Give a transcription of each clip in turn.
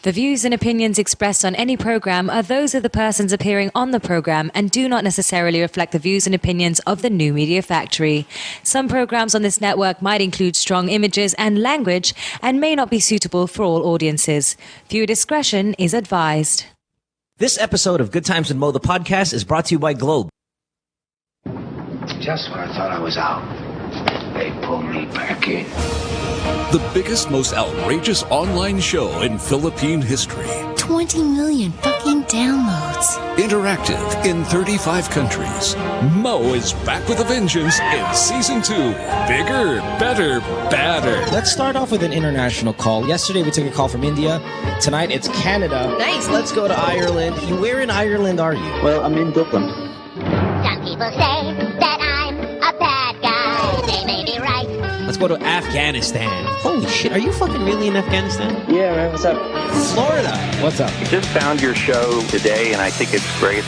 The views and opinions expressed on any program are those of the persons appearing on the program and do not necessarily reflect the views and opinions of the New Media Factory. Some programs on this network might include strong images and language and may not be suitable for all audiences. Viewer discretion is advised. This episode of Good Times with Mo, the podcast, is brought to you by Globe. Just when I thought I was out, they pulled me back in. The biggest, most outrageous online show in Philippine history. 20 million fucking downloads. Interactive in 35 countries. Mo is back with a vengeance in Season 2. Bigger, better, badder. Let's start off with an international call. Yesterday we took a call from India. Tonight it's Canada. Nice. Let's go to Ireland. Where in Ireland are you? Well, I'm in Dublin. Some people say that I'm a bad guy. They may be right. Let's go to Afghanistan. Holy shit, are you fucking really in Afghanistan? Yeah, man, what's up? Florida. What's up? Just found your show today, and I think it's great.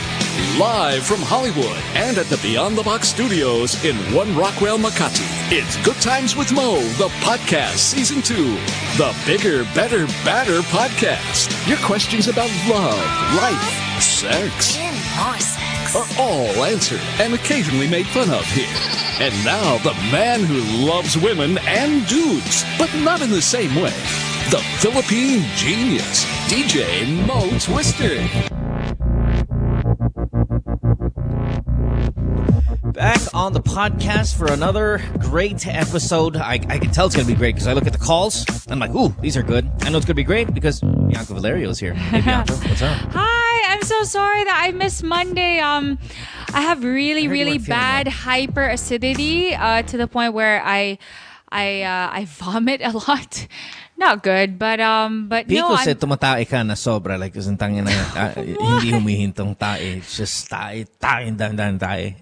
Live from Hollywood and at the Beyond the Box studios in One Rockwell, Makati. It's Good Times with Mo, the podcast, Season 2. The bigger, better, badder podcast. Your questions about love, life, sex. More sex. Are all answered and occasionally made fun of here. And now, the man who loves women and dudes, but not in the same way. The Philippine genius, DJ Mo Twister. Back on the podcast for another great episode. I can tell it's going to be great because I look at the calls. I'm like, ooh, these are good. I know it's going to be great because Bianca Valerio is here. Hey, Bianca, what's up? Hi, I'm so sorry that I missed Monday. I have really bad hyperacidity to the point where I vomit a lot. Not good, but Pico no, said tumatae ka na sobra, like isang tangin na hindi humihintong tae. It's just tae, tae.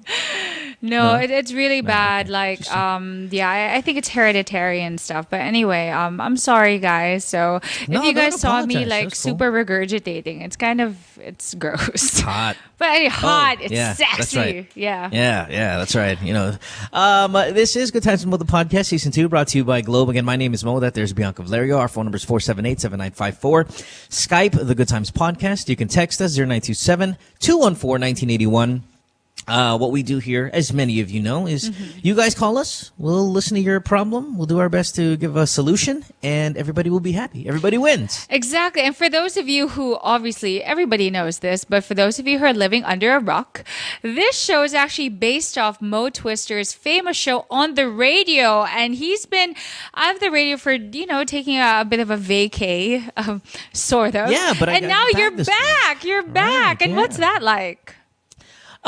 No, it's really bad. Like, yeah, I think it's hereditary and stuff. But anyway, I'm sorry, guys. So if you guys saw me like super regurgitating, it's gross. It's hot. But anyway, hot. It's yeah, sexy. That's right. Yeah. Yeah, that's right. You know, this is Good Times with Mo, the podcast, Season 2, brought to you by Globe. Again, my name is Mo. There's Bianca Valerio. Our phone number is 478-7954. Skype, The Good Times Podcast. You can text us, 0927-214-1981. What we do here, as many of you know, is you guys call us. We'll listen to your problem. We'll do our best to give a solution, and everybody will be happy. Everybody wins. Exactly. And for those of you who, obviously, everybody knows this, but for those of you who are living under a rock, this show is actually based off Mo Twister's famous show on the radio. And he's been out of the radio for, taking a bit of a vacay, sort of. Yeah, but and now you're back. You're back. Right, and what's that like?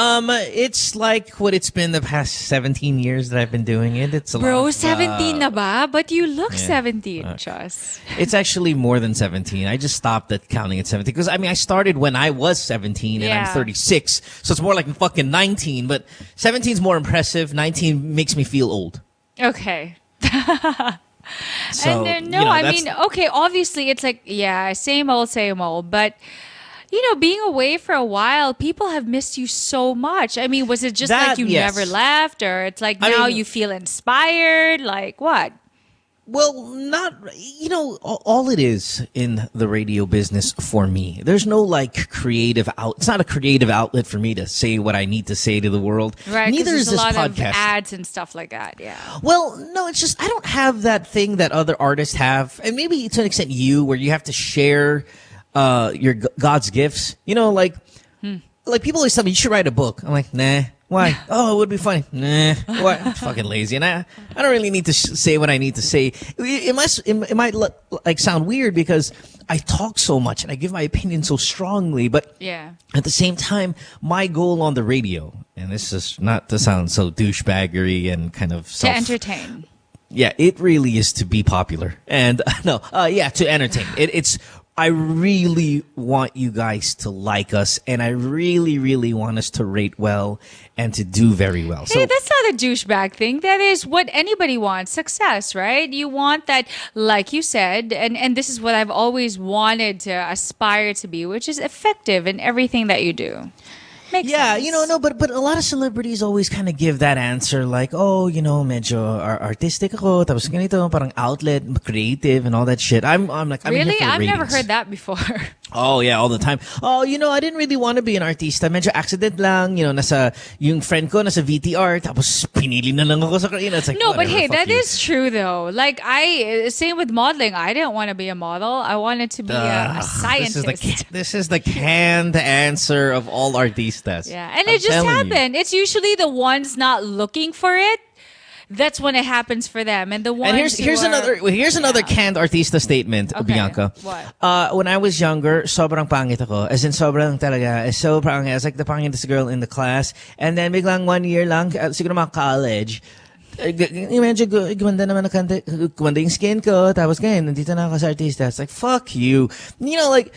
It's like what it's been the past 17 years that I've been doing it. It's a Bro, lot of, 17 na ba? But you look 17, Chus. It's actually more than 17. I just stopped at counting at 17 because I started when I was 17 and I'm 36, so it's more like fucking 19. But 17 is more impressive. 19 makes me feel old. Okay. So, and okay, obviously it's like, yeah, same old, but being away for a while, people have missed you so much. I mean, was it just like you never left, or it's like now you feel inspired? Like what? Well, not, all it is in the radio business for me. There's no it's not a creative outlet for me to say what I need to say to the world. Right. Neither is this podcast. There's a lot of ads and stuff like that. Yeah. Well, no, it's just, I don't have that thing that other artists have. And maybe to an extent where you have to share your God's gifts, like people always tell me you should write a book. I'm like, nah, why? Oh, it would be funny. Nah, why? I'm fucking lazy, and I don't really need to say what I need to say. It might sound weird because I talk so much and I give my opinion so strongly, but at the same time, my goal on the radio, and this is not to sound so douchebaggery and kind of to entertain. Yeah, it really is to be popular, and to entertain. I really want you guys to like us, and I really, really want us to rate well and to do very well. Hey, that's not a douchebag thing. That is what anybody wants, success, right? You want that, like you said, and this is what I've always wanted to aspire to be, which is effective in everything that you do. Makes Yeah, sense. you know, no, but a lot of celebrities always kind of give that answer like, oh, you know, medyo artistic ako, tapos ganito, parang outlet, creative, and all that shit. I'm like, I'm here Really? for the I've never ratings. heard that before. Oh, yeah, all the time. Oh, you know, I didn't really want to be an artista. Medyo accident lang. You know, yung friend ko nasa VTR, tapos pinili na lang ako sa karina. It's like, No, but whatever, hey, fuck that you. is true though. Like same with modeling. I didn't want to be a model. I wanted to be a scientist. This is the canned answer of all artistas. Yeah, and I'm it just telling you. happened. It's usually the ones not looking for it. That's when it happens for them. And the ones And here's another canned artista statement, Okay, Bianca. what? When I was younger, sobrang pangit ako. As in, sobrang talaga. So pangit. I was like the pangitest girl in the class. And then biglang 1 year lang, siguro mga college, medyo gumanda naman na gumanda yung skin ko. Tapos ganyan, nandito na ako sa artista. It's like, fuck you. You know, like...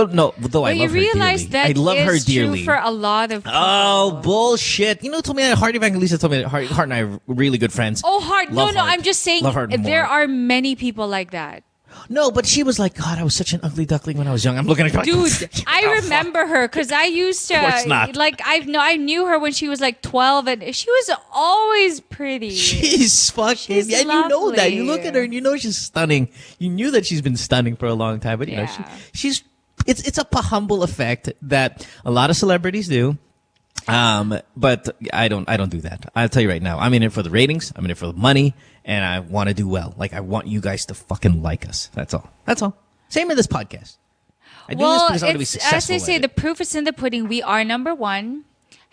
Oh, no, though I But love her you realize dearly. that I love her is dearly. true for a lot of people. Oh, bullshit. You know, told me that Heart Evangelista told me that Heart and I are really good friends. Oh, Heart. Love No, Heart. I'm just saying Love Heart there more. are many people like that. No, but she was like, God, I was such an ugly duckling when I was young. I'm looking at her like, Dude, I remember her because I used to, Of course not. like, I knew her when she was like 12 and she was always pretty. She's fucking, She's and you know that. You lovely. look at her and you know she's stunning. You knew that she's been stunning for a long time, but you know, Yeah. she's, it's a humble effect that a lot of celebrities do. But I don't do that. I'll tell you right now, I'm in it for the ratings. I'm in it for the money, and I want to do well. Like, I want you guys to fucking like us. That's all. That's all. Same in this podcast. I do this Well, because I want to be it's, successful. as they say, at the it. proof is in the pudding. We are number one.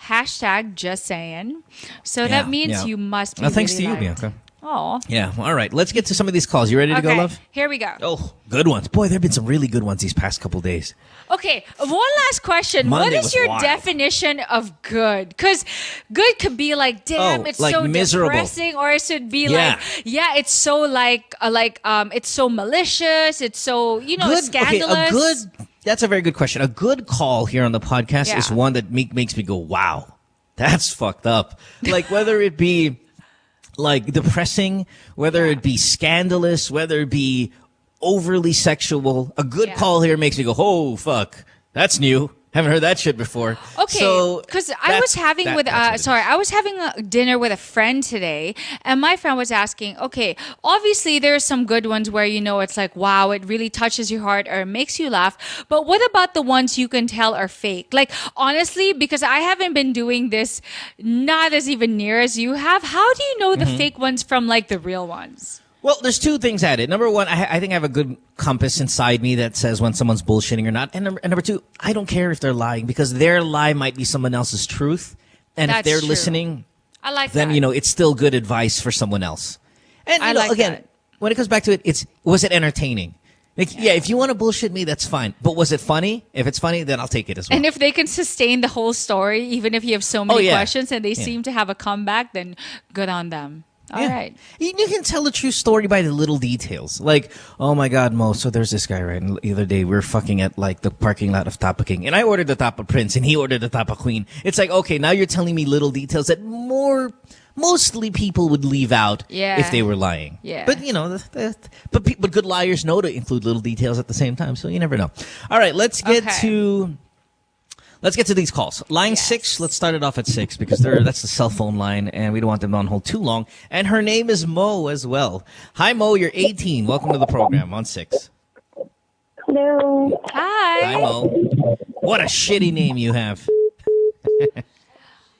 Hashtag just saying. So that means you must be Well, thanks really to you, liked. Bianca. Oh. Yeah. Well, all right. Let's get to some of these calls. You ready to go, Okay, love? here we go. Oh, good ones. Boy, there have been some really good ones these past couple days. Okay, one last question. Monday what was is your wild. definition of good? Because good could be like, damn, Oh, it's like so miserable. depressing, or it should be Yeah. like, yeah, it's so it's so malicious, it's so scandalous. Okay, that's a very good question. A good call here on the podcast Yeah. is one that makes me go, wow, that's fucked up. Like, whether it be like depressing, whether it be scandalous, whether it be overly sexual, a good call here makes me go, oh, fuck, that's new. Haven't heard that shit before. Okay, so because I was having I was having a dinner with a friend today, and my friend was asking, okay, obviously there are some good ones where it's like, wow, it really touches your heart or it makes you laugh. But what about the ones you can tell are fake? Like, honestly, because I haven't been doing this not as even near as you have, how do you know the fake ones from like the real ones? Well, there's two things at it. Number one, I think I have a good compass inside me that says when someone's bullshitting or not. And number two, I don't care if they're lying because their lie might be someone else's truth. And That's if they're true. listening, I like then, that. it's still good advice for someone else. And, I like again, that. when it comes back to it, was it entertaining? Like, yeah, if you want to bullshit me, that's fine. But was it funny? If it's funny, then I'll take it as well. And if they can sustain the whole story, even if you have so many yeah. questions and they Yeah. seem to have a comeback, then good on them. All right. You can tell the true story by the little details. Like, oh my God, Mo, so there's this guy, right? And the other day we were fucking at like the parking lot of Tapa King. And I ordered the Tapa Prince and he ordered the Tapa Queen. It's like, okay, now you're telling me little details that mostly people would leave out if they were lying. Yeah. But, but good liars know to include little details at the same time. So you never know. All right, let's get to these calls. Line 6, let's start it off at 6 because that's the cell phone line and we don't want them on hold too long. And her name is Mo as well. Hi, Mo. You're 18. Welcome to the program on 6. Hello. Hi. Mo. What a shitty name you have.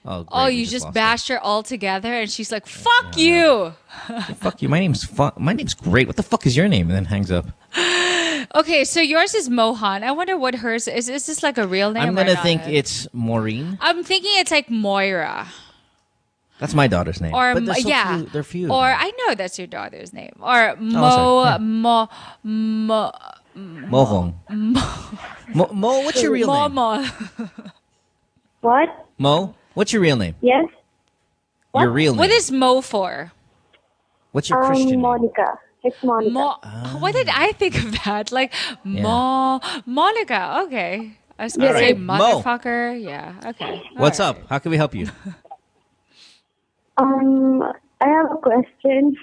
Oh, Oh, you just bashed her all together and she's like, fuck you. Fuck you. My name's great. What the fuck is your name? And then hangs up. Okay, so yours is Mohan. I wonder what hers is. Is this like a real name? I'm going to or think not? it's Maureen. I'm thinking it's like Moira. That's my daughter's name. Or but they're so yeah. few. They're few. Or I know that's your daughter's name. Or sorry. Mo Mohong. Mo, what's your real name? Momo. What? Mo, what's your real name? Yes? Your real name. What is Mo for? What's your Christian name? Monica. It's Monica. What did I think of that? Like Monica. Okay. I was gonna All say right, Mo. motherfucker. Yeah. Okay. What's All up? How can we help you? I have a question.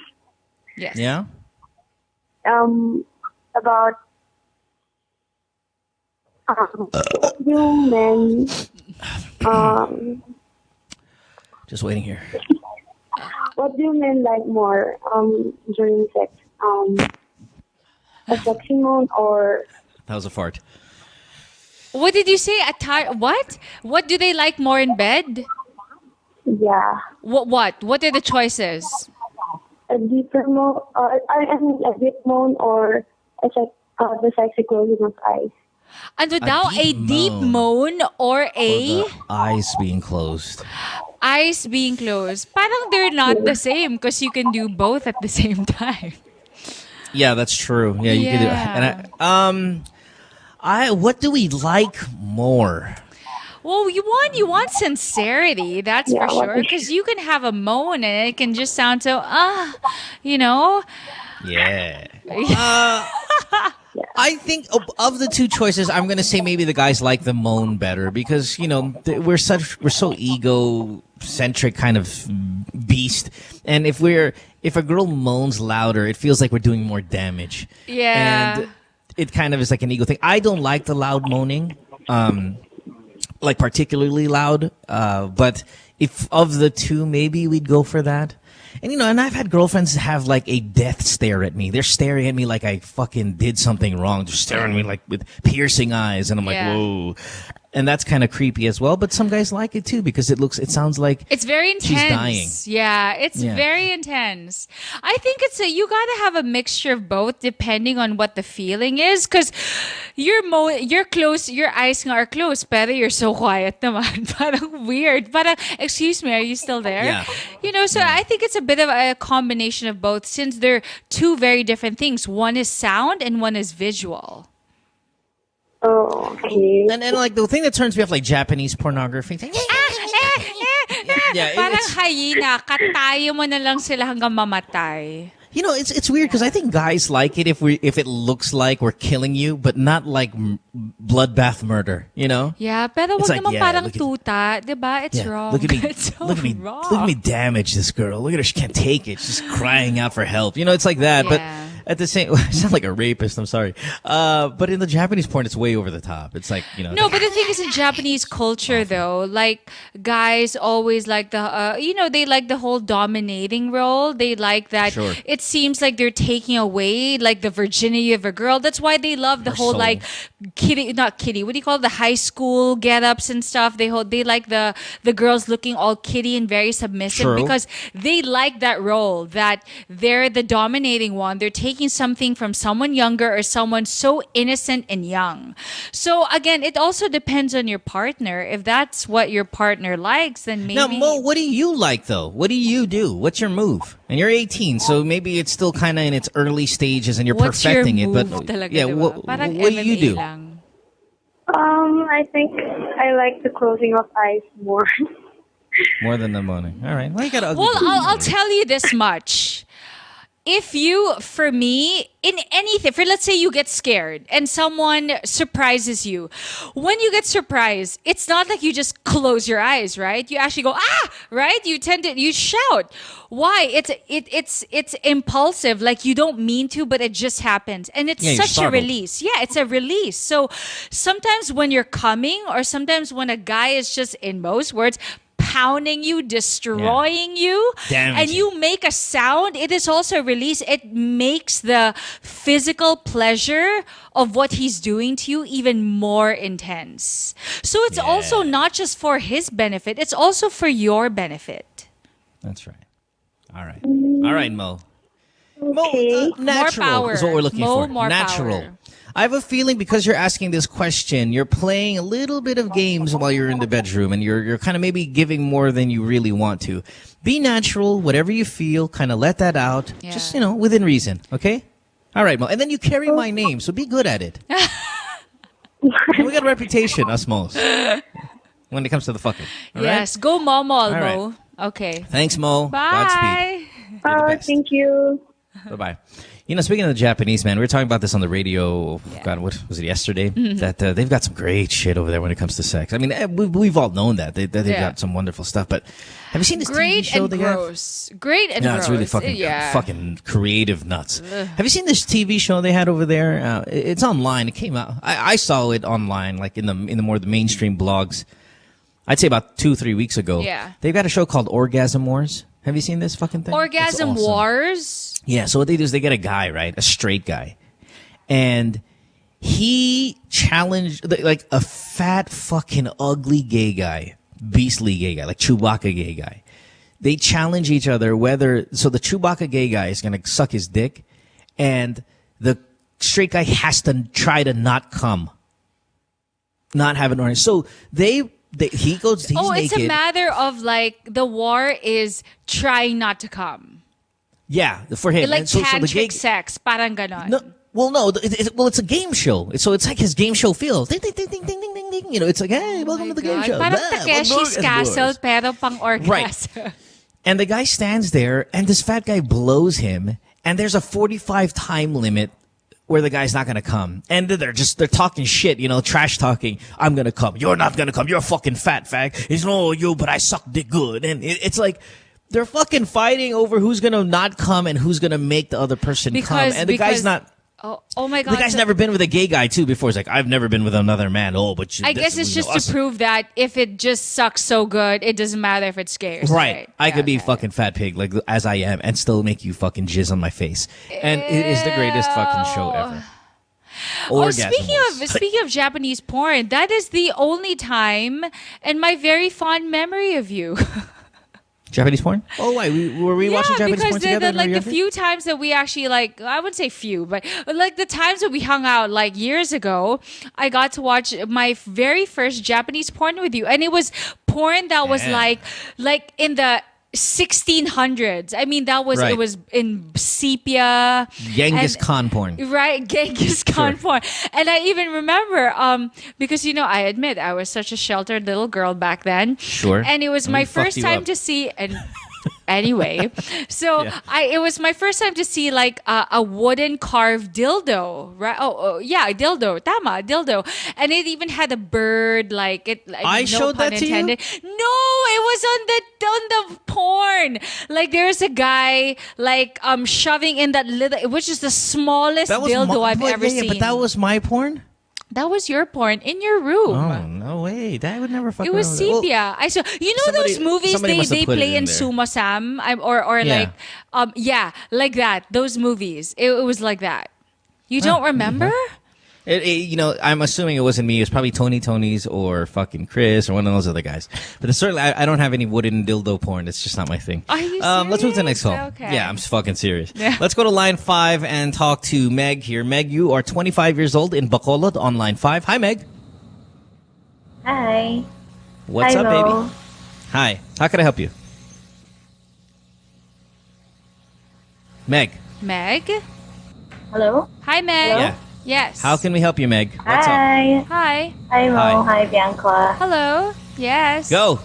Yes. Yeah? About you men Just waiting here. What do men like more during sex? A sexy moan or... That was a fart. What did you say? What? What do they like more in bed? Yeah. What? What are the choices? A deeper moan, a deep moan or the sexy closing of eyes. Ano daw? A deep moan or a... Or the eyes being closed. Eyes being closed. Parang they're not the same because you can do both at the same time. Yeah, that's true. Yeah, you can do it. And what do we like more? Well, you want sincerity, that's for sure. Because you can have a moan and it can just sound so, you know? Yeah. I think of the two choices, I'm going to say maybe the guys like the moan better because, you know, we're so egocentric kind of beast. And if a girl moans louder, it feels like we're doing more damage. Yeah. And it kind of is like an ego thing. I don't like the loud moaning, like particularly loud. But if of the two, maybe we'd go for that. And, you know, and I've had girlfriends have like a death stare at me. They're staring at me like I fucking did something wrong. They're staring at me like with piercing eyes. And I'm like, whoa. And that's kind of creepy as well. But some guys like it too because it sounds like it's very intense. She's dying. Yeah, it's very intense. I think you gotta have a mixture of both depending on what the feeling is. Because you're close, your eyes are closed, pero you're so quiet naman. Parang weird. Parang, excuse me, are you still there? Yeah. You know, so I think it's a bit of a combination of both since they're two very different things. One is sound and one is visual. Oh, okay. And like the thing that turns me off, like Japanese pornography. Parang hyena, katayo mo na lang sila hanggang mamatay. You know, it's weird because I think guys like it if it looks like we're killing you, but not like bloodbath murder. You know? Yeah, pero wag naman parang tuta, diba? It's wrong. Look at me, it's so look at me, wrong. look at me damage this girl. Look at her; she can't take it. She's crying out for help. You know, it's like that, but. At the same, I sound like a rapist. I'm sorry, but in the Japanese porn, it's way over the top. It's like, you know. No, but the thing is, in Japanese culture, though, like guys always like the, they like the whole dominating role. They like that. Sure. It seems like they're taking away like the virginity of a girl. That's why they love the whole soul. like not kitty. What do you call it? The high school get-ups and stuff. They like the girls looking all kitty and very submissive because they like that role that they're the dominating one. They're taking something from someone younger or someone so innocent and young. So again, it also depends on your partner. If that's what your partner likes, then maybe. Now, Mo, what do you like though? What do you do? What's your move? And you're 18, so maybe it's still kind of in its early stages and you're perfecting it. But talaga, what do you do? Lang. I think I like the closing of eyes more. More than the moaning. All right. Well, you got Well, I'll tell you this much. If you, for me, in anything, let's say you get scared and someone surprises you. When you get surprised, it's not like you just close your eyes, right? You actually go, right? You shout. Why? It's impulsive. Like you don't mean to, but it just happens. And it's such a release. Yeah, it's a release. So sometimes when you're coming or sometimes when a guy is just, in most words, pounding you, destroying you, and you make a sound, it is also a release. It makes the physical pleasure of what he's doing to you even more intense. So it's also not just for his benefit, it's also for your benefit. That's right. All right. All right, Mo. Okay. Mo, natural more power. is what we're looking for. More natural. Power. I have a feeling because you're asking this question, you're playing a little bit of games while you're in the bedroom and you're kind of maybe giving more than you really want to. Be natural, whatever you feel, kind of let that out. Yeah. Just, within reason, okay? All right, Mo. And then you carry my name, so be good at it. We got a reputation, us Mo's, when it comes to the fucking. Yes, go Momo, right. Mo. Okay. Thanks, Mo. Bye. Godspeed. Thank you. Bye-bye. Speaking of the Japanese, man, we were talking about this on the radio, God, what was it, yesterday? That they've got some great shit over there when it comes to sex. I mean, we've all known that. They've got some wonderful stuff, but have you seen this great TV show and they gross. Great and no, gross. it's really fucking creative nuts. Have you seen this TV show they had over there? It's online. It came out. I saw it online, like in the mainstream blogs. I'd say about 2-3 weeks ago. Yeah. They've got a show called Orgasm Wars. Have you seen this fucking thing? Orgasm It's awesome. Wars? Yeah, so what they do is they get a guy, right? A straight guy. And he challenged, like, a fat, fucking ugly gay guy. Beastly gay guy. Like Chewbacca gay guy. They challenge each other whether... So the Chewbacca gay guy is going to suck his dick. And the straight guy has to try to not come. Not have an orgasm. So he goes... He's it's naked. a matter of, like, the war is trying not to come. Yeah, for him. Like And so the tantric sex, parang ganon. No, well, no. It's a game show. So it's like his game show feels. Ding, ding, ding, ding, ding, ding, ding, ding. You know, it's like, hey, welcome to the game show. Parang Blah, Takeshi's Castle, pero pang orgasm. Right. And the guy stands there, and this fat guy blows him, and there's a 45 time limit where the guy's not gonna come. And they're talking shit, you know, trash talking. I'm gonna come. You're not gonna come. You're a fucking fat fag. He's no, you, but I suck dick good. And it's like, they're fucking fighting over who's gonna not come and who's gonna make the other person come. And the guy's not. Oh my God. The guy's never been with a gay guy too before. He's like, I've never been with another man. Oh, but I guess it's just to prove that if it just sucks so good, it doesn't matter if it's gay or right. I could be fucking fat pig like as I am and still make you fucking jizz on my face. And it is the greatest fucking show ever. Speaking of Japanese porn, that is the only time and my very fond memory of you. Japanese porn? Oh, why? Were we watching Japanese porn together? Because the few times that we actually, like, I wouldn't say few, but like the times that we hung out like years ago, I got to watch my very first Japanese porn with you. And it was porn that was like in the 1600s. I mean, that was, right. It was in sepia. Genghis Khan porn. Right, Genghis Khan porn. And I even remember, because, you know, I admit I was such a sheltered little girl back then. Sure. And it was my first time to see, and anyway, so it was my first time to see like a wooden carved dildo, right? Oh yeah, a dildo, tama, a dildo, and it even had a bird. Like it. I no showed pun that to intended. you. No, it was on the porn. Like there's a guy like shoving in that little, which is the smallest dildo I've ever seen. But that was my porn. That was your porn in your room. Oh no way! That would never fuck. It was sepia. Well, I saw. You know those movies they play in Sumo-sam or Yeah. like like that. Those movies. It was like that. You don't remember? You know, I'm assuming it wasn't me. It was probably Tony's or fucking Chris or one of those other guys. But it's certainly, I don't have any wooden dildo porn. It's just not my thing. Are you let's move to the next call. Okay. Yeah, I'm fucking serious. Yeah. Let's go to line 5 and talk to Meg here. Meg, you are 25 years old in Bacolod on line 5. Hi, Meg. Hi. What's up, Mo. baby? Hi. How can I help you? Meg. Meg? Hello? Hi, Meg. Hello? Yeah. Yes. How can we help you, Meg? What's up? Hi. Hi. Hi, Mo. Hi. Hi, Bianca. Hello. Yes. Go.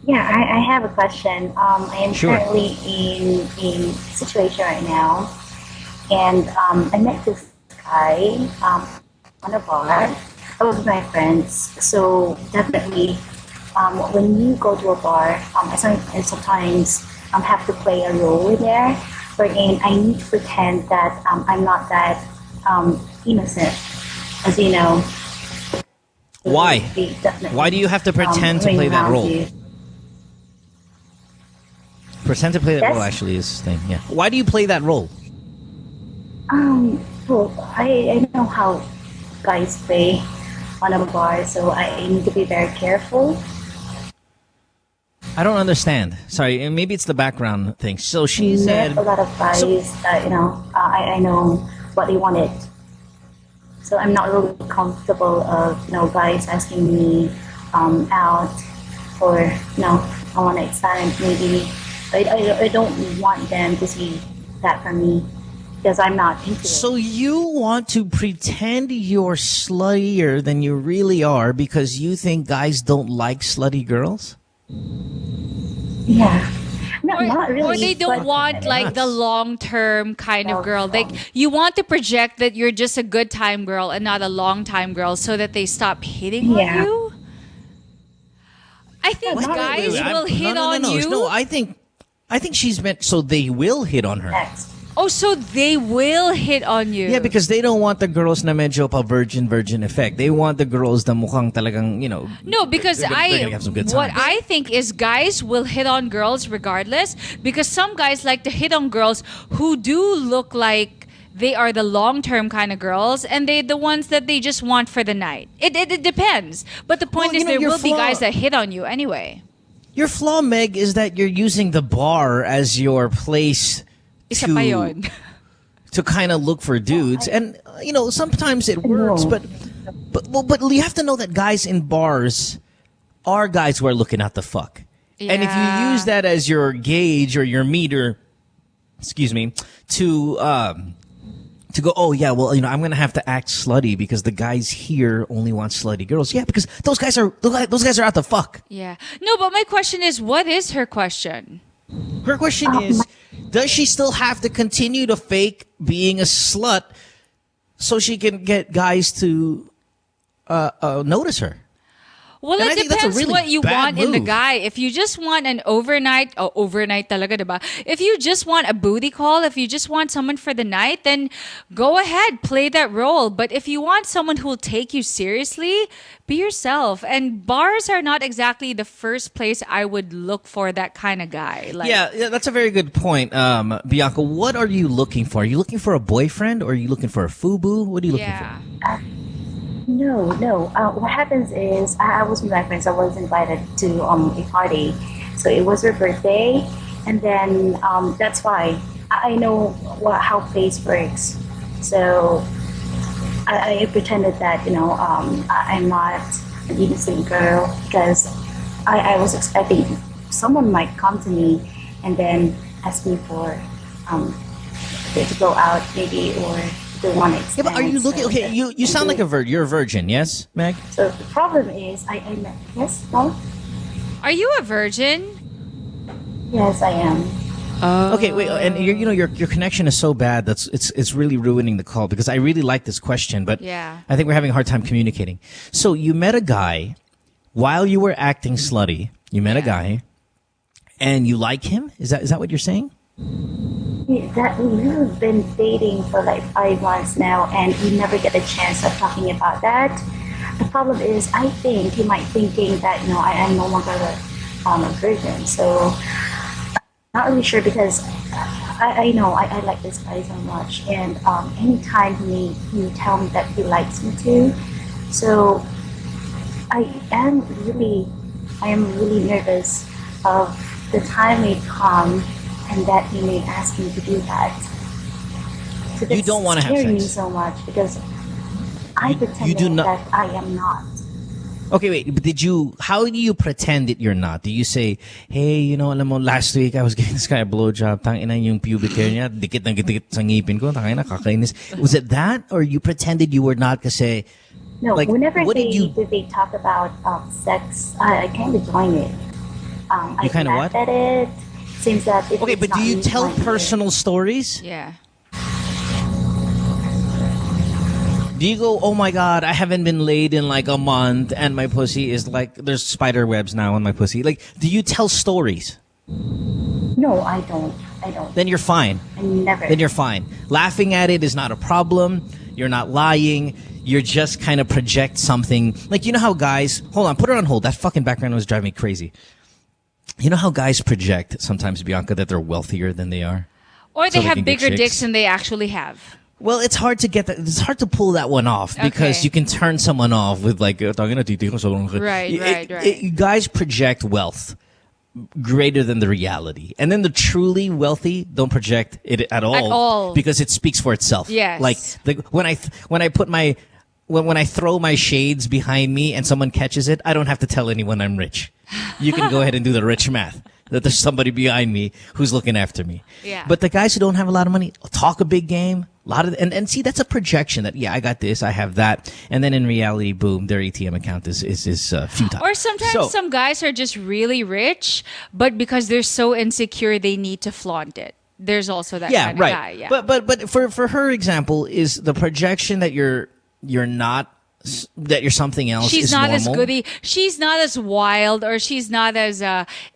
Yeah, I have a question. I am Sure. currently in a situation right now, and I met this guy on a bar. I was with my friends, so definitely when you go to a bar, I sometimes have to play a role there, wherein I need to pretend that I'm not that innocent, as you know. Why? Why do you have to pretend to play that role? Pretend to play that role actually is the thing. Yeah. Why do you play that role? Well, I know how guys play on a bar, so I need to be very careful. I don't understand. Sorry, maybe it's the background thing. So she said a lot of guys that I know what they wanted. So I'm not really comfortable of guys asking me out or I want to expand maybe. I don't want them to see that from me because I'm not into it. So you want to pretend you're sluttier than you really are because you think guys don't like slutty girls? Yeah. Not really. Or they don't want like the long-term kind of girl. Like you want to project that you're just a good time girl and not a long-time girl so that they stop hitting on you? I think guys will hit on you. No, I think she's meant so they will hit on her. Oh, so they will hit on you. Yeah, because they don't want the girls na medyo pa virgin effect. They want the girls na mukhang talagang, No, because they're gonna have some good what time. I think is guys will hit on girls regardless, because some guys like to hit on girls who do look like they are the long-term kind of girls, and they the ones that they just want for the night. It depends. But the point is there your will be flaw- guys that hit on you anyway. Your flaw, Meg, is that you're using the bar as your place Isa pa yun. to kind of look for dudes. And, sometimes it works, but you have to know that guys in bars are guys who are looking at the fuck. Yeah. And if you use that as your gauge or your meter, to go, oh yeah, well, I'm gonna have to act slutty because the guys here only want slutty girls. Yeah, because those guys are out the fuck. Yeah. No, but my question is, what is her question? Her question is, does she still have to continue to fake being a slut so she can get guys to notice her? Well, And I it think that's a depends really what you bad want in the move. guy. If you just want an overnight talaga, diba? If you just want a booty call, if you just want someone for the night, then go ahead, play that role. But if you want someone who will take you seriously, be yourself. And bars are not exactly the first place I would look for that kind of guy. Yeah, that's a very good point, Bianca. What are you looking for? Are you looking for a boyfriend or are you looking for a FUBU? What are you looking for? No. What happens is I was with my friends. I was invited to a party, so it was her birthday, and then that's why I know how face works. So I pretended that I'm not an innocent girl because I was expecting someone might come to me and then ask me for to go out maybe or. Yeah, but are you looking? Okay, you sound like a virgin. You're a virgin, yes, Meg? So the problem is, yes, no? Are you a virgin? Yes, I am. Okay, wait, and your connection is so bad that's it's really ruining the call because I really like this question, but Yeah. I think we're having a hard time communicating. So you met a guy while you were acting slutty. You met a guy, and you like him. Is that what you're saying? That we've been dating for like 5 months now, and we never get a chance of talking about that. The problem is, I think he might thinking that I am no longer a virgin. So not really sure because I know I like this guy so much, and anytime he tell me that he likes me too, so I am really nervous of the time may come and that he may ask me to do that. So You don't want to have scaring me sex. so much because I pretend do not- that I am not. Okay, wait, but how do you pretend that you're not? Do you say, hey, alam mo, last week I was giving this guy a blowjob, tangina yung pubic hair niya, dikit sa ngipin ko, tangina, kakainis. Was it that, or you pretended you were not kasi, No, like, whenever what did you... they talk about sex, I kind of join it. I You kinda laugh what? at it. Seems that Okay, but do you tell personal stories? Yeah. Do you go, oh my God, I haven't been laid in like a month and my pussy is like, there's spider webs now on my pussy. Like, do you tell stories? No, I don't. Then you're fine. I never. Then you're fine. Laughing at it is not a problem. You're not lying. You're just kind of project something. Like, you know how guys, hold on, put it on hold. That fucking background was driving me crazy. You know how guys project sometimes, Bianca, that they're wealthier than they are? Or So they have can get bigger chicks? dicks than they actually have. Well, it's hard to get that. It's hard to pull that one off because Okay. you can turn someone off with like, Right. Guys project wealth greater than the reality, and then the truly wealthy don't project it at all, because it speaks for itself. Yes. Like when I throw my shades behind me and someone catches it, I don't have to tell anyone I'm rich. You can go ahead and do the rich math. That there's somebody behind me who's looking after me. Yeah. But the guys who don't have a lot of money talk a big game, and see, that's a projection that, yeah, I got this, I have that, and then in reality, boom, their ATM account is futile. Or sometimes some guys are just really rich, but because they're so insecure, they need to flaunt it. There's also that kind of guy. Yeah. But for her example, is the projection that you're not, that you're something else. She's is not as normal. goody. She's not as wild, or she's not as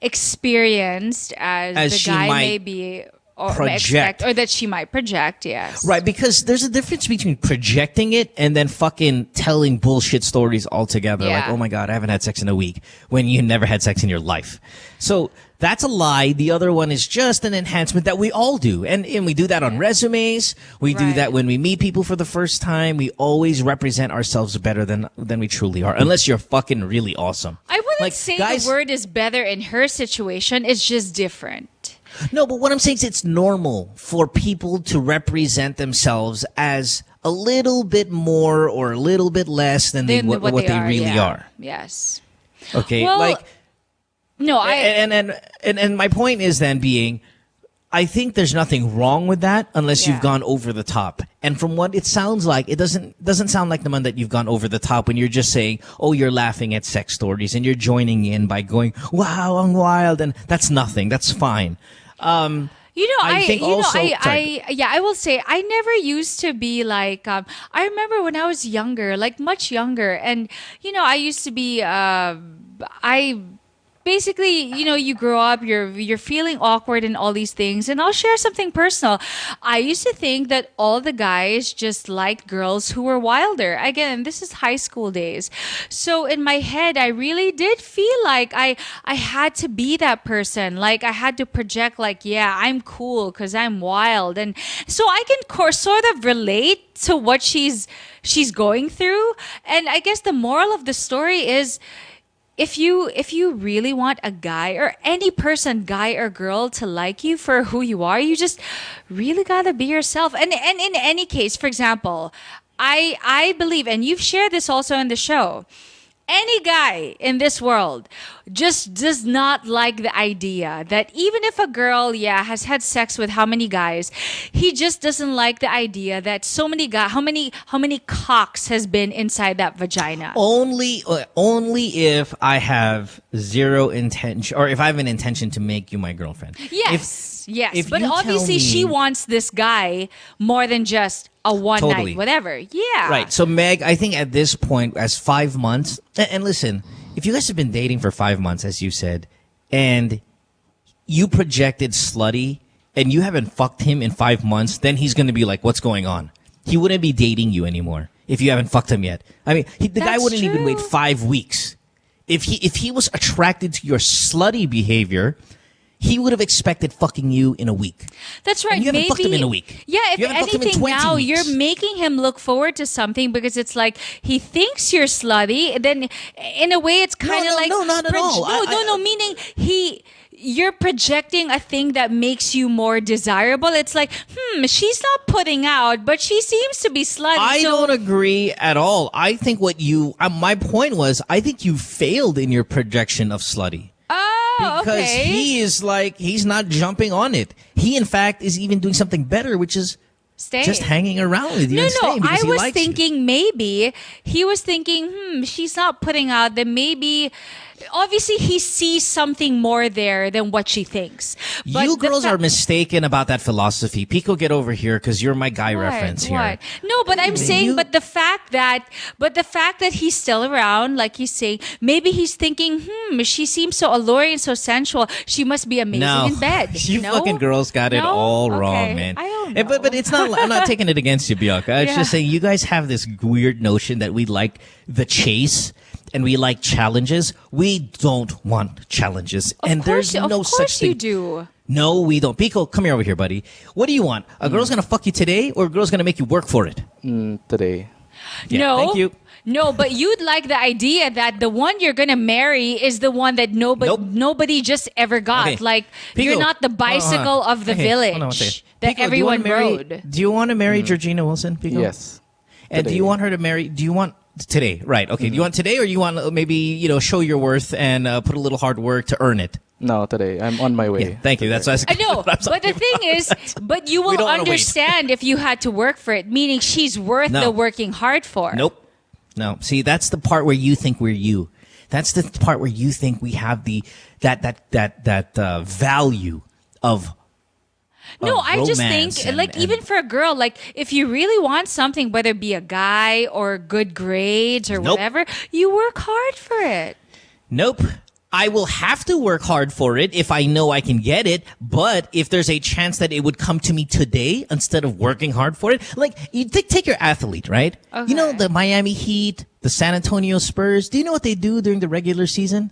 experienced as the she guy might may be. or project. expect, or that she might project. Yes, Right, because there's a difference between projecting it and then fucking telling bullshit stories altogether. Yeah. Like, oh my God, I haven't had sex in a week, when you never had sex in your life. So that's a lie. The other one is just an enhancement that we all do. And we do that on resumes. We do that when we meet people for the first time. We always represent ourselves better than we truly are. Unless you're fucking really awesome. I wouldn't Like, say guys- the word is better in her situation. It's just different. No, but what I'm saying is it's normal for people to represent themselves as a little bit more or a little bit less than what they really are. Yes. Okay, Well, like no, and my point is then being, I think there's nothing wrong with that unless you've gone over the top. And from what it sounds like, it doesn't sound like the one that you've gone over the top when you're just saying, oh, you're laughing at sex stories and you're joining in by going, wow, I'm wild, and that's nothing. That's fine. I will say I never used to be like, I remember when I was younger, like much younger, and I used to be, basically, you grow up, you're feeling awkward and all these things. And I'll share something personal. I used to think that all the guys just liked girls who were wilder. Again, this is high school days. So in my head, I really did feel like I had to be that person. Like I had to project like, yeah, I'm cool because I'm wild. And so I can sort of relate to what she's going through. And I guess the moral of the story is, if you really want a guy or any person, guy or girl, to like you for who you are, you just really gotta be yourself. And in any case, for example, I believe, and you've shared this also in the show, any guy in this world just does not like the idea that even if a girl, has had sex with how many guys, he just doesn't like the idea that so many guys, how many cocks has been inside that vagina. Only if I have zero intention, or if I have an intention to make you my girlfriend. Yes, if but you tell obviously me- she wants this guy more than just a one Totally. night, whatever. Yeah. Right. So Meg, I think at this point, as 5 months, and listen, if you guys have been dating for 5 months, as you said, and you projected slutty, and you haven't fucked him in 5 months, then he's going to be like, what's going on? He wouldn't be dating you anymore if you haven't fucked him yet. I mean, the guy That's wouldn't even true. wait 5 weeks. If he was attracted to your slutty behavior, he would have expected fucking you in a week. That's right. And you haven't Maybe, fucked him in a week. Yeah, if You haven't fucked him in anything 20 now, weeks. you're making him look forward to something because it's like he thinks you're slutty. Then in a way, it's kind of like no, not at all. No, meaning you're projecting a thing that makes you more desirable. It's like, she's not putting out, but she seems to be slutty. I so don't agree at all. I think my point was, I think you failed in your projection of slutty. Oh, Because okay. he is like, he's not jumping on it. He, in fact, is even doing something better, which is Stay. just hanging around with you and staying because I he was likes you. thinking maybe he was thinking, she's not putting out, then maybe obviously he sees something more there than what she thinks. But You the girls fa- are mistaken about that philosophy. Pico, get over here because you're my guy What? reference here. What? No, but I'm saying, but the fact that he's still around, like he's saying, maybe he's thinking, she seems so alluring, so sensual. She must be amazing No, in bed. you No? fucking girls got it No? all Okay. wrong, man. I don't And- But it's not. I'm not taking it against you, Bianca. It's Yeah. just saying you guys have this weird notion that we like the chase and we like challenges. We don't want challenges, and there's no of such course thing. you do. No, we don't. Pico, come here over here, buddy. What do you want? A girl's gonna fuck you today, or a girl's gonna make you work for it? Today. Yeah, No. thank you. No, but you'd like the idea that the one you're gonna marry is the one that nobody just ever got. Okay. Like Pico, you're not the bicycle hold on. of the Okay, hold on one village second. that Pico, everyone do you wanna rode. Do you want to marry Georgina Wilson, Pico? Yes. And do Today. you want her to marry? Do you want today? Right. Okay. Do you want today, or you want maybe show your worth and put a little hard work to earn it? No, today. I'm on my way. Yeah, thank you. That's what I know, but the thing is, but you We will don't wanna wait. understand if you had to work for it, meaning she's worth No. the working hard for. Nope. No. See, that's the part where you think we're you. That's the part where you think we have that value of. No, of I just romance think, and- like, and- even for a girl, like, if you really want something, whether it be a guy or good grades or Nope. whatever, you work hard for it. Nope. I will have to work hard for it if I know I can get it. But if there's a chance that it would come to me today instead of working hard for it, like you take your athlete, right? Okay. You know, the Miami Heat, the San Antonio Spurs. Do you know what they do during the regular season?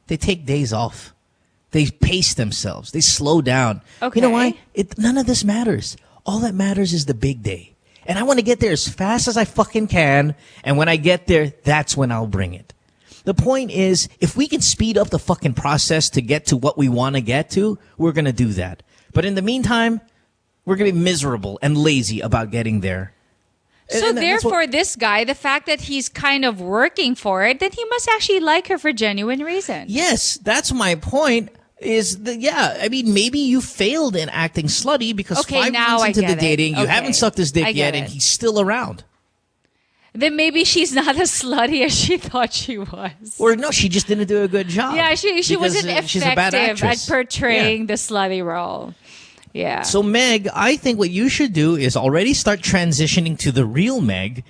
They take days off. They pace themselves. They slow down. Okay. You know why? None of this matters. All that matters is the big day. And I want to get there as fast as I fucking can. And when I get there, that's when I'll bring it. The point is, if we can speed up the fucking process to get to what we want to get to, we're going to do that. But in the meantime, we're going to be miserable and lazy about getting there. So And therefore, this guy, the fact that he's kind of working for it, then he must actually like her for genuine reason. Yes, that's my point. I mean, maybe you failed in acting slutty because 5 months into the dating, you haven't sucked his dick yet, and he's still around. Then maybe she's not as slutty as she thought she was. Or no, she just didn't do a good job. Yeah, she wasn't she's a bad effective at actress. portraying the slutty role. Yeah. So Meg, I think what you should do is already start transitioning to the real Meg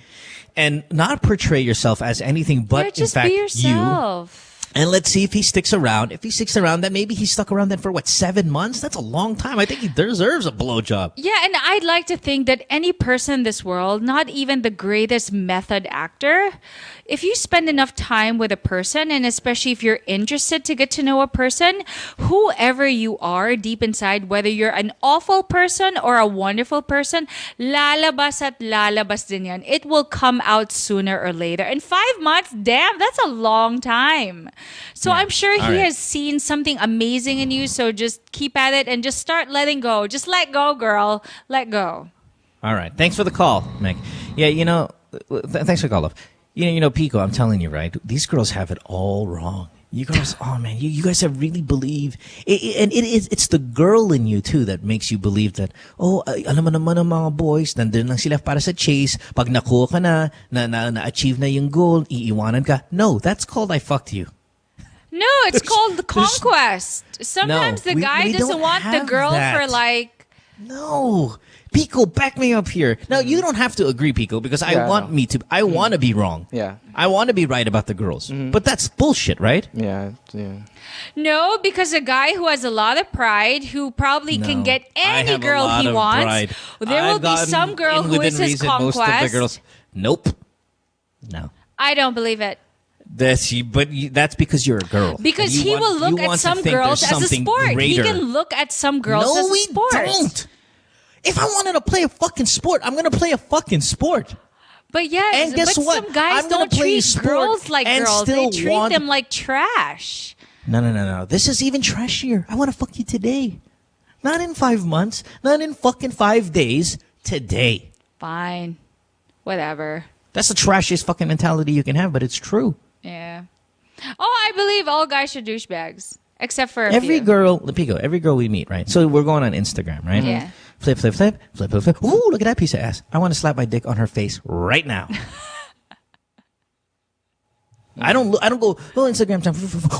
and not portray yourself as anything but just in fact be yourself. And let's see if he sticks around. If he sticks around, then maybe he stuck around then for 7 months? That's a long time. I think he deserves a blowjob. Yeah, and I'd like to think that any person in this world, not even the greatest method actor, if you spend enough time with a person, and especially if you're interested to get to know a person, whoever you are deep inside, whether you're an awful person or a wonderful person, lalabas at lalabas din yan. It will come out sooner or later. And 5 months, damn, that's a long time. So I'm sure he has seen something amazing in you. So just keep at it and just start letting go. Just let go, girl. Let go. All right. Thanks for the call, Meg. Yeah, thanks for the call, love. You know, Pico, I'm telling you, right? These girls have it all wrong. You girls, oh man, you guys have really believe, and it's the girl in you too that makes you believe that, alam mo naman ang mga boys, nandun lang sila para sa chase, pag nakuha ka na-achieve na yung goal, iiwanan ka. No, that's called I fucked you. No, it's called the conquest. Sometimes the guy doesn't want the girl for like... No. Pico, back me up here. Now, you don't have to agree, Pico, because I want to be wrong. Yeah. I want to be right about the girls. But that's bullshit, right? Yeah. No, because a guy who has a lot of pride, who probably can get any girl he wants, pride. there will be some girl who is his conquest. Most of the girls. Nope. No. I don't believe it. That's because you're a girl. Because he will look at some girls as a sport. Greater. He can look at some girls as a sport. No, we don't. If I wanted to play a fucking sport, I'm going to play a fucking sport. But yes, and guess what? Some guys don't treat girls like girls. They treat them like trash. No. This is even trashier. I want to fuck you today. Not in 5 months. Not in fucking 5 days. Today. Fine. Whatever. That's the trashiest fucking mentality you can have, but it's true. Yeah. Oh, I believe all guys are douchebags. Except for every girl, Pico, every girl we meet, right? So we're going on Instagram, right? Yeah. Flip. Ooh, look at that piece of ass. I want to slap my dick on her face right now. I don't go, Instagram time.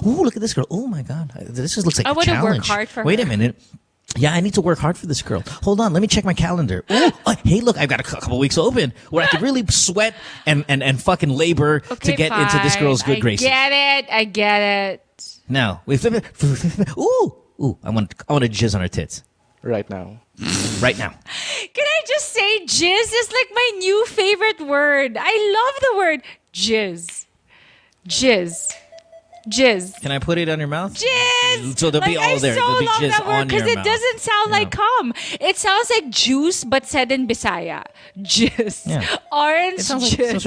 Ooh, look at this girl. Oh my God. This just looks like a challenge. I want to work hard for her. Wait a minute. Yeah, I need to work hard for this girl. Hold on, let me check my calendar. Ooh, hey, look, I've got a couple weeks open where I could really sweat and fucking labor to get into this girl's good graces. I get it. Now, we flip it. Ooh, I want to jizz on her tits. Right now. Right now. Can I just say jizz is like my new favorite word. I love the word jizz. Jizz. Can I put it on your mouth? Jizz! So they'll be all there. I so There'll be love jizz that word on your because it mouth. doesn't sound like cum. It sounds like juice, but said in Bisaya. Jizz. Yeah. Orange It sounds jizz. like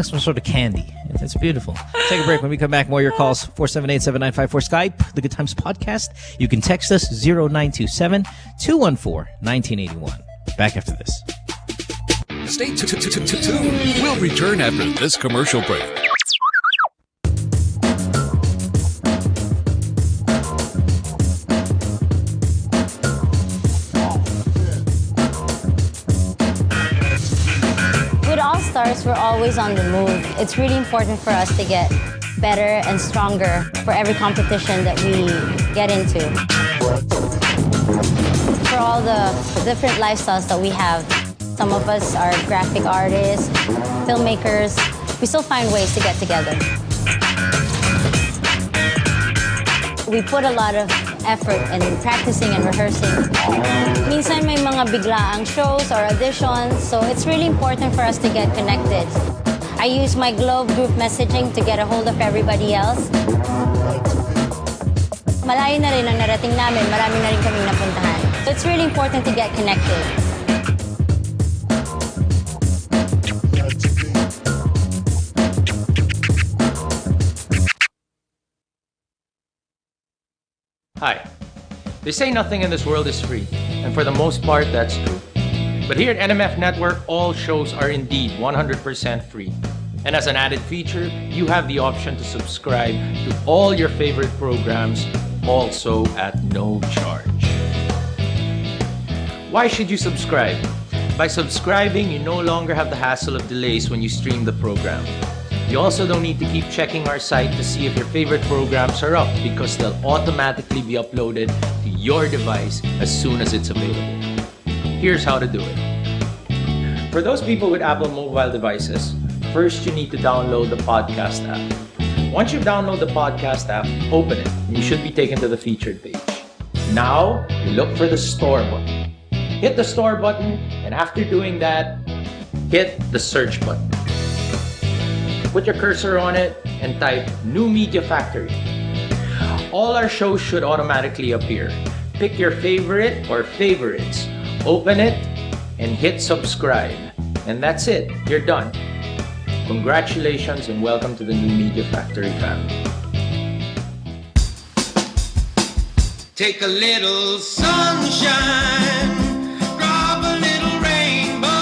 some sort of candy. It's beautiful. Take a break. When we come back, more of your calls. 478-7954 Skype, The Good Times Podcast. You can text us 0927-214-1981. Back after this. Stay tuned. We'll return after this commercial break. Stars, we're always on the move. It's really important for us to get better and stronger for every competition that we get into. For all the different lifestyles that we have, some of us are graphic artists, filmmakers. We still find ways to get together. we put a lot of effort in practicing and rehearsing. Minsan may mga biglaang shows or auditions, so it's really important for us to get connected. I use my Globe group messaging to get a hold of everybody else. Malayo na rin ang narating namin, marami na rin kaming napuntahan. So it's really important to get connected. Hi. They say nothing in this world is free, and for the most part, that's true. But here at NMF Network, all shows are indeed 100% free. And as an added feature, you have the option to subscribe to all your favorite programs, also at no charge. Why should you subscribe? By subscribing, you no longer have the hassle of delays when you stream the program. You also don't need to keep checking our site to see if your favorite programs are up, because they'll automatically be uploaded to your device as soon as it's available. Here's how to do it. For those people with Apple mobile devices, first you need to download the podcast app. Once you download the podcast app, open it, and you should be taken to the featured page. Now, you look for the store button. Hit the store button, and after doing that, hit the search button. Put your cursor on it and type New Media Factory. All our shows should automatically appear. Pick your favorite or favorites, open it, and hit subscribe. And that's it, you're done. Congratulations and welcome to the New Media Factory family. Take a little sunshine, drop a little rainbow,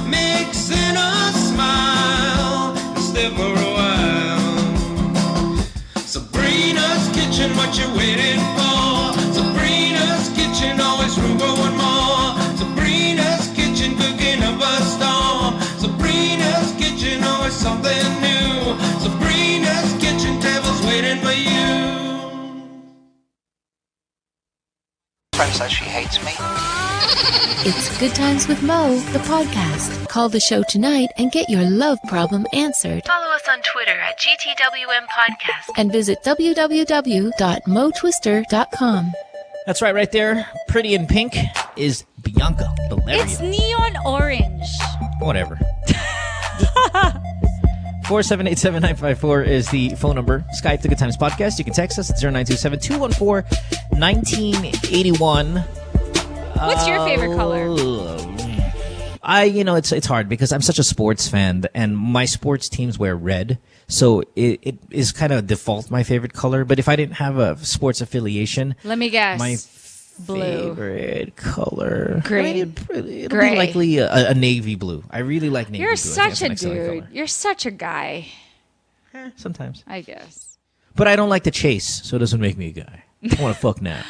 mix in a smile, and stay for a while. Sabrina's kitchen, what you waiting for? Sabrina's kitchen, always room for one more. Sabrina's kitchen, cooking up a storm. Sabrina's kitchen, always something new. Sabrina's kitchen, table's waiting for you. Friend says she hates me. It's Good Times with Mo, the podcast. Call the show tonight and get your love problem answered. Follow us on Twitter at GTWM Podcast. And visit www.motwister.com. That's right there. Pretty in pink is Bianca Valerio. It's neon orange. Whatever. 4787954 is the phone number. Skype the Good Times Podcast. You can text us at 0927-214-1981. What's your favorite color? It's hard because I'm such a sports fan and my sports teams wear red. So it is kind of default my favorite color. But if I didn't have a sports affiliation, let me guess. My blue. favorite color. Gray. It'll be likely a navy blue. I really like navy blue. You're such a dude. You're such a guy. Sometimes. I guess. But I don't like to chase, so it doesn't make me a guy. I want to fuck now.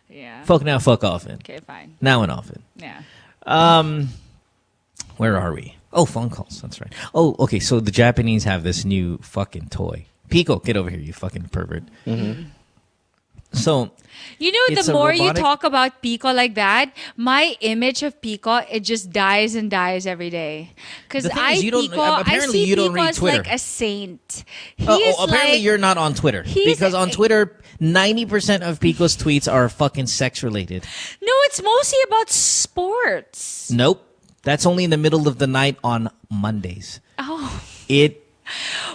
Yeah. Fuck now, fuck often. Okay, fine. Now and often. Yeah. Where are we? Oh, phone calls. That's right. Oh, okay. So the Japanese have this new fucking toy. Pico, get over here, you fucking pervert. Mm-hmm. So, you know, the more you talk about Pico like that, my image of Pico, it just dies and dies every day. Because I see Pico as like a saint. Apparently you're not on Twitter. Because on Twitter, 90% of Pico's tweets are fucking sex related. No, it's mostly about sports. Nope. That's only in the middle of the night on Mondays. Oh.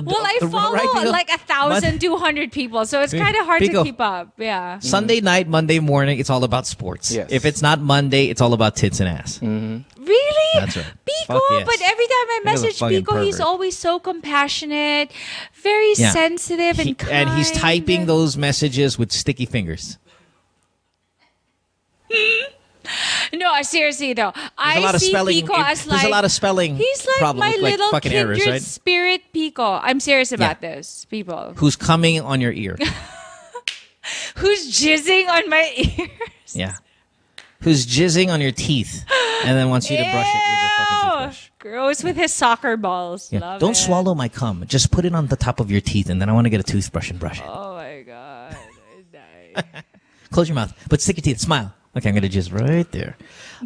Well, I follow like 1,200 people, so it's kind of hard to keep up. Yeah. Sunday night, Monday morning, it's all about sports. Yes. If it's not Monday, it's all about tits and ass. Mm-hmm. Really? That's right. Pico, yes. But every time I message Pico, he's always so compassionate, very sensitive and kind. And he's typing those messages with sticky fingers. No, seriously though, I see Pico as like... There's a lot of spelling he's like problems, my little fucking kindred errors, right? spirit Pico. I'm serious about this, people. Who's coming on your ear. Who's jizzing on my ears. Yeah. Who's jizzing on your teeth and then wants you to brush it with a fucking toothbrush. Gross with his soccer balls. Yeah. Love Don't it. swallow my cum. Just put it on the top of your teeth and then I want to get a toothbrush and brush it. Oh my God. I die. Close your mouth, but stick your teeth. Smile. Okay, I'm gonna just right there.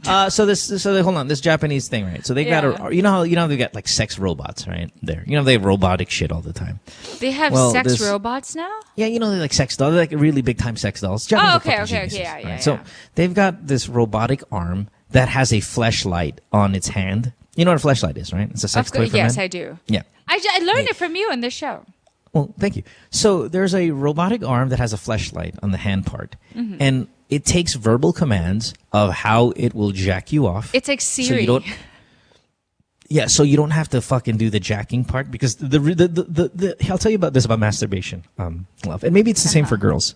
Hold on, this Japanese thing, right? So they got you know how they got like sex robots, right? There, they have robotic shit all the time. They have sex robots now? Yeah, they're like sex dolls. They're like really big time sex dolls. Japanese are fucking geniuses, yeah, right? So they've got this robotic arm that has a fleshlight on its hand. You know what a fleshlight is, right? It's a sex toy for men. Yes, I do. Yeah. I learned it from you in this show. Well, thank you. So there's a robotic arm that has a fleshlight on the hand part, and it takes verbal commands of how it will jack you off. It's like Siri. So you don't, so you don't have to fucking do the jacking part because the I'll tell you about this about masturbation, love, and maybe it's the same for girls.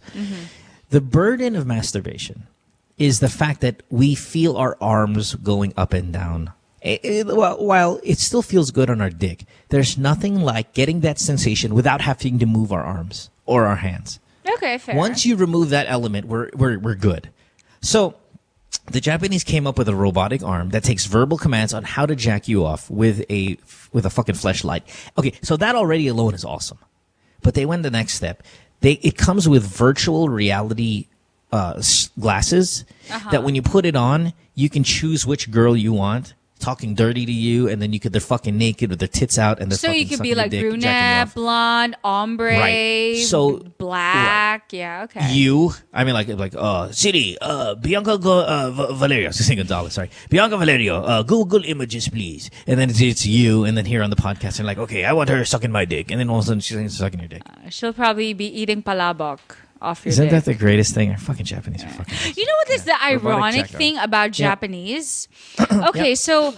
The burden of masturbation is the fact that we feel our arms going up and down. While it still feels good on our dick, there's nothing like getting that sensation without having to move our arms or our hands. Okay, fair. Once you remove that element, we're good. So the Japanese came up with a robotic arm that takes verbal commands on how to jack you off with a fucking fleshlight. Okay, so that already alone is awesome. But they went the next step. It comes with virtual reality glasses that when you put it on, you can choose which girl you want, talking dirty to you, and then they're fucking naked with their tits out, and they're so fucking you could sucking be your like dick, brunette, blonde, ombre, right. So black. Yeah, okay. Siri, Bianca Valerio, Gonzalez, sorry, Bianca Valerio, Google images, please, and then it's you, and then here on the podcast, and like, okay, I want her sucking my dick, and then all of a sudden she's sucking your dick. She'll probably be eating palabok off your Isn't dick. that the greatest thing? Fucking Japanese are fucking awesome. You know what is the ironic thing about Japanese? Okay, so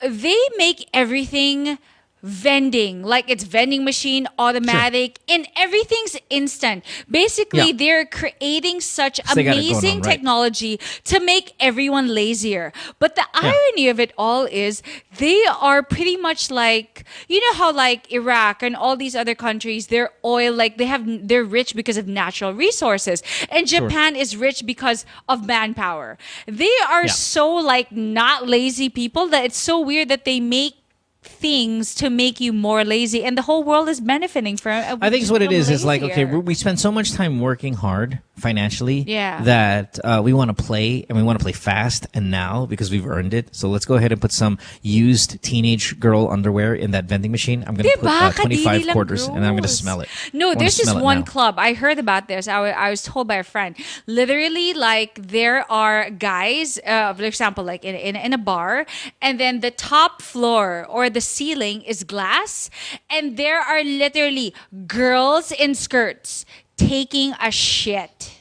they make everything vending, like it's vending machine, automatic, and everything's instant. Basically, they're creating such amazing technology to make everyone lazier. But the irony of it all is they are pretty much like, you know how like Iraq and all these other countries, their oil, like they're rich because of natural resources. And Japan is rich because of manpower. They are so like not lazy people that it's so weird that they make things to make you more lazy, and the whole world is benefiting from it. I think it's what it is like, okay, we spend so much time working hard financially that we want to play, and we want to play fast and now because we've earned it. So let's go ahead and put some used teenage girl underwear in that vending machine. I'm going to put 25 quarters and I'm going to smell it. No, there's just one club. I heard about this. I was told by a friend. Literally, like there are guys, for example, like in a bar, and then the top floor or the ceiling is glass, and there are literally girls in skirts taking a shit.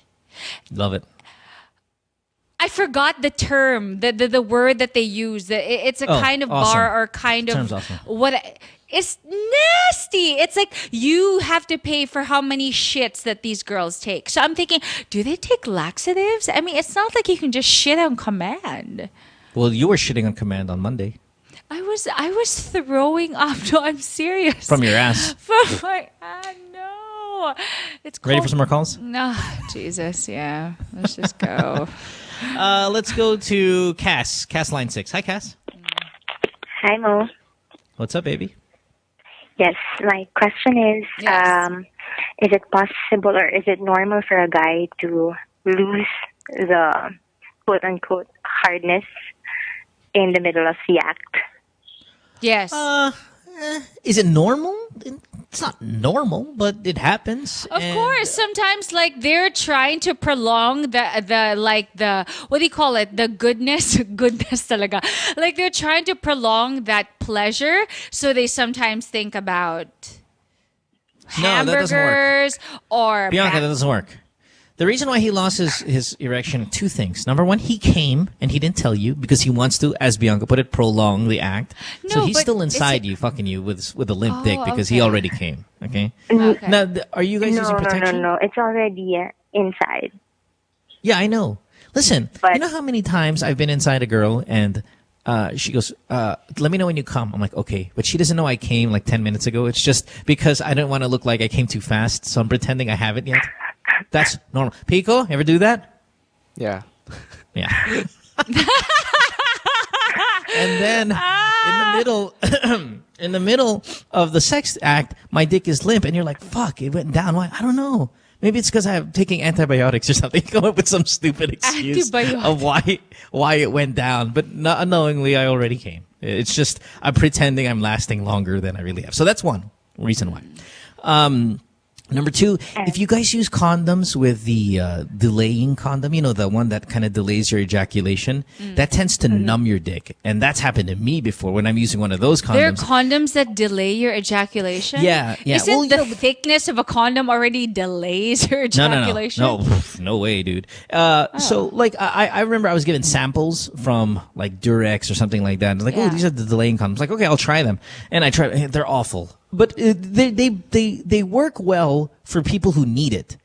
Love it. I forgot the term, the word that they use. It's a kind of awesome. bar or kind of awesome. It's nasty. It's like you have to pay for how many shits that these girls take. So I'm thinking, do they take laxatives? I mean, it's not like you can just shit on command. Well, you were shitting on command on Monday. I was throwing up. No, I'm serious. From your ass. From my ass. No. It's cold. Ready for some more calls? No, Jesus, yeah. Let's just go. Let's go to Cass. Cass line 6. Hi, Cass. Hi, Mo. What's up, baby? Yes, my question is it possible or is it normal for a guy to lose the quote-unquote hardness in the middle of the act? Yes. Is it normal? It's not normal, but it happens. Of course, sometimes like they're trying to prolong the what do you call it? The goodness talaga. Like they're trying to prolong that pleasure, so they sometimes think about hamburgers or Bianca, that doesn't work. The reason why he lost his erection, two things. Number one, he came and he didn't tell you because he wants to, as Bianca put it, prolong the act. No, so he's but still inside you, fucking you with a limp dick because he already came. Okay. Now, are you guys using protection? No. It's already inside. Yeah, I know. Listen, you know how many times I've been inside a girl and she goes, let me know when you come. I'm like, okay. But she doesn't know I came like 10 minutes ago. It's just because I don't want to look like I came too fast. So I'm pretending I haven't yet. That's normal. Pico, ever do that? Yeah. Yeah. And then in the middle of the sex act, my dick is limp, and you're like, "Fuck, it went down." Why? I don't know. Maybe it's because I'm taking antibiotics or something. Come up with some stupid excuse of why it went down. But not unknowingly, I already came. It's just I'm pretending I'm lasting longer than I really have. So that's one reason why. Number two, if you guys use condoms with the delaying condom, you know, the one that kind of delays your ejaculation, that tends to numb your dick. And that's happened to me before when I'm using one of those condoms. There are condoms that delay your ejaculation? Yeah. Isn't the thickness of a condom already delays your ejaculation? No way, dude. So, like, I remember I was given samples from, like, Durex or something like that. Like, oh, these are the delaying condoms. Like, okay, I'll try them. And I tried. They're awful. But they work well for people who need it.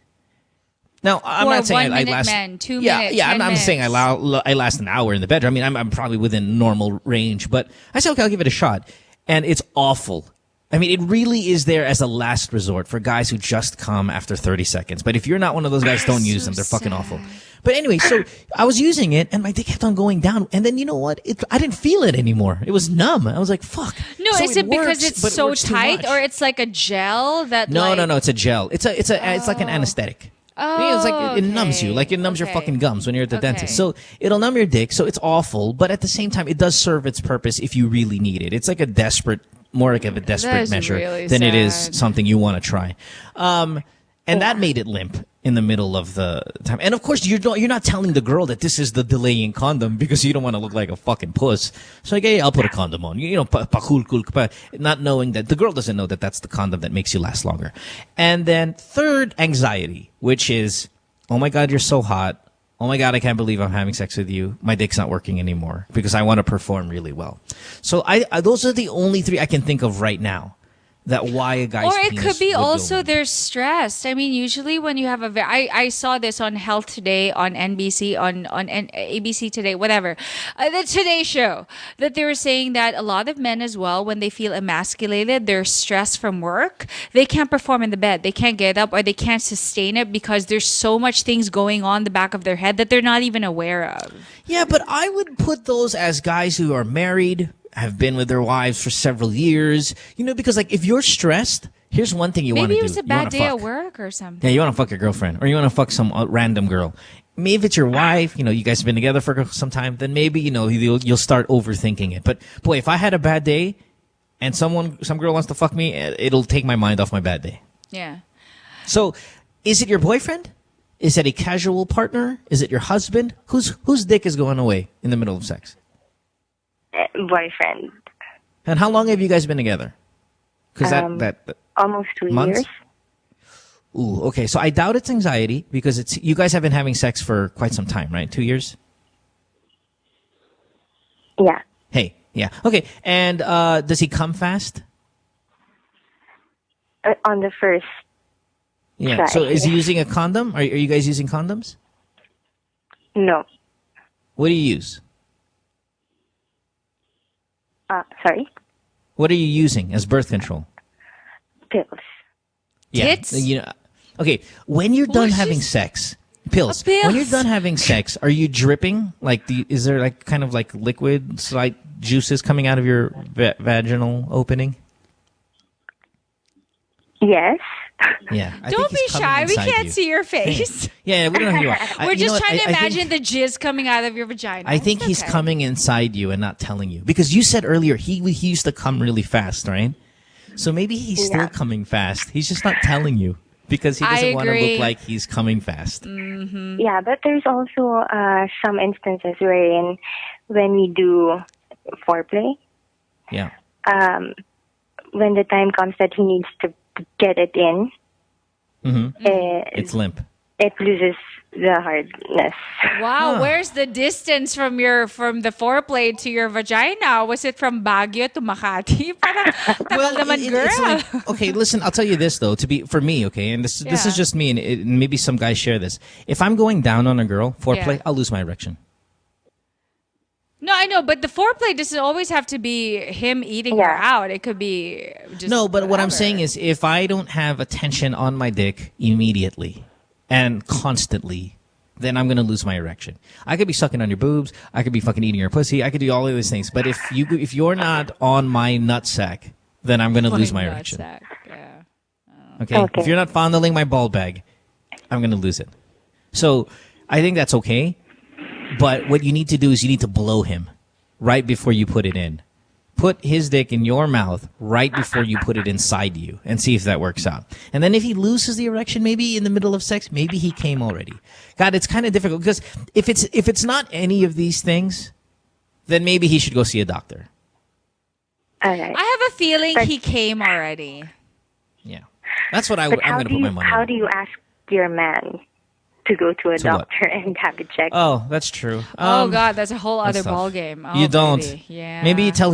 Now, I'm not saying I last. Men, 2 minutes. Yeah. I'm saying I last an hour in the bedroom. I mean, I'm probably within normal range. But I said, okay, I'll give it a shot, and it's awful. I mean, it really is there as a last resort for guys who just come after 30 seconds. But if you're not one of those guys, don't use them. They're fucking awful. But anyway, so I was using it, and my dick kept on going down. And then you know what? I didn't feel it anymore. It was numb. I was like, fuck. No, so is it because it's so tight, or it's like a gel that? No. It's a gel. It's like an anesthetic. Oh, it's like it numbs you, like it numbs your fucking gums when you're at the dentist. So it'll numb your dick. So it's awful, but at the same time, it does serve its purpose if you really need it. It's like more like a desperate measure than it is something you want to try. And that made it limp in the middle of the time. And of course, you're not telling the girl that this is the delaying condom because you don't want to look like a fucking puss. So like, hey, I'll put a condom on. You know, not knowing that the girl doesn't know that that's the condom that makes you last longer. And then third, anxiety, which is, oh my God, you're so hot. Oh my God, I can't believe I'm having sex with you. My dick's not working anymore because I want to perform really well. So those are the only three I can think of right now. That why a guy's or it penis could be would also go. they're stressed. I mean, usually when you have I saw this on Health Today, on NBC, on ABC Today, whatever, the Today Show, that they were saying that a lot of men as well, when they feel emasculated, they're stressed from work, they can't perform in the bed, they can't get up, or they can't sustain it because there's so much things going on in the back of their head that they're not even aware of. Yeah, but I would put those as guys who are married, have been with their wives for several years, you know, because like if you're stressed, here's one thing you want to do. Maybe it was a bad day at work or something. Yeah, you want to fuck your girlfriend or you want to fuck some random girl. Maybe if it's your wife, you know, you guys have been together for some time, then maybe, you know, you'll start overthinking it. But boy, if I had a bad day and some girl wants to fuck me, it'll take my mind off my bad day. Yeah. So is it your boyfriend? Is it a casual partner? Is it your husband? Whose dick is going away in the middle of sex? Boyfriend. And how long have you guys been together? Because that almost 2 months? years. Ooh, okay. So I doubt it's anxiety because you guys have been having sex for quite some time, right? 2 years? Yeah. Hey, yeah. Okay. And does he come fast? On the first Yeah. try. So is he using a condom? Are you guys using condoms? No. What do you use? Sorry? What are you using as birth control? Pills. Yeah. Tits? You know, okay, when you're done having sex, pills. When you're done having sex, are you dripping? Like, is there like kind of like liquid, slight juices coming out of your vaginal opening? Yes. Yeah. I Don't think he's be coming shy. We inside can't you. see your face. Yeah, we don't know who you are. We're You know just what? trying to I think- imagine the jizz coming out of your vagina. I think he's coming inside you and not telling you. Because you said earlier he used to come really fast, right? So maybe he's still coming fast. He's just not telling you because he doesn't want to agree. look like he's coming fast. Mm-hmm. Yeah, but there's also some instances wherein when we do foreplay, Yeah. when the time comes that he needs to get it in, It's limp. it loses the hardness. Wow, where's the distance from the foreplay to your vagina? Was it from Baguio to Makati? Parang tagal naman, girl. It's like, okay, listen, I'll tell you this though, for me, okay, and this is just me, and maybe some guys share this. If I'm going down on a girl, foreplay, I'll lose my erection. No, I know, but the foreplay doesn't always have to be him eating her out. It could be just No, but what I'm whatever. saying is if I don't have attention on my dick immediately and constantly, then I'm going to lose my erection. I could be sucking on your boobs. I could be fucking eating your pussy. I could do all of these things. But if you're not on my nutsack, then I'm going to lose my erection. Yeah. Okay? If you're not fondling my ball bag, I'm going to lose it. So I think that's okay. But what you need to do is you need to blow him right before you put it in. Put his dick in your mouth right before you put it inside you and see if that works out. And then if he loses the erection, maybe in the middle of sex, maybe he came already. God, it's kind of difficult because if it's not any of these things, then maybe he should go see a doctor. All right. I have a feeling he came already. Yeah. That's what I'm going to put my money How on. do you ask your man to go to a To what? doctor and have it checked? Oh, that's true. Oh God, that's a whole that's other tough. ball game. Oh, You don't. baby. Yeah. Maybe you tell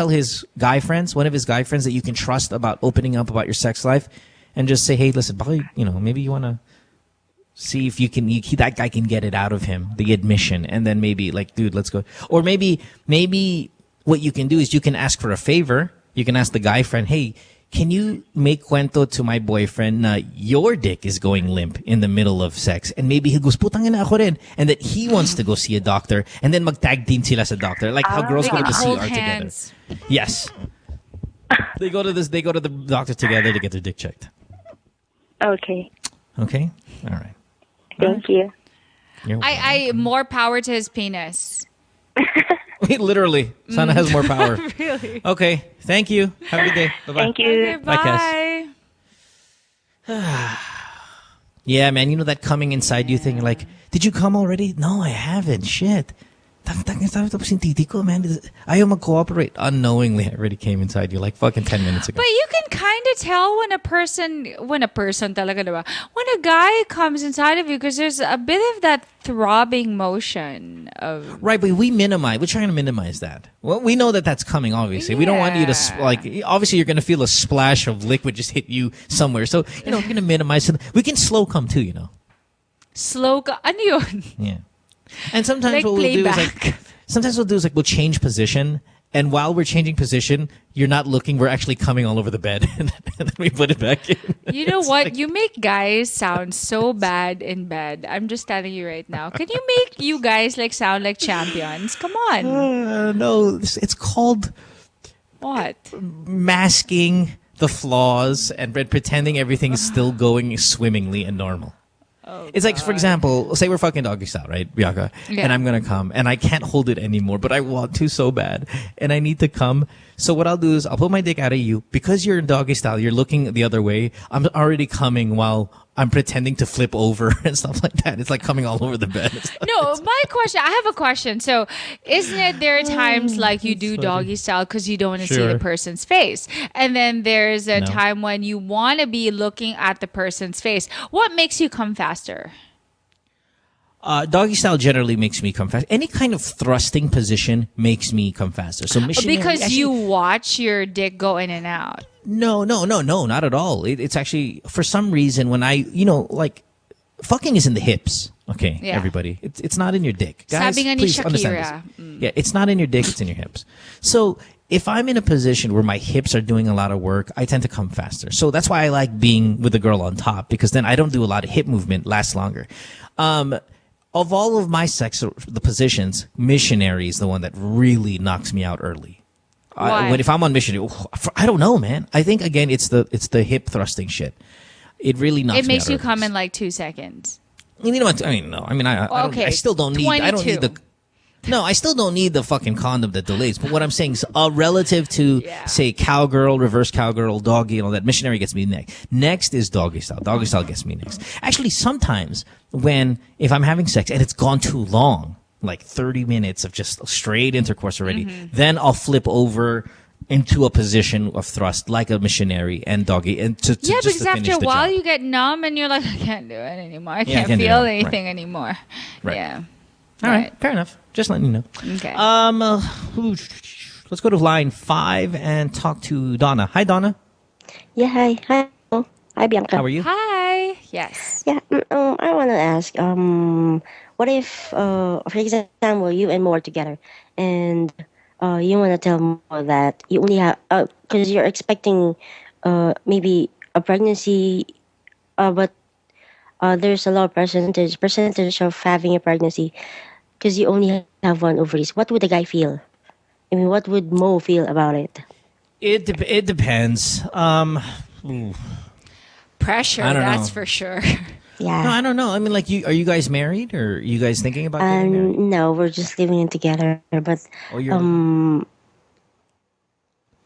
his guy friends, one of his guy friends that you can trust about opening up about your sex life, and just say, hey, listen, maybe you want to see if that guy can get it out of him, the admission, and then maybe like, dude, let's go. Or maybe what you can do is you can ask for a favor. You can ask the guy friend, hey, can you make cuento to my boyfriend na your dick is going limp in the middle of sex? And maybe he goes, putang ina ako rin. And that he wants to go see a doctor. And then mag-tag team sila sa doctor. Like how girls go to the CR together. Yes. They go to the doctor together to get their dick checked. Okay. Okay? All right. Thank you. I more power to his penis. Wait, literally. Sana has more power. Really? Okay. Thank you. Have a good day. Bye-bye. Thank you. Okay, Bye, bye. Cass. Yeah, man. You know that coming inside you thing? You're like, did you come already? No, I haven't. Shit. Tapos yung titi ko, man. Ayaw mag-cooperate. Unknowingly, I already came inside you like fucking 10 minutes ago. But you can kind of tell when a person talaga, diba? When a guy comes inside of you, because there's a bit of that throbbing motion of. Right, but we're trying to minimize that. Well, we know that that's coming, obviously. We don't want you to, obviously you're going to feel a splash of liquid just hit you somewhere. So, we're going to minimize it. We can slow come too, Slow ka. Ano yun? Yeah. And sometimes Like what we'll do playback. is we'll change position. And while we're changing position, you're not looking. We're actually coming all over the bed, and then we put it back in. You know what? You make guys sound so bad in bed. I'm just telling you right now. Can you make you guys sound like champions? Come on. No, it's called What? masking the flaws and pretending everything is still going swimmingly and normal. It's like, for example, say we're fucking doggy style, right, Bianca? Yeah. And I'm going to come, and I can't hold it anymore, but I want to so bad, and I need to come. So what I'll do is I'll put my dick out of you. Because you're in doggy style, you're looking the other way. I'm already coming while I'm pretending to flip over and stuff like that. It's like coming all over the bed. No, I have a question. So, isn't it there are times like you do doggy style because you don't want to see the person's face? And then there's a time when you want to be looking at the person's face. What makes you come faster? Doggy style generally makes me come fast. Any kind of thrusting position makes me come faster. So missionary, Because you watch your dick go in and out. No, not at all. It's actually, for some reason, when fucking is in the hips. Okay, Yeah. everybody. It's not in your dick. Guys, Sabi nga ni please understand Shakira. this. Yeah, it's not in your dick, it's in your hips. So if I'm in a position where my hips are doing a lot of work, I tend to come faster. So that's why I like being with the girl on top, because then I don't do a lot of hip movement, lasts longer. Of all of my the positions, missionary is the one that really knocks me out early. Why? If I'm on missionary, I don't know, man. I think again, it's the hip thrusting shit. It really knocks me out. It makes you early. come in like 2 seconds. I still don't need. I don't need 22. I still don't need the fucking condom that delays. But what I'm saying is, relative to say cowgirl, reverse cowgirl, doggy, and all that, missionary gets me next. Next is doggy style. Doggy style gets me next. Actually, sometimes if I'm having sex and it's gone too long, like 30 minutes of just straight intercourse already, then I'll flip over into a position of thrust like a missionary and doggy, and to Because finish after a the while job. you get numb and you're like, I can't do it anymore. I Yeah, I can't can't do feel it. anything Right. anymore. Right. Yeah. All right, fair enough. Just letting you know. Okay. Let's go to line 5 and talk to Donna. Hi, Donna. Yeah, hi. Hi, Bianca. How are you? Hi. Yes. Yeah, I want to ask, what if, for example, you and Mo are together, and you want to tell Mo that you only have, because you're expecting maybe a pregnancy, but there's a low percentage of having a pregnancy, because you only have one ovaries. What would the guy feel? I mean, what would Mo feel about it? It depends. Pressure, I don't that's know. for sure. Yeah. No, I don't know. I mean, like, are you guys married, or are you guys thinking about getting married? No, we're just living in together. But Oh, you're.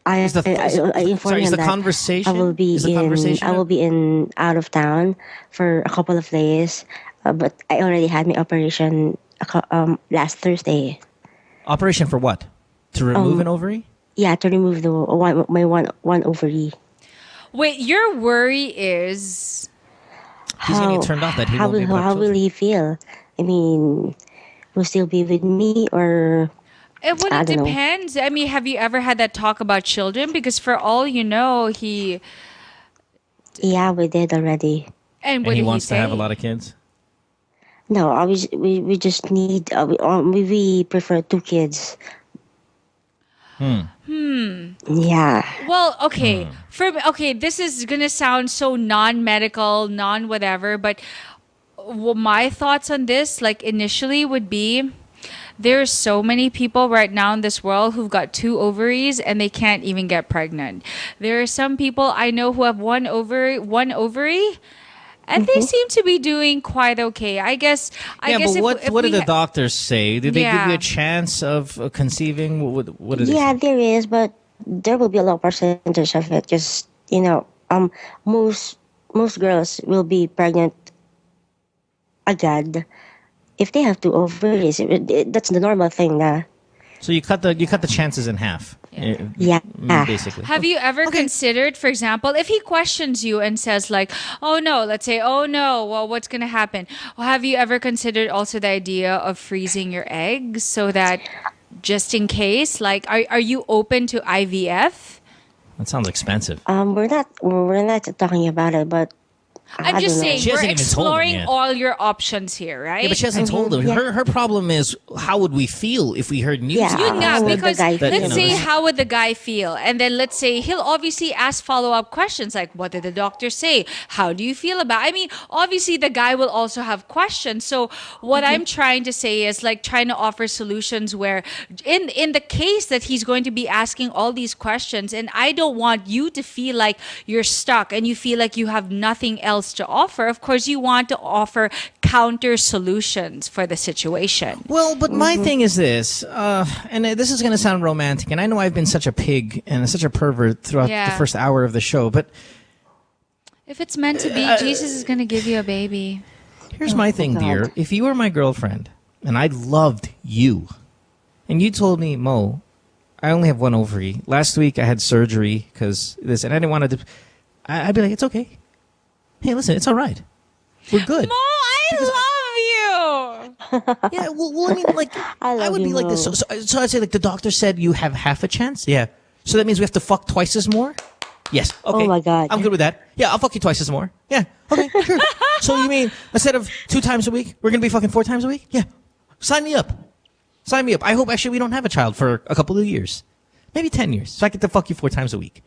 I Is the- I informed sorry, is him the that conversation- I will be is the in conversation I will be in out of town for a couple of days. But I already had my operation last Thursday. Operation for what? To remove an ovary? Yeah, to remove the one ovary. Wait, your worry is He's gonna get turned off that he how won't be able to have how will he feel? I mean, will still be with me or? it would I it don't know. depends. I mean, have you ever had that talk about children? Because for all you know, he Yeah, we did already. and what And he did wants he to say? have a lot of kids. No, we just need we prefer 2 kids. Yeah. Well, okay. This is gonna sound so non-medical, non-whatever, but my thoughts on this, like initially, would be there's so many people right now in this world who've got 2 ovaries and they can't even get pregnant. There are some people I know who have one ovary. And they seem to be doing quite okay. I guess. Yeah, but if what we did the doctors say? Did they give you Yeah. a chance of conceiving? What did they Yeah, say? there is, but there will be a low percentage of it. Just most girls will be pregnant agad if they have 2 ovaries. That's the normal thing, na. So you cut the chances in half. Yeah. Basically. Have you ever considered, for example, if he questions you and says like, "Oh no," let's say, "Oh no, well, what's gonna happen?" Well, have you ever considered also the idea of freezing your eggs so that just in case, like, are you open to IVF? That sounds expensive. We're not talking about it, but I I'm just don't know. saying She we're hasn't even told him exploring yet. all your options here, right? Yeah, but she hasn't told him. Her problem is, how would we feel if we heard news? Yeah. about Yeah, How would the because guy feel? let's say, this- how would the guy feel? And then let's say he'll obviously ask follow-up questions like, what did the doctor say? How do you feel about it? I mean, obviously the guy will also have questions. So what I'm trying to say is like trying to offer solutions where in the case that he's going to be asking all these questions, and I don't want you to feel like you're stuck and you feel like you have nothing else to offer. Of course, you want to offer counter solutions for the situation. Well, but my thing is this, and this is going to sound romantic, and I know I've been such a pig and such a pervert throughout Yeah. the first hour of the show, but If it's meant to be, Jesus is going to give you a baby. here's my thing, dear. If you were my girlfriend and I loved you, and you told me, Mo, I only have 1 ovary. Last week I had surgery because this, and I didn't want to. I'd be like, it's okay. Hey, listen, it's all right. We're good. Mo, I love you. Yeah, well, I mean, like, I would be like this. So I'd say, like, the doctor said you have half a chance. Yeah. So that means we have to fuck twice as more. Yes. Okay. Oh my God. I'm good with that. Yeah, I'll fuck you twice as more. Yeah. Okay. Sure. So you mean instead of 2 times a week, we're gonna be fucking 4 times a week? Yeah. Sign me up. Sign me up. I hope actually we don't have a child for a couple of years, maybe 10 years, so I get to fuck you 4 times a week.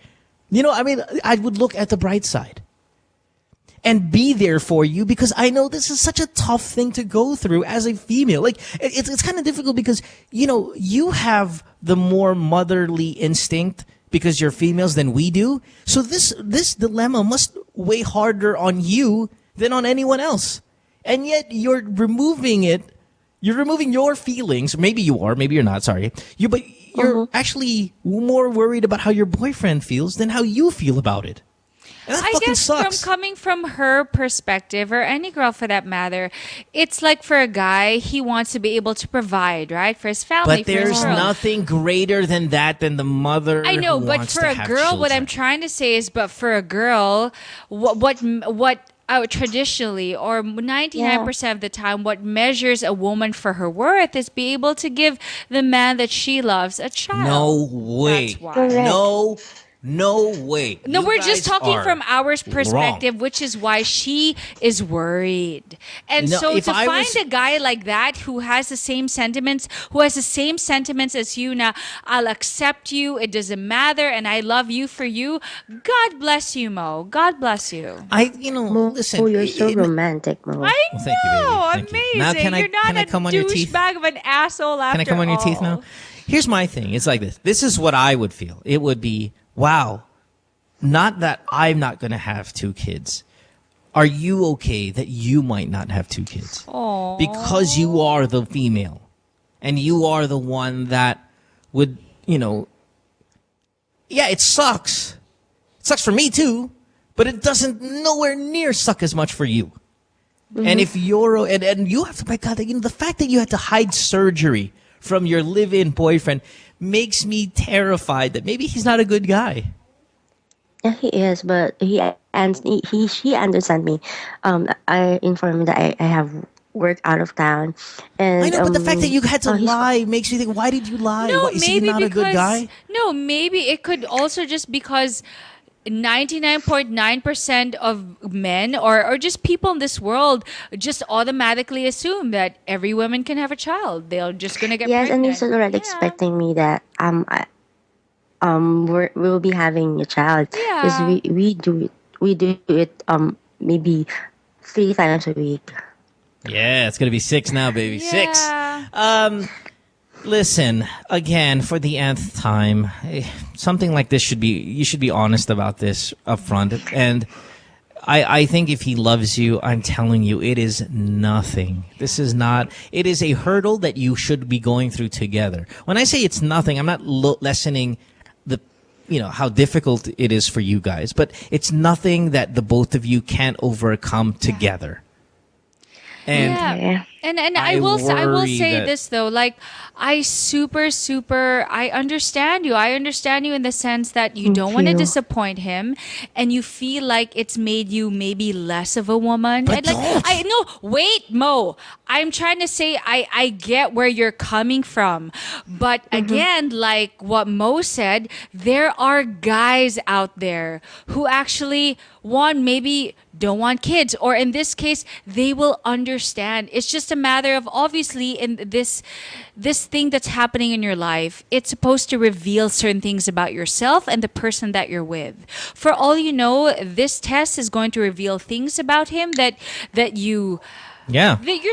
You know, I mean, I would look at the bright side and be there for you because I know this is such a tough thing to go through as a female. Like, it's kind of difficult because, you know, you have the more motherly instinct because you're females than we do. So this dilemma must weigh harder on you than on anyone else. And yet you're removing it. You're removing your feelings. Maybe you are, maybe you're not, sorry. But you're actually more worried about how your boyfriend feels than how you feel about it. And that I fucking guess sucks. from coming from her perspective, or any girl for that matter, it's like for a guy, he wants to be able to provide, right, for his family. But for his there's girl. nothing greater than that, than the mother. I know, who but wants for to a have girl, what children. I'm trying to say is, but for a girl, what traditionally, or 99% of the time, what measures a woman for her worth is be able to give the man that she loves a child. No way. That's why. No way. No, You we're guys just talking are from our perspective, wrong. which is why she is worried. And No, so if to I find was- a guy like that who has the same sentiments, as you, na, I'll accept you, it doesn't matter, and I love you for you. God bless you, Mo. God bless you. Listen. Oh, you're so romantic, Mo. I Well, thank you, baby. know, Thank you. amazing. Now can I- You're not can I a come on your teeth? douchebag of an asshole after Can I come on your teeth all. now? Here's my thing. It's like this. This is what I would feel. It would be, wow, not that I'm not going to have 2 kids. are you okay that you might not have 2 kids? Aww. Because you are the female. And you are the one that would, yeah, it sucks. It sucks for me too, but it doesn't nowhere near suck as much for you. Mm-hmm. And if you're, and you have to, my God, the fact that you had to hide surgery from your live-in boyfriend makes me terrified that maybe he's not a good guy. Yeah, he is, but she understand me. I informed him that I have work out of town, and I know, but the fact that you had to lie makes me think, why did you lie? No, Is he not a good guy? No, maybe it could also just because 99.9% of men or just people in this world just automatically assume that every woman can have a child. They're just gonna get yes, pregnant. and he's already expecting me that we'll be having a child because we do it maybe 3 times a week. Yeah, it's gonna be 6 now, baby. Yeah. 6. Listen, again, for the nth time, something like this you should be honest about this up front. And I think if he loves you, I'm telling you, it is nothing. This is not, it is a hurdle that you should be going through together. When I say it's nothing, I'm not lessening how difficult it is for you guys, but it's nothing that the both of you can't overcome together. And And I will say this though, like I understand you. I understand you in the sense that you don't want to disappoint him, and you feel like it's made you maybe less of a woman. But and wait, Mo. I'm trying to say I get where you're coming from, but again, like what Mo said, there are guys out there who actually don't want kids, or in this case, they will understand. It's just a matter of, obviously, in this thing that's happening in your life, it's supposed to reveal certain things about yourself and the person that you're with. For all you know, this test is going to reveal things about him that you're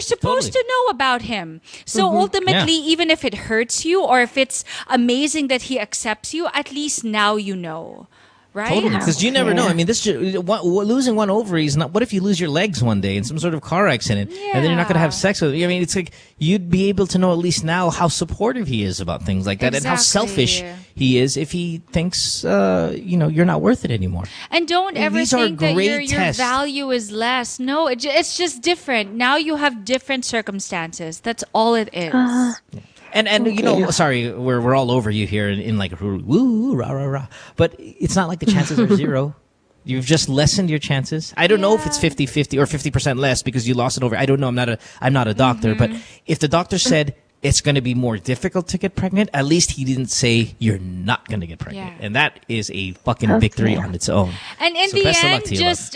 supposed to know about him. So ultimately, even if it hurts you or if it's amazing that he accepts you, at least now you know. Right? Totally, because you never know. I mean, losing one ovary is not. What if you lose your legs one day in some sort of car accident, and then you're not going to have sex with? I mean, it's like you'd be able to know at least now how supportive he is about things like that, and how selfish he is if he thinks you're not worth it anymore. And don't ever think that your value is less. No, it's just different. Now you have different circumstances. That's all it is. And sorry, we're all over you here in like woo rah rah rah, but it's not like the chances are 0. You've just lessened your chances. I don't know if it's 50-50 or 50% less because you lost it over. I don't know. I'm not a doctor, but if the doctor said it's going to be more difficult to get pregnant, at least he didn't say you're not going to get pregnant, and that is a fucking victory on its own. And in the end,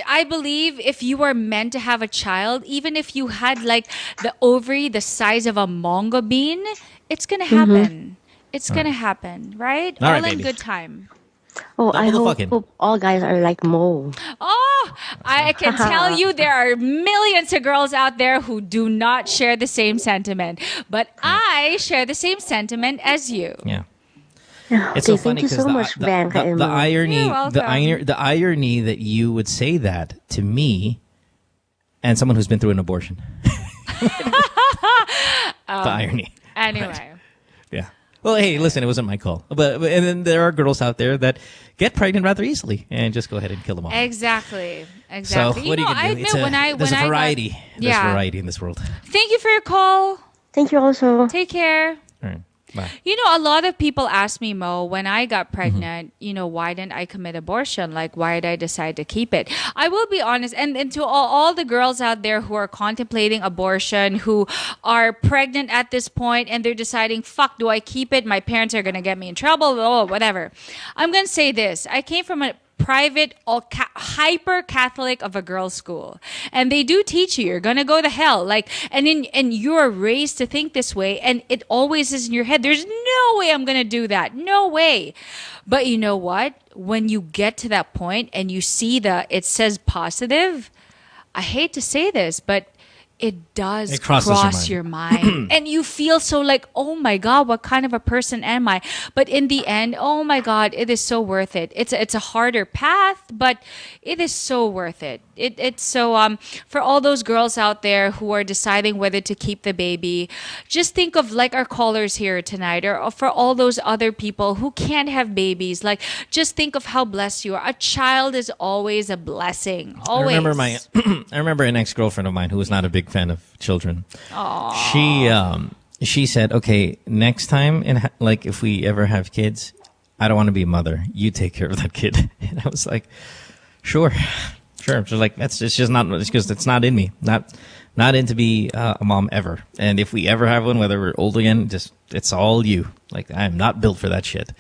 I believe if you were meant to have a child, even if you had like the ovary the size of a mango bean, it's gonna happen. It's gonna happen, right? All in good time. Oh, I hope all guys are like Mo. Oh, I can tell you there are millions of girls out there who do not share the same sentiment. But I share the same sentiment as you. Yeah. It's so funny because the irony that you would say that to me and someone who's been through an abortion. The irony. Anyway. Right. Yeah. Well, hey, listen, it wasn't my call. But and then there are girls out there that get pregnant rather easily and just go ahead and kill them all. Exactly. So what are you going to do? There's a variety. There's variety in this world. Thank you for your call. Thank you also. Take care. All right. Bye. A lot of people ask me, Mo, when I got pregnant, why didn't I commit abortion? Like, why did I decide to keep it? I will be honest, and to all the girls out there who are contemplating abortion, who are pregnant at this point, and they're deciding, fuck, do I keep it? My parents are going to get me in trouble, whatever. I'm going to say this. I came from a private, hyper Catholic of a girls' school, and they do teach you're gonna go to hell, and you're raised to think this way, and it always is in your head. There's no way I'm gonna do that, no way. But you know what? When you get to that point and you see it says positive, I hate to say this, but it does It crosses your cross mind. your mind. And you feel so like, oh my God, what kind of a person am I? But in the end, oh my God, it is so worth it. It's a harder path, but it is so worth it. It's so for all those girls out there who are deciding whether to keep the baby, just think of like our callers here tonight, or for all those other people who can't have babies. Like, just think of how blessed you are. A child is always a blessing. Always. I remember an ex-girlfriend of mine who was not a big fan of children. She said, "Okay, next time, like if we ever have kids, I don't want to be a mother. You take care of that kid." And I was like, "Sure." She's like, it's just not. It's because it's not in me. Not into be a mom ever. And if we ever have one, whether we're old again, just it's all you. Like, I'm not built for that shit.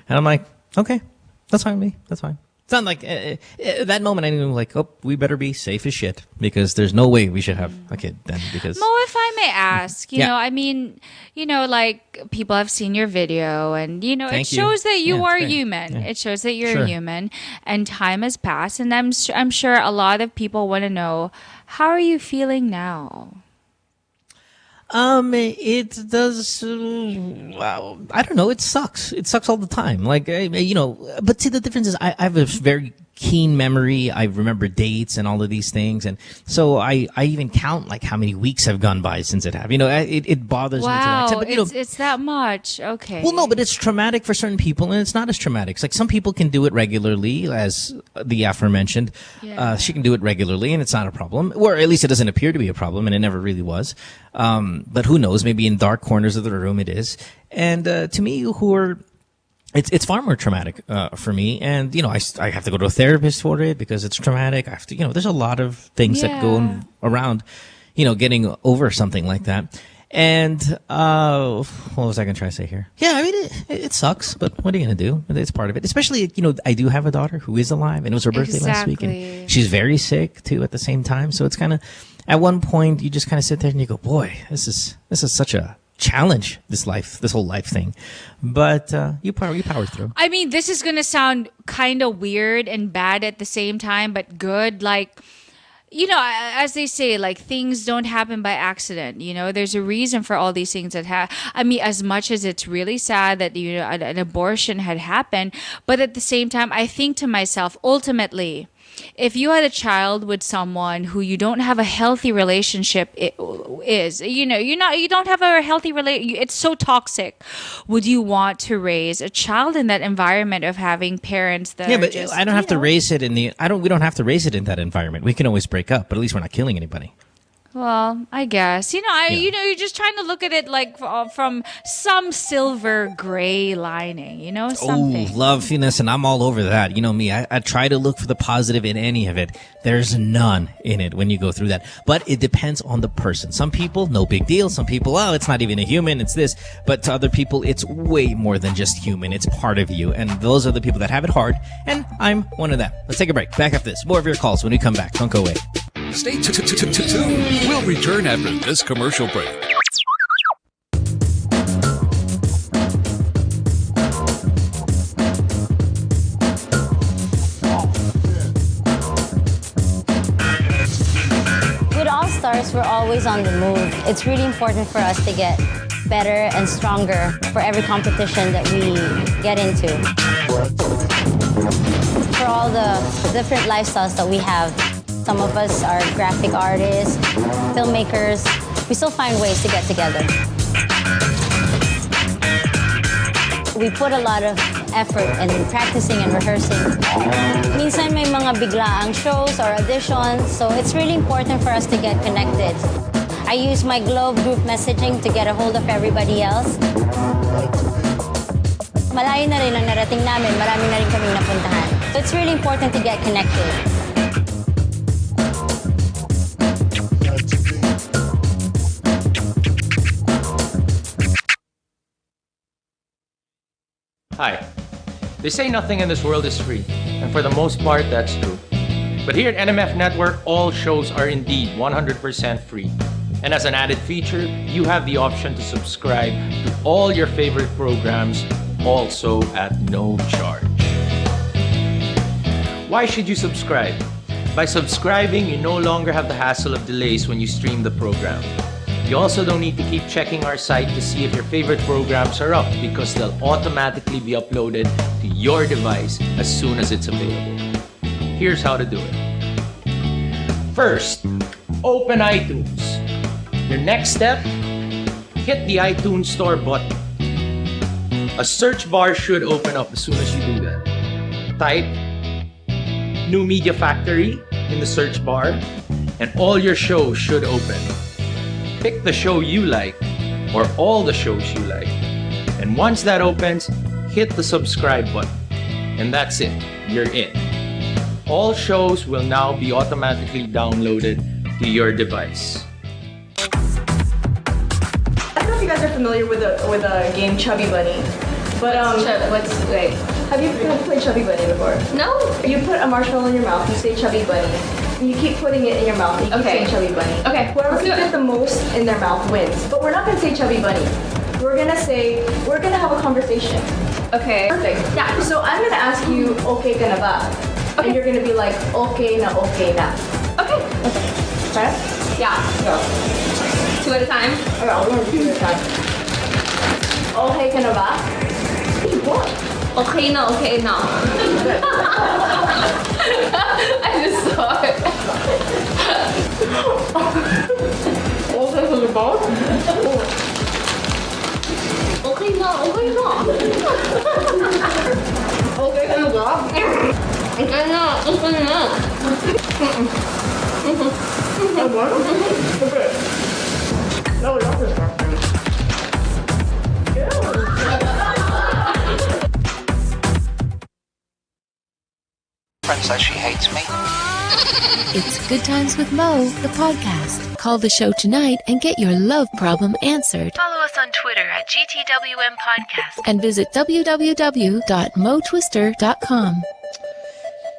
And I'm like, okay, that's fine with me. That's fine. It's not like that moment I knew, like, oh, we better be safe as shit, because there's no way we should have a kid then. Because Mo, if I may ask, you Yeah. know, I mean, you know, like, people have seen your video, and you know, Thank it you. shows that you Yeah, it's are great. human. Yeah. It shows that you're Sure. a human, and time has passed, and I'm sure a lot of people want to know, how are you feeling now? It does. Wow, I don't know. It sucks. It sucks all the time. Like, you know. But see, the difference is, I have a very keen memory. I remember dates and all of these things, and so I even count like how many weeks have gone by since it happened. You know, it bothers me to that Wow, extent. But, you know, it's that much. Okay. well, no, but it's traumatic for certain people, and it's not as traumatic. It's like some people can do it regularly, as the aforementioned. She can do it regularly, and it's not a problem, or at least it doesn't appear to be a problem, and it never really was. But who knows? Maybe in dark corners of the room it is. And to me, it's far more traumatic for me. And you know, I have to go to a therapist for it because it's traumatic. I have to, you know, there's a lot of things that go around, you know, getting over something like that. And what was I going to try to say here? Yeah, I mean, it sucks, but what are you going to do? It's part of it. Especially, you know, I do have a daughter who is alive, and it was her birthday last week, and she's very sick too at the same time. So it's kind of, at one point, you just kind of sit there and you go, boy, this is such a challenge, this whole life thing. But you power through. I mean, this is going to sound kind of weird and bad at the same time, but good. Like, you know, as they say, like, things don't happen by accident. You know, there's a reason for all these things that have. I mean, as much as it's really sad that, you know, an abortion had happened, but at the same time, I think to myself, ultimately, if you had a child with someone who you don't have a healthy relationship, you don't have a healthy relationship, it's so toxic. Would you want to raise a child in that environment of having parents that Yeah, are but just, I don't have to raise it we don't have to raise it in that environment. We can always break up, but at least we're not killing anybody. Well, I guess. You know, you're just trying to look at it like from some silver gray lining, you know, something. Oh, loveliness, and I'm all over that. You know me, I try to look for the positive in any of it. There's none in it when you go through that. But it depends on the person. Some people, no big deal. Some people, oh, it's not even a human, it's this. But to other people, it's way more than just human. It's part of you. And those are the people that have it hard. And I'm one of them. Let's take a break. Back after this. More of your calls when we come back. Don't go away. Stay tuned. We'll return after this commercial break. With All Stars, we're always on the move. It's really important for us to get better and stronger for every competition that we get into. For all the different lifestyles that we have, some of us are graphic artists, filmmakers. We still find ways to get together. We put a lot of effort in practicing and rehearsing. Minsan may mga biglaang shows or auditions, so it's really important for us to get connected. I use my Globe group messaging to get a hold of everybody else. Malayo na rin ang narating namin, marami na rin kaming napuntahan. So it's really important to get connected. Hi. They say nothing in this world is free, and for the most part, that's true. But here at NMF Network, all shows are indeed 100% free. And as an added feature, you have the option to subscribe to all your favorite programs, also at no charge. Why should you subscribe? By subscribing, you no longer have the hassle of delays when you stream the program. You also don't need to keep checking our site to see if your favorite programs are up because they'll automatically be uploaded to your device as soon as it's available. Here's how to do it. First, open iTunes. Your next step, hit the iTunes Store button. A search bar should open up as soon as you do that. Type New Media Factory in the search bar, and all your shows should open. Pick the show you like, or all the shows you like. And once that opens, hit the subscribe button. And that's it. You're in. All shows will now be automatically downloaded to your device. I don't know if you guys are familiar with a game Chubby Bunny, but have you played Chubby Bunny before? No. You put a marshmallow in your mouth. You say Chubby Bunny. And you keep putting it in your mouth. And you keep saying Chubby Bunny. Okay. Whoever can get the most in their mouth wins. But we're not gonna say Chubby Bunny. We're gonna have a conversation. Okay. Perfect. Yeah. So I'm gonna ask you, okay, ka na ba? Okay. And you're gonna be like, okay na. Okay. Okay. Yeah. Go. 2 at a time? Okay, I'll learn 2 at a time. Okay ka na ba? What? Okay na. I just saw it. Okay ka na ba? Okay na. Okay ka na ba? Okay na. Okay. No, not this one. Friend says she hates me. It's Good Times with Mo, the podcast. Call the show tonight and get your love problem answered. Follow us on Twitter at GTWM Podcast. And visit www.motwister.com.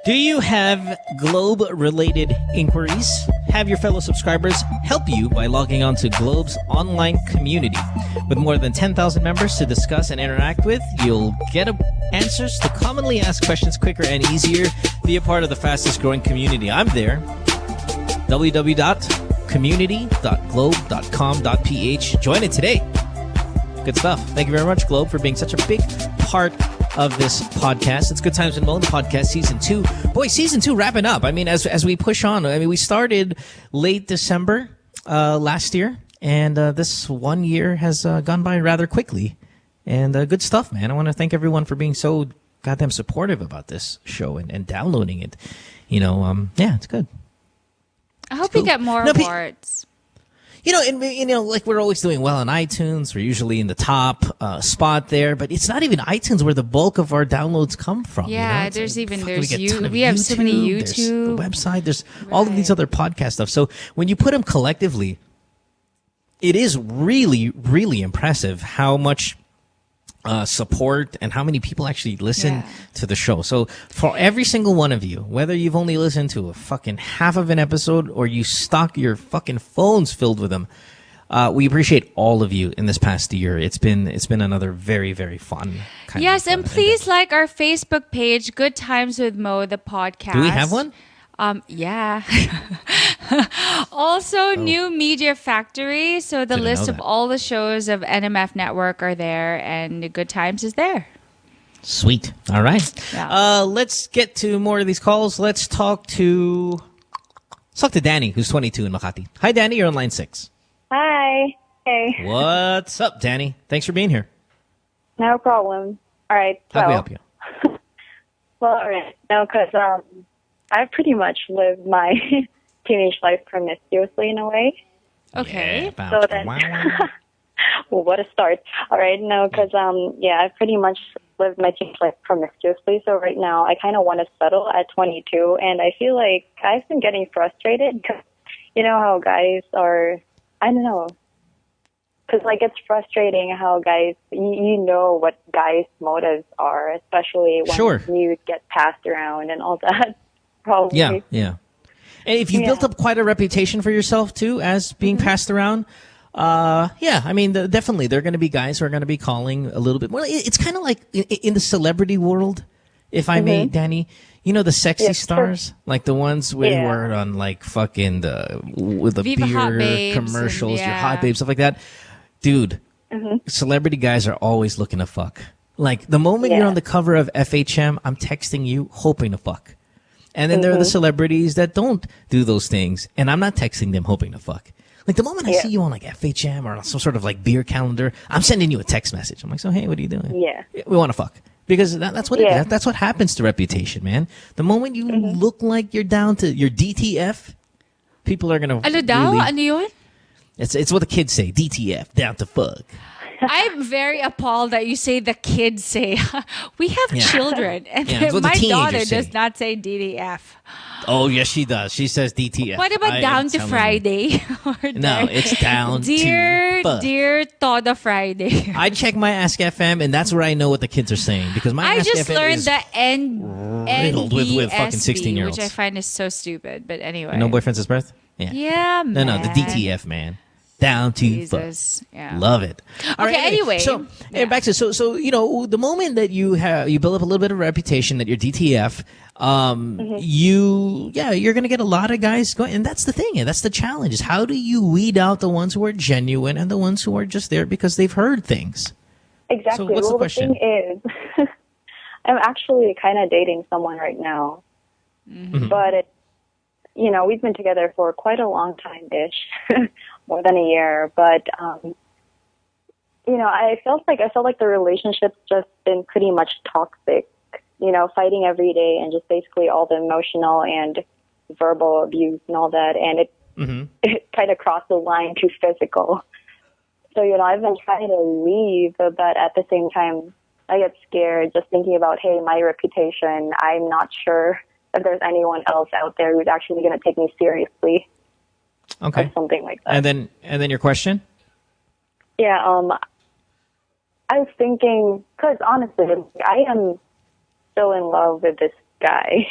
Do you have Globe-related inquiries? Have your fellow subscribers help you by logging on to Globe's online community. With more than 10,000 members to discuss and interact with, you'll get answers to commonly asked questions quicker and easier. Be a part of the fastest growing community. I'm there. www.community.globe.com.ph. Join it today. Good stuff. Thank you very much, Globe, for being such a big part of this podcast. It's Good Times with Mo, the podcast, Season 2. Boy, Season 2 wrapping up. I mean, as we push on, I mean, we started late December last year, and this 1 year has gone by rather quickly. And good stuff, man. I want to thank everyone for being so goddamn supportive about this show and downloading it. You know, yeah, it's good. I hope you get more awards. Like we're always doing well on iTunes. We're usually in the top spot there, but it's not even iTunes where the bulk of our downloads come from. Yeah, there's so many YouTube. The website. There's all of these other podcast stuff. So when you put them collectively, it is really, really impressive how much support and how many people actually listen to the show. So for every single one of you, whether you've only listened to a fucking half of an episode or you stock your fucking phones filled with them, we appreciate all of you in this past year. It's been another very, very fun kind of and please like our Facebook page, Good Times with Mo, the podcast. Do we have one? Yeah. Also, New Media Factory. So the list of all the shows of NMF Network are there, and Good Times is there. Sweet. All right. Yeah. Let's get to more of these calls. Let's talk to Danny, who's 22 in Makati. Hi, Danny. You're on line 6. Hi. Hey. What's up, Danny? Thanks for being here. No problem. All right. How can we help you? Well, all right. No, because I've pretty much lived my teenage life promiscuously in a way. Okay. Yeah, so then, well, what a start. All right. No, because I've pretty much lived my teenage life promiscuously. So right now, I kind of want to settle at 22, and I feel like I've been getting frustrated because you know how guys are. I don't know. Because, like, it's frustrating how guys, you know what guys' motives are, especially when you get passed around and all that. Probably. Yeah. And if you built up quite a reputation for yourself, too, as being passed around, I mean, definitely there are going to be guys who are going to be calling a little bit more. It's kind of like in the celebrity world, if I may, Danny. You know the sexy Yeah, sure. stars, like the ones who Yeah. are on like fucking with the Viva Hot beer Babes commercials, and- your yeah. hot babes, stuff like that. Dude, celebrity guys are always looking to fuck. Like the moment you're Yeah. on the cover of FHM, I'm texting you hoping to fuck. And then there are the celebrities that don't do those things, and I'm not texting them hoping to fuck. Like the moment I Yeah. see you on like FHM or on some sort of like beer calendar, I'm sending you a text message. I'm like, so hey, what are you doing? Yeah. We want to fuck. Because that's what Yeah. that's what happens to reputation, man. The moment you look like you're down to your DTF, people are gonna Ano daw? really, Ano yun? it's what the kids say, DTF, down to fuck. I'm very appalled that you say the kids say. We have Yeah. children, and Yeah, it's what the my daughter teenagers say. does not say DDF. Oh yes, she does. She says DTF. What about I am down to telling Friday? Or No, there- it's down dear, to fuck. Dear Toda Friday. I check my Ask FM, and that's where I know what the kids are saying because my I Ask just FM learned is the riddled with fucking NBSB, 16-year-olds. which I find is so stupid. But anyway, No boyfriend since birth. Yeah. Yeah, man. No, the DTF, man. Down to Jesus, fuck. yeah. Love it. All Okay, anyway. So, back to so you know the moment that you build up a little bit of reputation that you're DTF, you're gonna get a lot of guys going, and that's the thing, and that's the challenge is how do you weed out the ones who are genuine and the ones who are just there because they've heard things. Exactly. So what's the well, question? thing is, I'm actually kind of dating someone right now, but it, you know, we've been together for quite a long time-ish, more than a year. But you know, I felt like the relationship's just been pretty much toxic. You know, fighting every day and just basically all the emotional and verbal abuse and all that, and it kind of crossed the line to physical. So, you know, I've been trying to leave, but at the same time, I get scared just thinking about, hey, my reputation. I'm not sure if there's anyone else out there who's actually going to take me seriously. Okay. Or something like that. And then your question? Yeah, I was thinking, because honestly, I am still in love with this guy,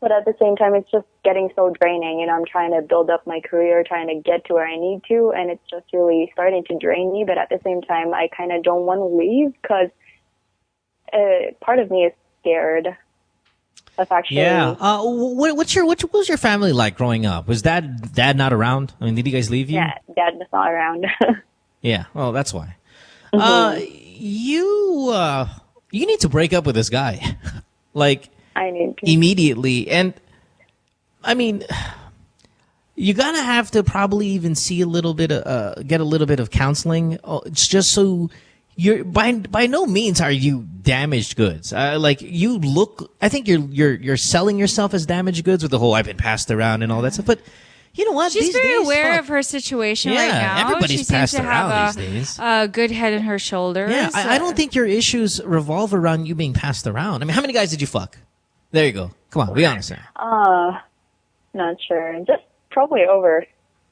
but at the same time, it's just getting so draining. You know, I'm trying to build up my career, trying to get to where I need to, and it's just really starting to drain me. But at the same time, I kind of don't want to leave because part of me is scared of actually. Yeah. What was your family like growing up? Was dad not around? I mean, did you guys leave you? Yeah, Dad was not around. Yeah. Well, that's why. You need to break up with this guy, like I need to. immediately. And I mean, you're gonna have to probably even see a little bit of get a little bit of counseling. It's just so you're by no means are you damaged goods. Like you look, I think you're selling yourself as damaged goods with the whole I've been passed around and all that stuff. But you know what? She's These very days, aware fuck. of her situation Yeah, right now. everybody's she seems passed to around have these days. a good head in her shoulders. Yeah, I don't think your issues revolve around you being passed around. I mean, how many guys did you fuck? There you go. Come on, be honest now. Not sure. Just probably over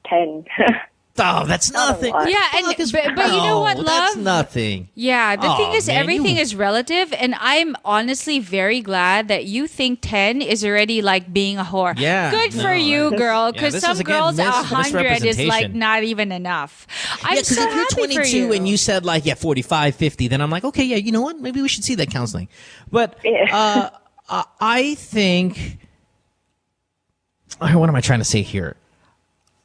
10. Oh, that's nothing. Yeah, and but you know what, love? That's nothing. Yeah, the thing is, man, everything you- is relative, and I'm honestly very glad that you think 10 is already like being a whore. Yeah, good no, for you, girl. yeah, Because this some is, again, girls, 100 is like misrepresentation. not even enough. I'm Yeah, because so if you're happy 22 for you. and you said like, yeah, 45, 50, then I'm like, okay, yeah, you know what? Maybe we should see that counseling. But I think, what am I trying to say here?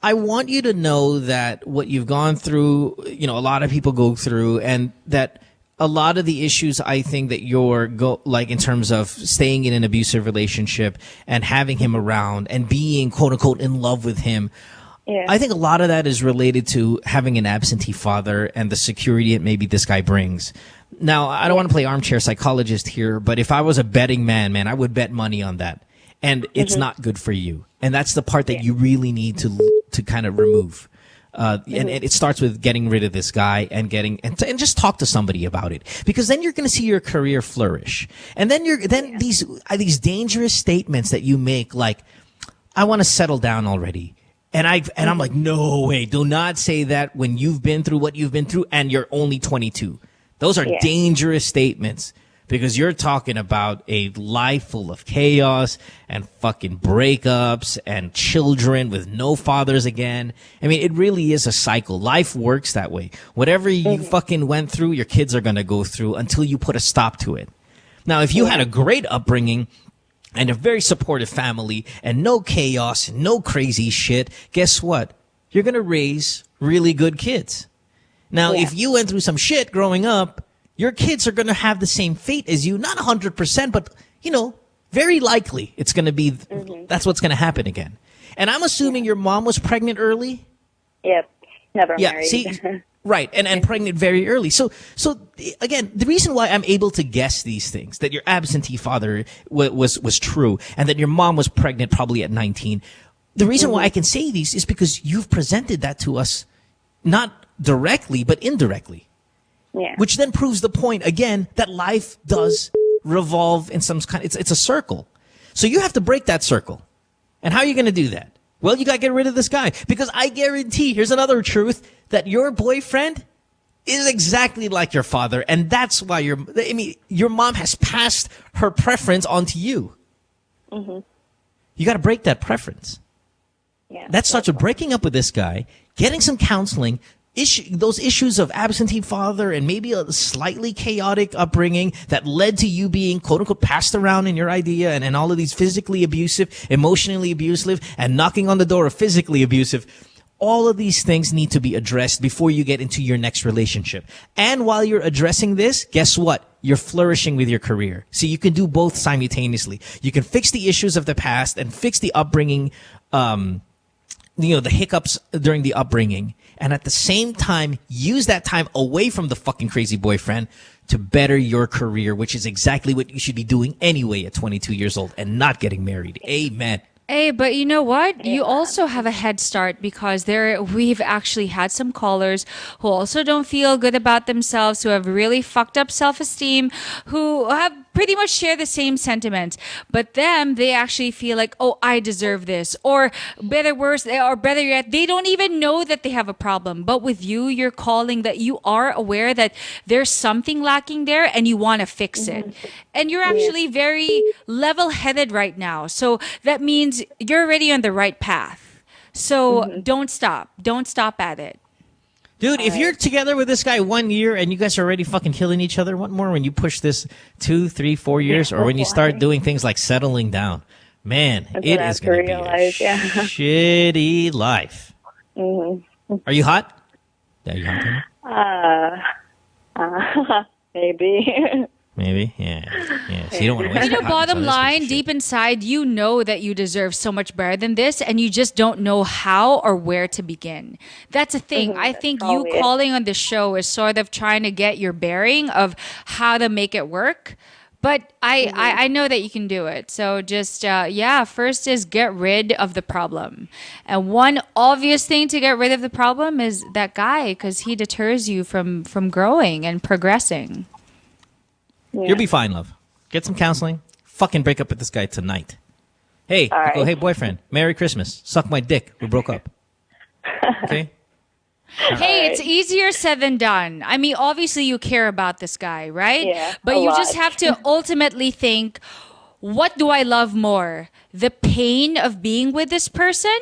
I want you to know that what you've gone through, you know, a lot of people go through, and that a lot of the issues I think that you're like in terms of staying in an abusive relationship and having him around and being quote unquote in love with him. Yeah. I think a lot of that is related to having an absentee father and the security that maybe this guy brings. Now, I don't want to play armchair psychologist here, but if I was a betting man, I would bet money on that. And it's not good for you. And that's the part that you really need to kind of remove. And it starts with getting rid of this guy and and just talk to somebody about it, because then you're going to see your career flourish. And then these dangerous statements that you make, like, I want to settle down already. And I'm like, no way, do not say that when you've been through what you've been through and you're only 22. Those are dangerous statements. Because you're talking about a life full of chaos and fucking breakups and children with no fathers again. I mean, it really is a cycle. Life works that way. Whatever you fucking went through, your kids are going to go through until you put a stop to it. Now, if you had a great upbringing and a very supportive family and no chaos, no crazy shit, guess what? You're going to raise really good kids. Now, if you went through some shit growing up, your kids are going to have the same fate as you. Not 100%, but, you know, very likely it's going to be, that's what's going to happen again. And I'm assuming your mom was pregnant early? Yep. Never married. See, right, and pregnant very early. So again, the reason why I'm able to guess these things, that your absentee father was true, and that your mom was pregnant probably at 19, the reason why I can say these is because you've presented that to us, not directly, but indirectly. Yeah. Which then proves the point, again, that life does revolve in some kind, it's a circle. So you have to break that circle. And how are you going to do that? Well, you got to get rid of this guy. Because I guarantee, here's another truth, that your boyfriend is exactly like your father. And that's why your mom has passed her preference onto you. You got to break that preference. Yeah, that starts with breaking up with this guy, getting some counseling, those issues of absentee father and maybe a slightly chaotic upbringing that led to you being quote unquote passed around in your idea and all of these physically abusive, emotionally abusive, and knocking on the door of physically abusive. All of these things need to be addressed before you get into your next relationship. And while you're addressing this, guess what? You're flourishing with your career. See, you can do both simultaneously. You can fix the issues of the past and fix the upbringing, the hiccups during the upbringing. And at the same time, use that time away from the fucking crazy boyfriend to better your career, which is exactly what you should be doing anyway at 22 years old and not getting married. Amen. Hey, but you know what? You also have a head start because we've actually had some callers who also don't feel good about themselves, who have really fucked up self-esteem, who have pretty much share the same sentiments. But they actually feel like, oh, I deserve this. Or better yet, they don't even know that they have a problem. But with you, you're calling that you are aware that there's something lacking there and you want to fix it. And you're actually very level-headed right now. So that means you're already on the right path. So don't stop. Don't stop at it. Dude, if you're together with this guy 1 year and you guys are already fucking killing each other, what more when you push this 2, 3, 4 years or when you start doing things like settling down? Man, it is going to be a shitty life. Are you hot? Are you hot? Maybe. Maybe, yeah. So you don't want to waste bottom line, deep inside, you know that you deserve so much better than this, and you just don't know how or where to begin. That's a thing. I think you calling on the show is sort of trying to get your bearing of how to make it work. But I know that you can do it. So just, first is get rid of the problem. And one obvious thing to get rid of the problem is that guy, because he deters you from growing and progressing. Yeah. You'll be fine, love. Get some counseling. Fucking break up with this guy tonight. Hey, right. Hey, boyfriend. Merry Christmas. Suck my dick. We broke up. Okay? Hey, it's easier said than done. I mean, obviously you care about this guy, right? Yeah, but you just have to ultimately think, what do I love more? The pain of being with this person?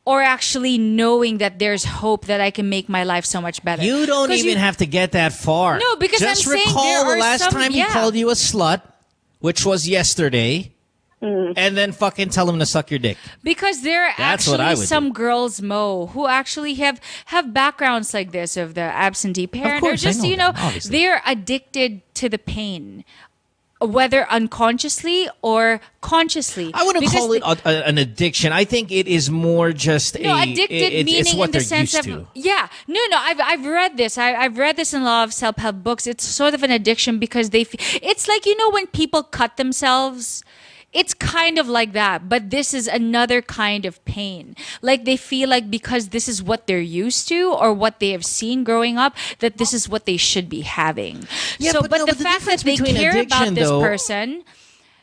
Or actually knowing that there's hope that I can make my life so much better. You don't even have to get that far. No, because just I'm saying recall there the are last some, time he called you a slut, which was yesterday, and then fucking tell him to suck your dick. Because there are actually some girls, Mo, who actually have backgrounds like this of the absentee parent, course, or just obviously. they're addicted to the pain. Whether unconsciously or consciously. I wouldn't call it an addiction. I think it is more just addicted meaning it's what in the they're sense used of to. I've read this. I've read this in a lot of self-help books. It's sort of an addiction because it's like when people cut themselves. It's kind of like that, but this is another kind of pain. Like they feel like because this is what they're used to or what they have seen growing up, that this is what they should be having. Yeah, but the fact that they care about this person...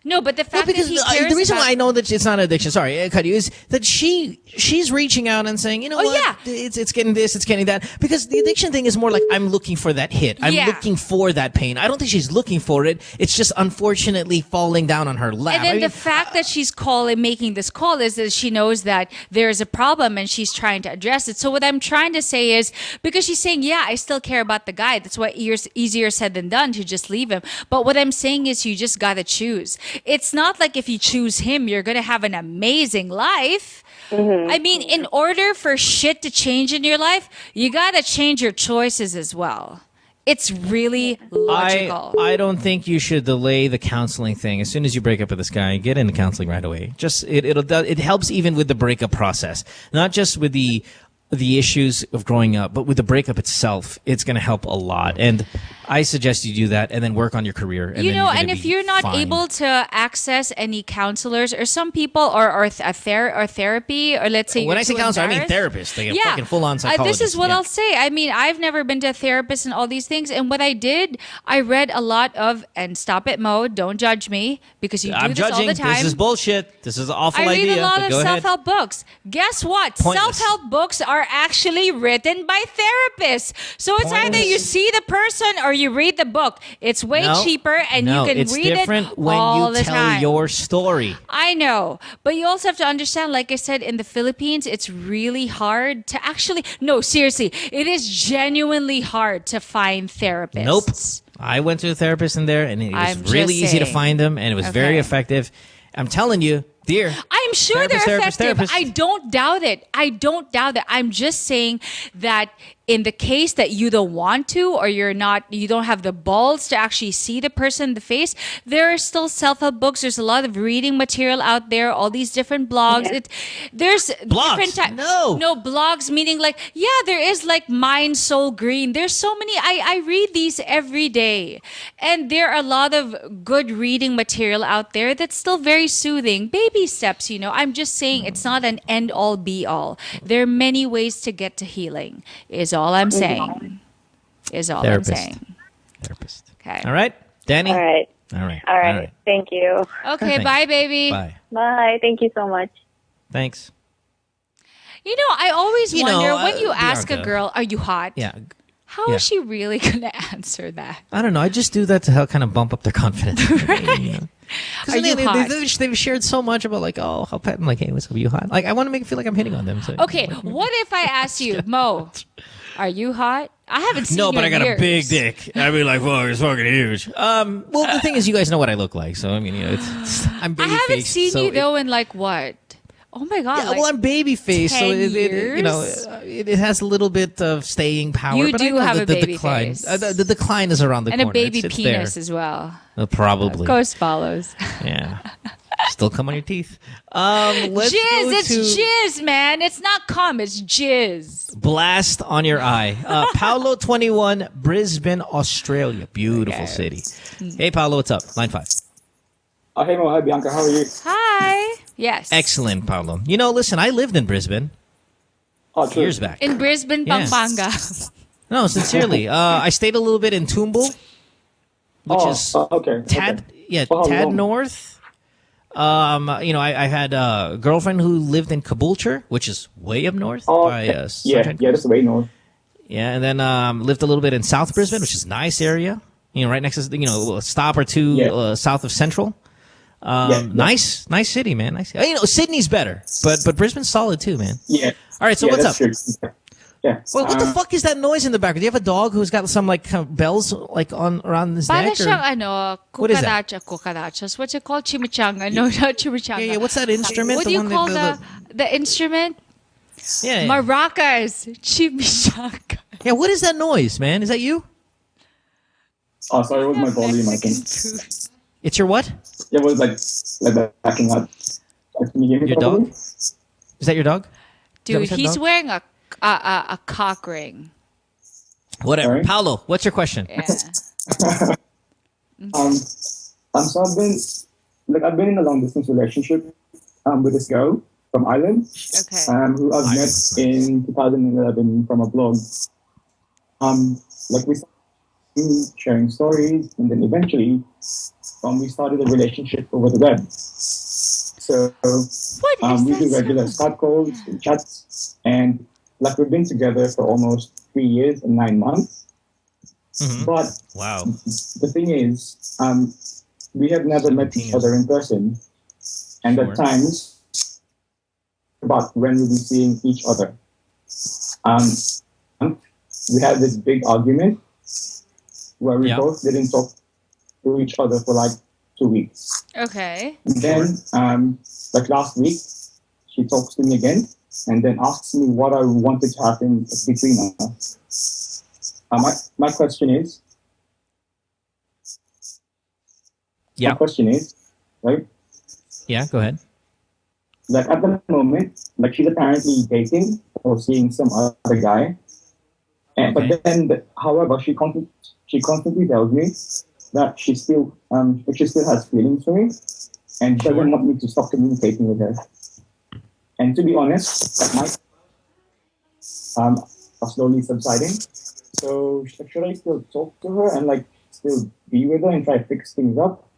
No, but the fact that he cares the reason about... why I know that it's not addiction, sorry, I cut you, is that she's reaching out and saying, it's getting this, it's getting that. Because the addiction thing is more like, I'm looking for that hit. I'm looking for that pain. I don't think she's looking for it. It's just unfortunately falling down on her lap. And then the fact that she's making this call is that she knows that there's a problem and she's trying to address it. So what I'm trying to say is, because she's saying, I still care about the guy. That's why easier said than done to just leave him. But what I'm saying is you just got to choose. it's not like if you choose him, you're going to have an amazing life. I mean, in order for shit to change in your life, you got to change your choices as well. It's really logical. I don't think you should delay the counseling thing. As soon as you break up with this guy, get into counseling right away. Just it helps even with the breakup process, not just with the issues of growing up, but with the breakup itself. It's going to help a lot. And I suggest you do that and then work on your career. And and if you're not able to access any counselors or some people or therapy, or let's say when I say counselor, I mean therapist. Like a fucking full-on psychologist. This is what I'll say. I mean, I've never been to a therapist and all these things. And what I did, I read a lot of, and stop it, Mo, don't judge me, because you do this all the time. This is bullshit. This is an awful idea. I read a lot of self-help books. Guess what? Pointless. Self-help books are actually written by therapists. So it's either you see the person or you read the book. It's way cheaper, and you can read it all the time. When you tell your story. I know, but you also have to understand, like I said, in the Philippines, it's really hard to actually... No, seriously, it is genuinely hard to find therapists. Nope. I went to a therapist in there, and it was really easy to find them, and it was very effective. I'm telling you, dear. I'm sure they're effective. I don't doubt it. I'm just saying that in the case that you don't want to, or you don't have the balls to actually see the person in the face, there are still self-help books. There's a lot of reading material out there, all these different blogs. Yeah. There's blogs. Different types. No, blogs, meaning like, there is like Mind, Soul, Green. There's so many. I read these every day. And there are a lot of good reading material out there that's still very soothing. Baby steps, I'm just saying it's not an end-all, be-all. There are many ways to get to healing, is all I'm saying. Therapist. Okay. All right, Danny? All right. All right. All right. Thank you. Okay, bye, baby. Bye. Bye. Thank you so much. Thanks. I always wonder when you ask a Bianca. girl, are you hot? Yeah. How is she really going to answer that? I don't know. I just do that to help kind of bump up their confidence. Are you hot? They've shared so much about like, oh, how pet. I'm like, hey, what's up? Are you hot? Like, I want to make it feel like I'm hitting on them. So, Okay, what if I ask you, Mo, are you hot? I haven't seen you but I got years. a big dick. I'd be like, whoa, it's fucking huge. Well, the thing is, you guys know what I look like. So, I mean, I'm baby I haven't faced, seen so you, though, in like what? Oh, my God. Yeah, like well, I'm baby faced, so 10 it it has a little bit of staying power. You but do I know have the a baby decline. face. The decline is around the and corner. a baby it's penis there. as well. Probably. Ghost follows. Yeah. Still come on your teeth. Let's Jizz, go it's to jizz, man. It's not cum, it's jizz. Blast on your eye. Paolo 21, Brisbane, Australia. Beautiful city. Hey, Paolo, what's up? Line 5. Hey, Mo. Hi, Bianca. How are you? Hi. Yes. Excellent, Paolo. Listen, I lived in Brisbane years back. In Brisbane, Yeah. Pampanga. No, sincerely. I stayed a little bit in Toombul, which is tad north. I had a girlfriend who lived in Caboolture, which is way up north. That's way north. Yeah, and then lived a little bit in South Brisbane, which is a nice area. Right next to a stop or two south of Central. Nice city, man. Nice. Sydney's better, but Brisbane's solid too, man. Yeah. All right, so what's up? True. Yeah. Well, what the fuck is that noise in the background? Do you have a dog who's got some like kind of bells like on around his Para neck? Or? siyang What is that? cucarachas. What's it called? Chimichanga. No, not chimichanga. Yeah. What's that instrument? What do you call the instrument? Yeah. Maracas. Chimichanga. Yeah. What is that noise, man? Is that you? Oh, sorry, it was my volume, I think. It's your what? It was like backing up. Can you hear me Your properly? dog? Is that your dog? Dude, he's wearing a cock ring. Whatever. Sorry? Paolo, what's your question? Yeah. So I've been in a long distance relationship with this girl from Ireland. Okay. Who I've met in 2011 from a blog. We started sharing stories, and then eventually we started a relationship over the web. So we do regular Skype calls and chats, and we've been together for almost 3 years and 9 months. Mm-hmm. But wow, the thing is, we have never met each other in person, and at times about when we'll be seeing each other. We had this big argument where we both didn't talk to each other for 2 weeks. Okay. And then, like last week, she talks to me again and then asks me what I wanted to happen between us. My question is, my question is, right? Yeah, go ahead. Like at the moment, like she's apparently dating or seeing some other guy. And but then, however, she constantly tells me that she still has feelings for me, and doesn't want me to stop communicating with her. And to be honest, that might are slowly subsiding. So should I still talk to her and like still be with her and try to fix things up,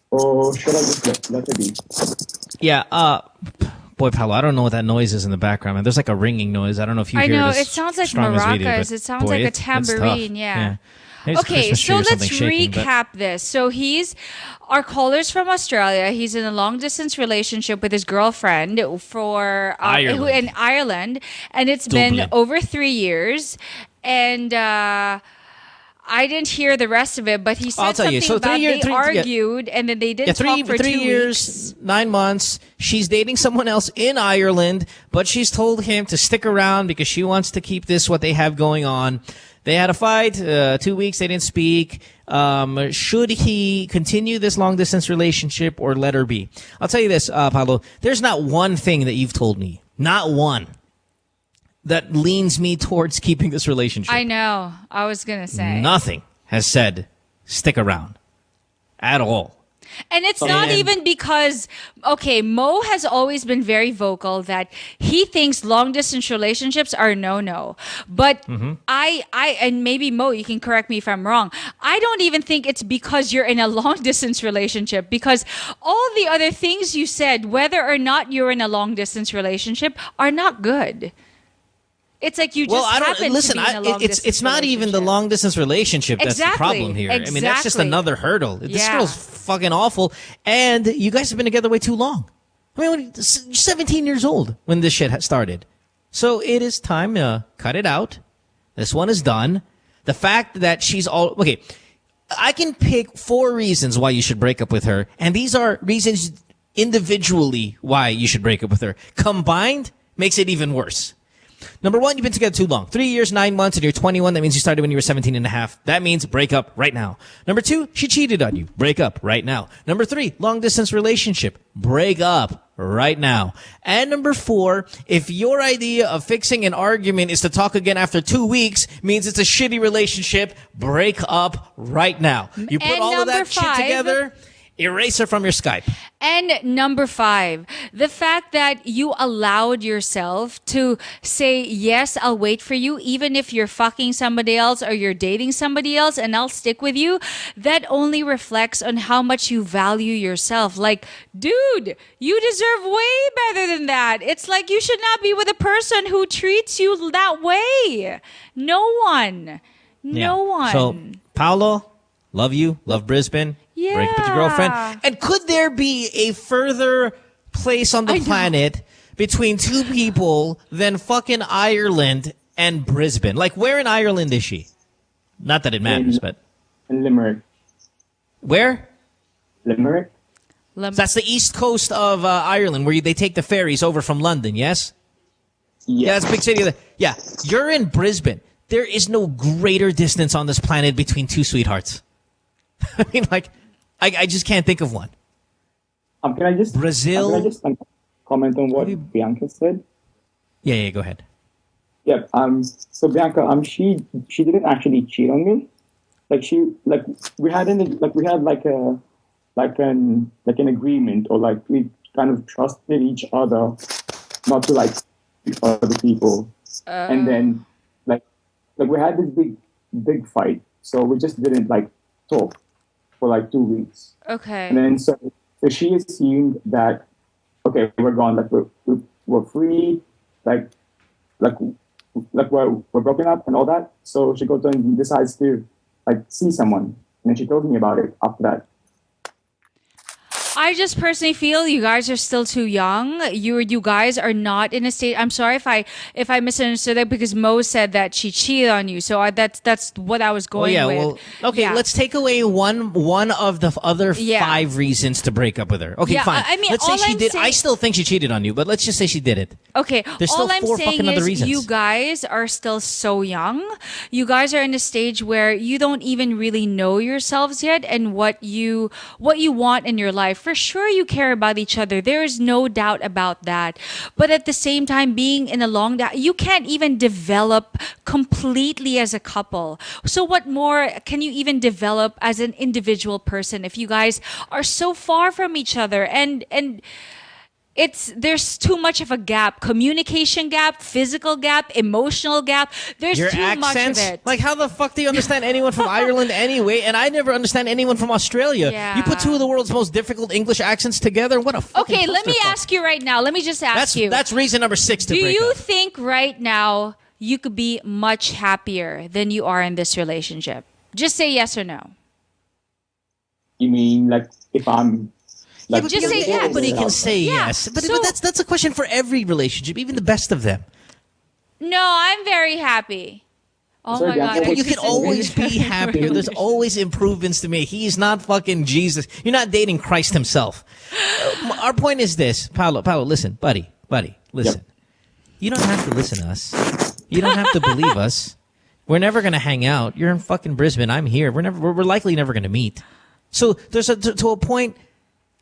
or should I just let her be? Yeah. Boy, Paolo, I don't know what that noise is in the background, man. There's like a ringing noise. I don't know if you hear know, this. it sounds like strong as we do, maracas. but It sounds boy, like a it's tough. tambourine, yeah. Maybe it's a Okay, Christmas tree so or let's something shaking, but- recap this. So he's our caller's from Australia. He's in a long distance relationship with his girlfriend for Ireland. in Ireland, and it's been Dublin. over 3 years. And I didn't hear the rest of it, but he said I'll tell something you. So about they yeah. argued, and then they didn't talk for 3 2 years, weeks. 9 months. She's dating someone else in Ireland, but she's told him to stick around because she wants to keep this what they have going on. They had a fight. 2 weeks they didn't speak. Should he continue this long distance relationship or let her be? I'll tell you this, Paolo. There's not one thing that you've told me, not one, that leans me towards keeping this relationship. I know. I was gonna say Nothing has said stick around at all. And it's not even because, okay, Mo has always been very vocal that he thinks long distance relationships are no. But I and maybe Mo, you can correct me if I'm wrong. I don't even think it's because you're in a long distance relationship, because all the other things you said, whether or not you're in a long distance relationship, are not good. It's like you just happen to be in a long distance it's not even the long distance relationship that's the problem here. I mean, that's just Exactly. another hurdle. This girl's fucking awful, and you guys have been together way too long. I mean, you're 17 years old when this shit started. So it is time to cut it out. This one is done. The fact that she's okay, I can pick 4 reasons why you should break up with her, and these are reasons individually why you should break up with her. Combined makes it even worse. Number 1, you've been together too long. 3 years, 9 months, and you're 21. That means you started when you were 17 and a half. That means break up right now. Number 2, she cheated on you. Break up right now. Number 3, long distance relationship. Break up right now. And number 4, if your idea of fixing an argument is to talk again after 2 weeks, means it's a shitty relationship, break up right now. You put And all of number that shit 5, together, erase her from your Skype. And number 5, the fact that you allowed yourself to say, yes, I'll wait for you, even if you're fucking somebody else or you're dating somebody else, and I'll stick with you, that only reflects on how much you value yourself. Like, dude, you deserve way better than that. It's like you should not be with a person who treats you that way. No one. No one. So, Paolo, love you, love Brisbane. Break up with your girlfriend. And could there be a further place on the planet between 2 people than fucking Ireland and Brisbane? Like, where in Ireland is she? Not that it matters, but... In Limerick. Where? Limerick. That's the east coast of Ireland, where they take the ferries over from London, yes? Yeah, that's a big city. Yeah, you're in Brisbane. There is no greater distance on this planet between 2 sweethearts. I mean, like... I just can't think of one. Can I just Brazil? Can I just comment on what Bianca said? Yeah, go ahead. Yeah. So Bianca, she didn't actually cheat on me. We had an agreement, or like we kind of trusted each other not to like other people. And then like we had this big fight, so we just didn't like talk for like 2 weeks. Okay. And then so she assumed that, okay, we're gone, like we're free, like we're broken up and all that. So she goes and decides to like see someone, and then she told me about it after that. I just personally feel you guys are still too young. You guys are not in a state. I'm sorry if I misunderstood that, because Mo said that she cheated on you. So that's what I was going with. Well, okay. Yeah. Let's take away one of the other 5 reasons to break up with her. Okay, fine. I mean, let's say all she I'm did. saying- I still think she cheated on you, but let's just say she did it. Okay, There's all still I'm 4 saying fucking other is reasons. you guys are still so young. You guys are in a stage where you don't even really know yourselves yet and what you want in your life. For sure you care about each other. There is no doubt about that. But at the same time, being in a long you can't even develop completely as a couple. So what more can you even develop as an individual person if you guys are so far from each other? And there's too much of a gap, communication gap, physical gap, emotional gap. There's Your too accents? much of it. Like, how the fuck do you understand anyone from Ireland anyway? And I never understand anyone from Australia. Yeah. You put 2 of the world's most difficult English accents together. What a fucking Okay, let me clusterfuck. ask you right now. Let me just ask you. That's reason number 6 to Do break you up. think right now you could be much happier than you are in this relationship? Just say yes or no. You mean like if I'm like Just say yes. Everybody can say Yeah. yes. But, So- but that's a question for every relationship, even the best of them. No, I'm very happy. Oh Sorry, my God. Bianca, You can always be happier. There's always improvements to make. He's not fucking Jesus. You're not dating Christ himself. Our point is this. Paolo, listen. Buddy, listen. You don't have to listen to us. You don't have to believe us. We're never going to hang out. You're in fucking Brisbane. I'm here. We're likely never going to meet. So there's to a point.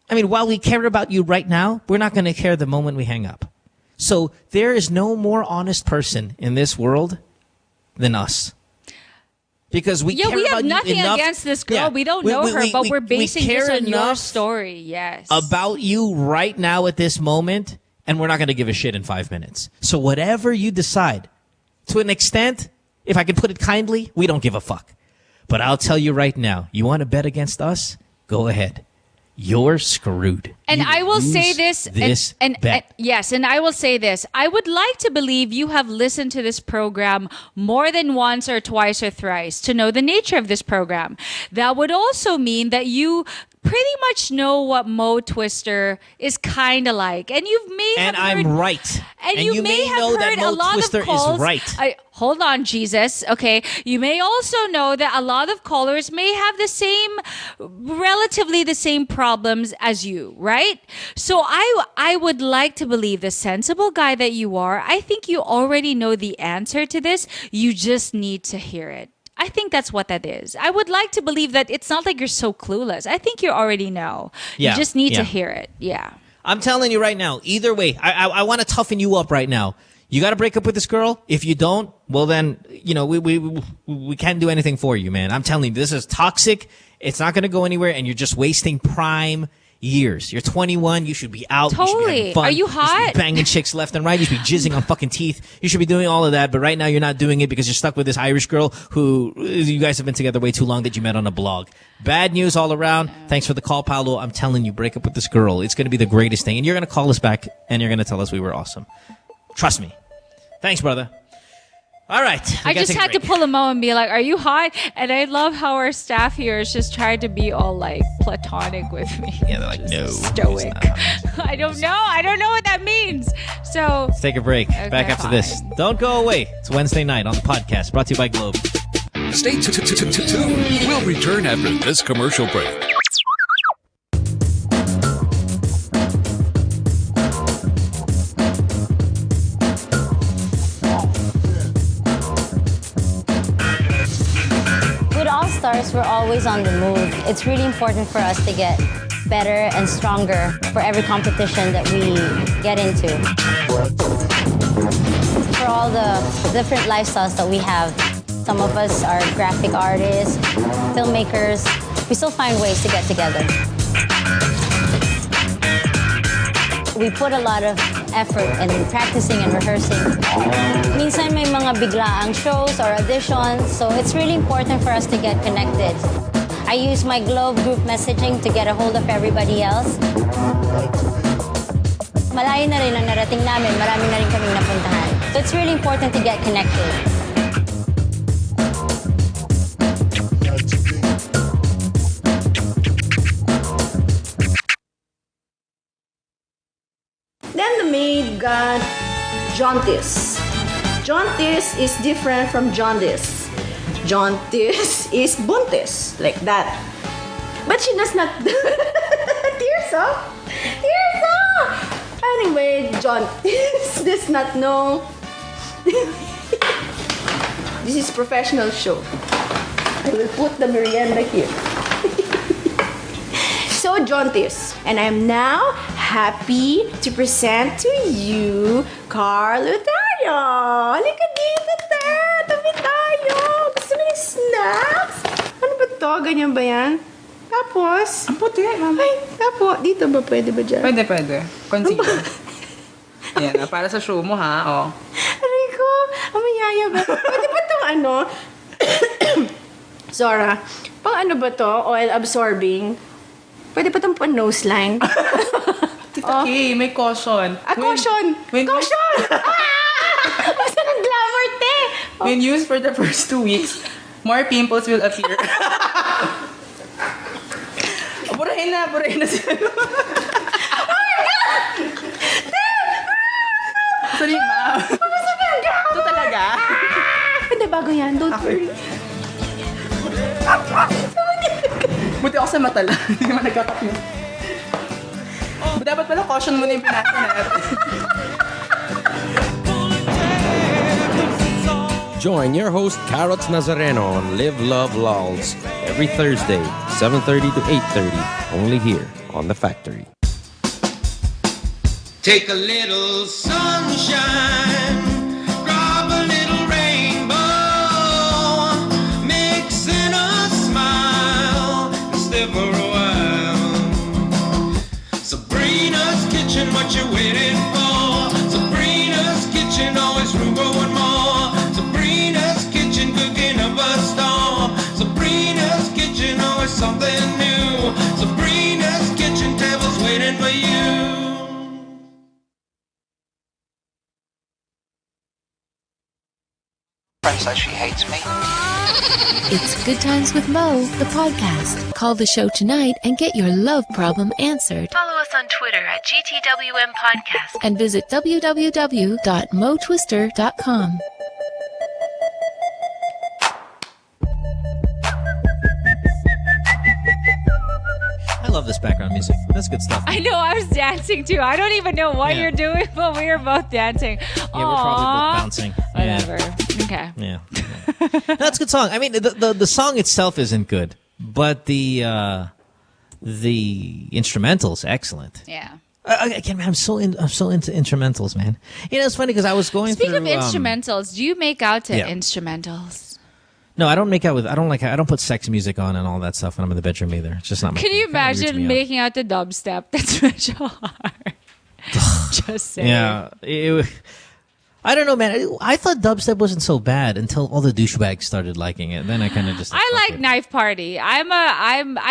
I mean, while we care about you right now, we're not going to care the moment we hang up. So there is no more honest person in this world than us. Because we care we about have you nothing enough. against this girl. Yeah. We don't know her, but we're basing care this on your enough story. Yes. about you right now at this moment, and we're not going to give a shit in 5 minutes. So whatever you decide, to an extent, if I can put it kindly, we don't give a fuck. But I'll tell you right now, you want to bet against us? Go ahead. You're screwed. And You I will lose say this, and bet. yes, and I will say this. I would like to believe you have listened to this program more than once or twice or thrice to know the nature of this program. That would also mean that you pretty much know what Mo Twister is kind of like, and you may have And I'm heard, right. And you may have know heard that Mo a lot Twister of calls. is right. Hold on, Jesus. Okay. You may also know that a lot of callers may have relatively the same problems as you, right? So I would like to believe, the sensible guy that you are, I think you already know the answer to this. You just need to hear it. I think that's what that is. I would like to believe that it's not like you're so clueless. I think you already know. Yeah, You just need yeah. to hear it. Yeah. I'm telling you right now, either way, I want to toughen you up right now. You got to break up with this girl. If you don't, well then, we can't do anything for you, man. I'm telling you, this is toxic. It's not going to go anywhere, and you're just wasting prime years. You're 21. You should be out. You should be Totally. having fun. Are you You should hot? be banging chicks left and right. You should be jizzing on fucking teeth. You should be doing all of that. But right now, you're not doing it because you're stuck with this Irish girl who you guys have been together way too long that you met on a blog. Bad news all around. Thanks for the call, Paolo. I'm telling you, break up with this girl. It's going to be the greatest thing. And you're going to call us back, and you're going to tell us we were awesome. Trust me. Thanks, brother. All right. I just had to pull him out and be like, "Are you hot?" And I love how our staff here is just trying to be all like platonic with me. Yeah, they're like, no. Stoic. I don't know. I don't know what that means. So Let's take a break. Okay, Back after fine. this. Don't go away. It's Wednesday night on the podcast, brought to you by Globe. Stay tuned. We'll return after this commercial break. With All Stars, we're always on the move. It's really important for us to get better and stronger for every competition that we get into. For all the different lifestyles that we have, some of us are graphic artists, filmmakers. We still find ways to get together. We put a lot of effort in practicing and rehearsing. Minsan may mga biglaang shows or auditions, so it's really important for us to get connected. I use my Globe group messaging to get a hold of everybody else. Malayo na rin ang narating namin, marami na rin kaming napuntahan. So it's really important to get connected. Then the maid got jaundice. Jaundice is different from jaundice. Jaundice is buntis, like that. But she does not. Tears up. Tears up. Anyway, jaundice does not know. This is professional show. I will put the merienda here. So jaundice, and I'm now happy to present to you Carl Lutario. Halika dito, te. Tabi tayo. Gusto mo ng snacks? Ano ba to? Ganyan ba yan? Tapos? Ang puti, mama. Ay, tapos. Dito ba? Pwede ba dyan? Pwede. Concealer. Yan, para sa show mo, ha? Oh. Aray ko. Amayaya ba? Pwede ba itong ano? Zora, pang ano ba to? Oil absorbing? Pwede pa itong nose line? Tita Kay, may caution. Caution! Caution! Basta ng glamour, te! When used for the first 2 weeks, more pimples will appear. Burahin na siya. Sorry, ma'am. Ito talaga? Hindi, bago yan. Don't worry. Buti ako sa mata lang. Hindi naman nagkakap yun. Dapat pala caution muna yung pinasa natin. Join your host Carrots Nazareno on Live Love Lols every Thursday, 7:30 to 8:30, only here on The Factory. Take a little sunshine, drop a little rainbow, mix in a smile, and stay for a while. Sabrina's kitchen, what you waiting for? Sabrina's kitchen, always room for one more. Sabrina's kitchen, cooking up a storm. Sabrina's kitchen, always something new. Sabrina's kitchen table's waiting for you. Friend says she hates me. It's Good Times with Mo, the podcast. Call the show tonight and get your love problem answered. Follow us on Twitter at GTWM Podcast. And visit www.motwister.com. I love this background music. That's good stuff. I know, I was dancing too. I don't even know what you're doing, but we were both dancing. Yeah, we're probably both bouncing. Whatever. Okay. Yeah. That's a good song. I mean, the song itself isn't good, but the instrumental's excellent. Yeah. Again, man, I'm so into instrumentals, man. You know, it's funny because I was going Speaking through. of instrumentals, do you make out to yeah. instrumentals? No, I don't make out with. I don't put sex music on and all that stuff when I'm in the bedroom either. It's just not my Can thing. you It kinda weirds imagine me out. making out to dubstep? That's so hard. Just saying. Yeah. I don't know, man. I thought dubstep wasn't so bad until all the douchebags started liking it. Then I kind of just. I like Knife Party. I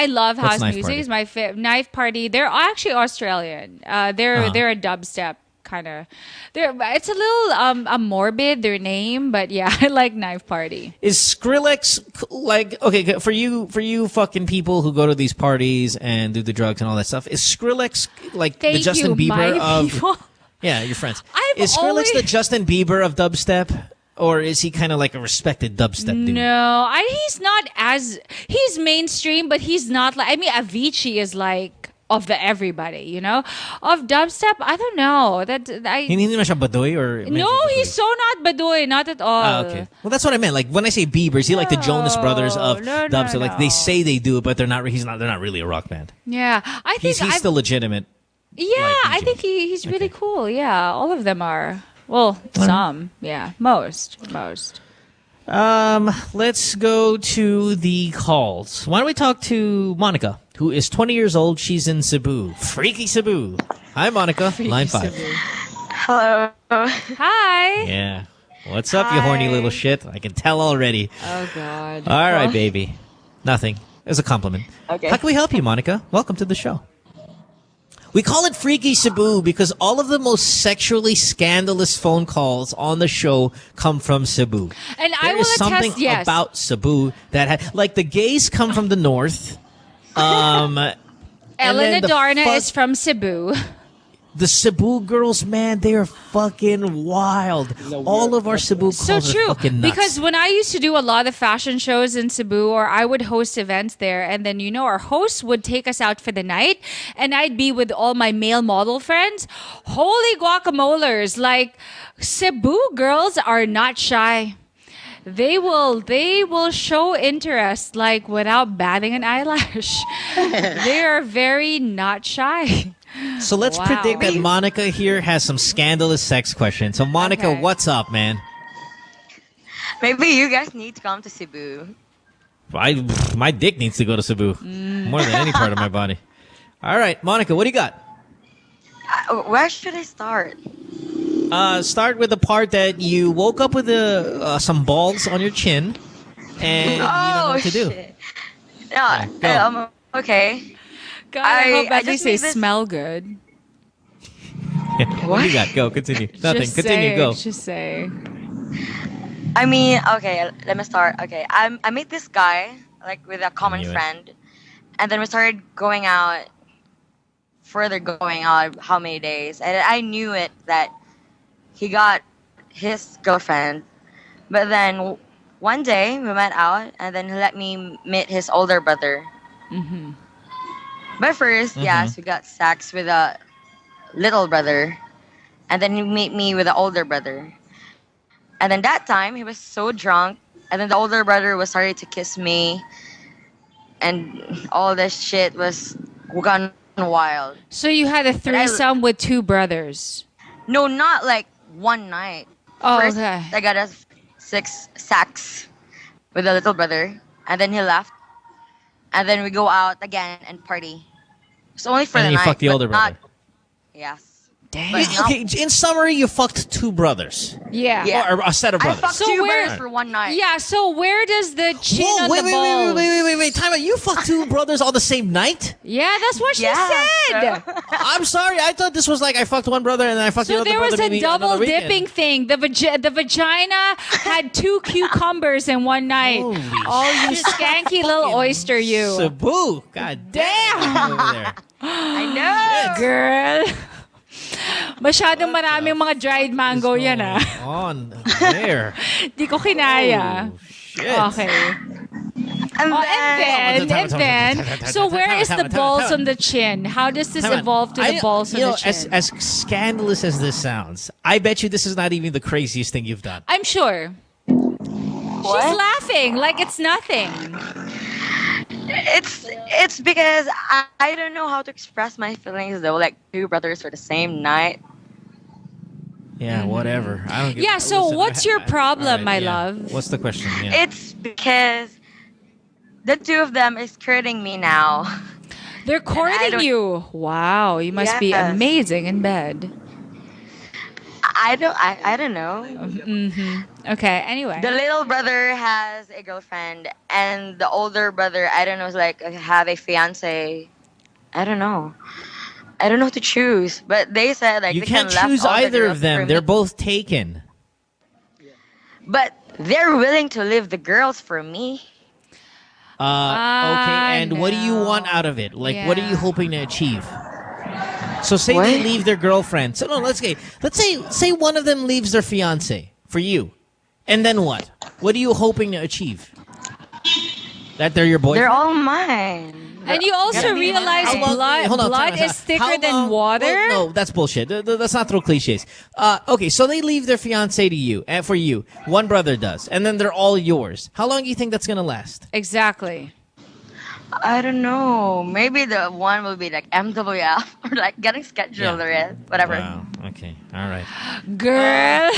love What's house Knife music. Party? It's my Knife Party. They're actually Australian. They're a dubstep kind of. It's a little morbid, their name, but yeah, I like Knife Party. Is Skrillex like okay for you fucking people who go to these parties and do the drugs and all that stuff? Is Skrillex like the Justin Bieber of? People. Yeah, your friends. Is Skrillex the Justin Bieber of dubstep, or is he kind of like a respected dubstep dude? No, he's mainstream, but he's not like. I mean, Avicii is like of the everybody, you know. Of dubstep, I don't know. Hindi naman siya baduy or No, he's so not baduy, not at all. okay. Well, that's what I meant. Like when I say Bieber, is he like the Jonas Brothers of dubstep? Like they say they do it, but they're not. They're not really a rock band. Yeah, I think he's still legitimate. Yeah, I think he's really cool. Yeah, all of them are. Well, some. Yeah, most. Let's go to the calls. Why don't we talk to Monica, who is 20 years old. She's in Cebu. Freaky Cebu. Hi, Monica. Line 5. Hello. Hi. Yeah. What's up, you horny little shit? I can tell already. Oh, God. All right, baby. Nothing. It's a compliment. Okay. How can we help you, Monica? Welcome to the show. We call it Freaky Cebu because all of the most sexually scandalous phone calls on the show come from Cebu. And I There will is something attest, yes. about Cebu that like the gays come from the north. Ellen Adarna is from Cebu. The Cebu girls, man, they are fucking wild. All of our Cebu girls So true, are fucking nuts. because when I used to do a lot of fashion shows in Cebu, or I would host events there, and then our host would take us out for the night, and I'd be with all my male model friends. Holy guacamolers! Like, Cebu girls are not shy. They will show interest like without batting an eyelash. They are very not shy. So let's predict that Monica here has some scandalous sex questions. So Monica, what's up, man? Maybe you guys need to come to Cebu. My dick needs to go to Cebu more than any part of my body. All right, Monica, what do you got? Where should I start? Start with the part that you woke up with some balls on your chin, and you don't know what to do. Shit. No, okay. God, I hope at least they made this- smell good. What do you got? Go, continue. Nothing. Just Continue. say, Go. Just say. I mean, okay, let me start. Okay, I met this guy like with a common knew it. friend, and then we started going out. Further going out, how many days? And I knew it that he got his girlfriend, but then one day we went out, and then he let me meet his older brother. Mm-hmm. But first, yes, we got sex with a little brother, and then he met me with the older brother. And then that time he was so drunk, and then the older brother was starting to kiss me, and all this shit was gone wild. So you had a threesome with two brothers? No, not like one night. Oh, First, okay. I got a 6 sex with the little brother, and then he left, and then we go out again and party. It's only for And the you night. fucked the but older brother. Yes. Damn. Okay, in summary, you fucked two brothers. Yeah. Or a set of I brothers. fucked So two where- brothers for one night. Yeah, so where does the chin on wait, the wait, balls? wait. Time out. You fucked two brothers on the same night? Yeah, that's what she Yeah, said. I'm sorry. I thought this was like I fucked one brother and then I fucked the So other there brother. was a maybe double another weekend. dipping thing. The vagina had 2 cucumbers in one night. Holy Oh, you skanky little oyster, you. Cebu. God damn. Over there. I know. Girl. Masyadong maraming mga dried mango yan, ah. On there. Di ko kinaya. Shit. Okay. And then, so where is the balls on the chin? How does this evolve to the balls on the chin? As scandalous as this sounds, I bet you this is not even the craziest thing you've done. I'm sure. She's laughing like it's nothing. It's because I don't know how to express my feelings though. Like two brothers for the same night. Yeah, whatever. I don't. Yeah. So what's your problem, All right, my yeah. love? What's the question? Yeah. It's because the two of them is courting me now. They're courting you. Wow, you must be Yes. amazing in bed. I don't know. Mm-hmm. Okay. Anyway. The little brother has a girlfriend, and the older brother, I don't know, is like have a fiance. I don't know. I don't know to choose, but they said like You they can't left choose all the either girls of them. for They're me. both taken. But they're willing to leave the girls for me. Okay, and what do you want out of it? Like, what are you hoping to achieve? So say they leave their girlfriend. So no, let's say one of them leaves their fiance for you, and then what? What are you hoping to achieve? That they're your boyfriend? They're all mine. And you also realize blood is thicker than water? Well, no, that's bullshit. Let's not throw cliches. Okay, so they leave their fiance to you, and for you. One brother does, and then they're all yours. How long do you think that's gonna last? Exactly. I don't know. Maybe the one will be like MWF or like getting scheduled or whatever. Wow. Okay. All right. Girl.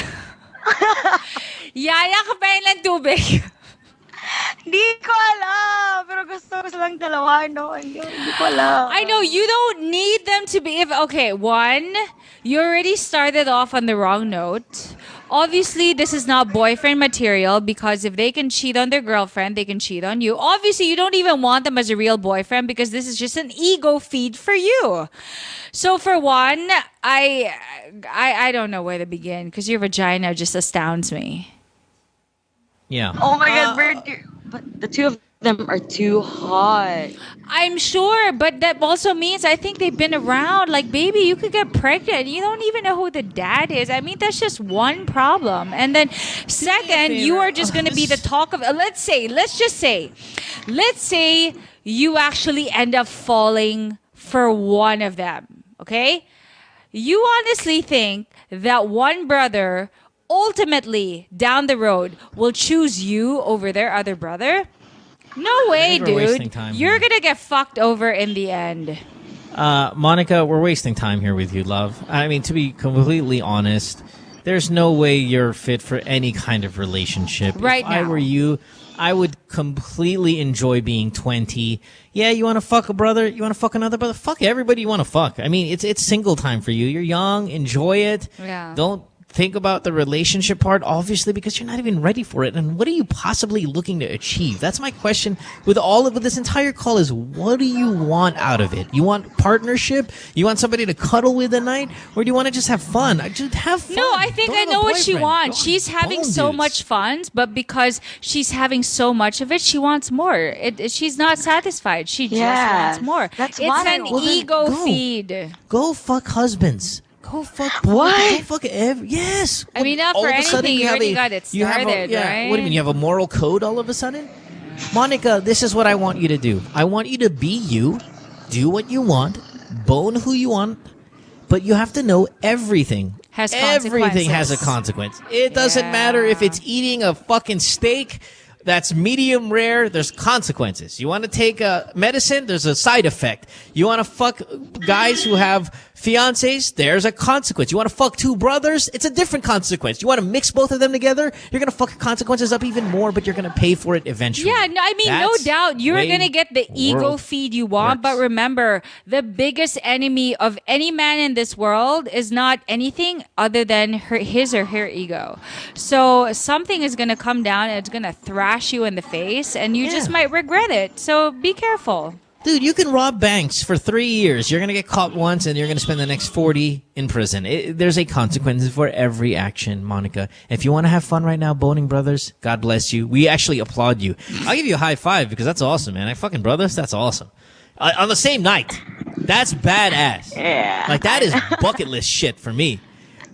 Yaya ka pa ng tubig. Di ko alam. Pero gusto ko silang dalawa, no? Hindi ko alam. I know you don't need them to be. Okay, one, you already started off on the wrong note. Obviously, this is not boyfriend material because if they can cheat on their girlfriend, they can cheat on you. Obviously, you don't even want them as a real boyfriend because this is just an ego feed for you. So for one, I don't know where to begin because your vagina just astounds me. Yeah. Oh my God, but the two of them are too hot. I'm sure, but that also means I think they've been around. Like, baby, you could get pregnant. You don't even know who the dad is. I mean, that's just one problem. And then, second, you are just going to be the talk of. Let's say you actually end up falling for one of them. Okay, you honestly think that one brother ultimately down the road will choose you over their other brother? No way, dude. You're going to get fucked over in the end. Monica, we're wasting time here with you, love. I mean, to be completely honest, there's no way you're fit for any kind of relationship. Right if now. I were you, I would completely enjoy being 20. Yeah, you want to fuck a brother? You want to fuck another brother? Fuck everybody you want to fuck. I mean, it's single time for you. You're young. Enjoy it. Yeah. Don't think about the relationship part, obviously, because you're not even ready for it. And what are you possibly looking to achieve? That's my question with this entire call is, what do you want out of it? You want partnership? You want somebody to cuddle with at night? Or do you want to just have fun? Just have fun. No, I think I know what she wants. She's having so much fun, but because she's having so much of it, she wants more. She's not satisfied. She just wants more. That's it's what an ego feed. Go fuck husbands. Go fuck what? Go fuck yes. I mean, not All for of a sudden anything. You already a- got it you have started, right? What do you mean? You have a moral code all of a sudden? Monica, this is what I want you to do. I want you to be you, do what you want, bone who you want, but you have to know everything. Everything has a consequence. It doesn't matter if it's eating a fucking steak that's medium rare, there's consequences. You want to take a medicine, there's a side effect. You want to fuck guys who have fiancés, there's a consequence. You want to fuck two brothers, it's a different consequence. You want to mix both of them together, you're going to fuck consequences up even more, but you're going to pay for it eventually. Yeah, no, I mean, no doubt. You're way going to get the ego world feed you want, but remember, the biggest enemy of any man in this world is not anything other than his or her ego. So something is going to come down and it's going to thrash you in the face, and you just might regret it. So be careful. Dude, you can rob banks for 3 years. You're going to get caught once, and you're going to spend the next 40 in prison. There's a consequence for every action, Monica. If you want to have fun right now, boning brothers, God bless you. We actually applaud you. I'll give you a high five because that's awesome, man. Fucking brothers, that's awesome. On the same night, that's badass. Yeah. Like, that is bucket list shit for me.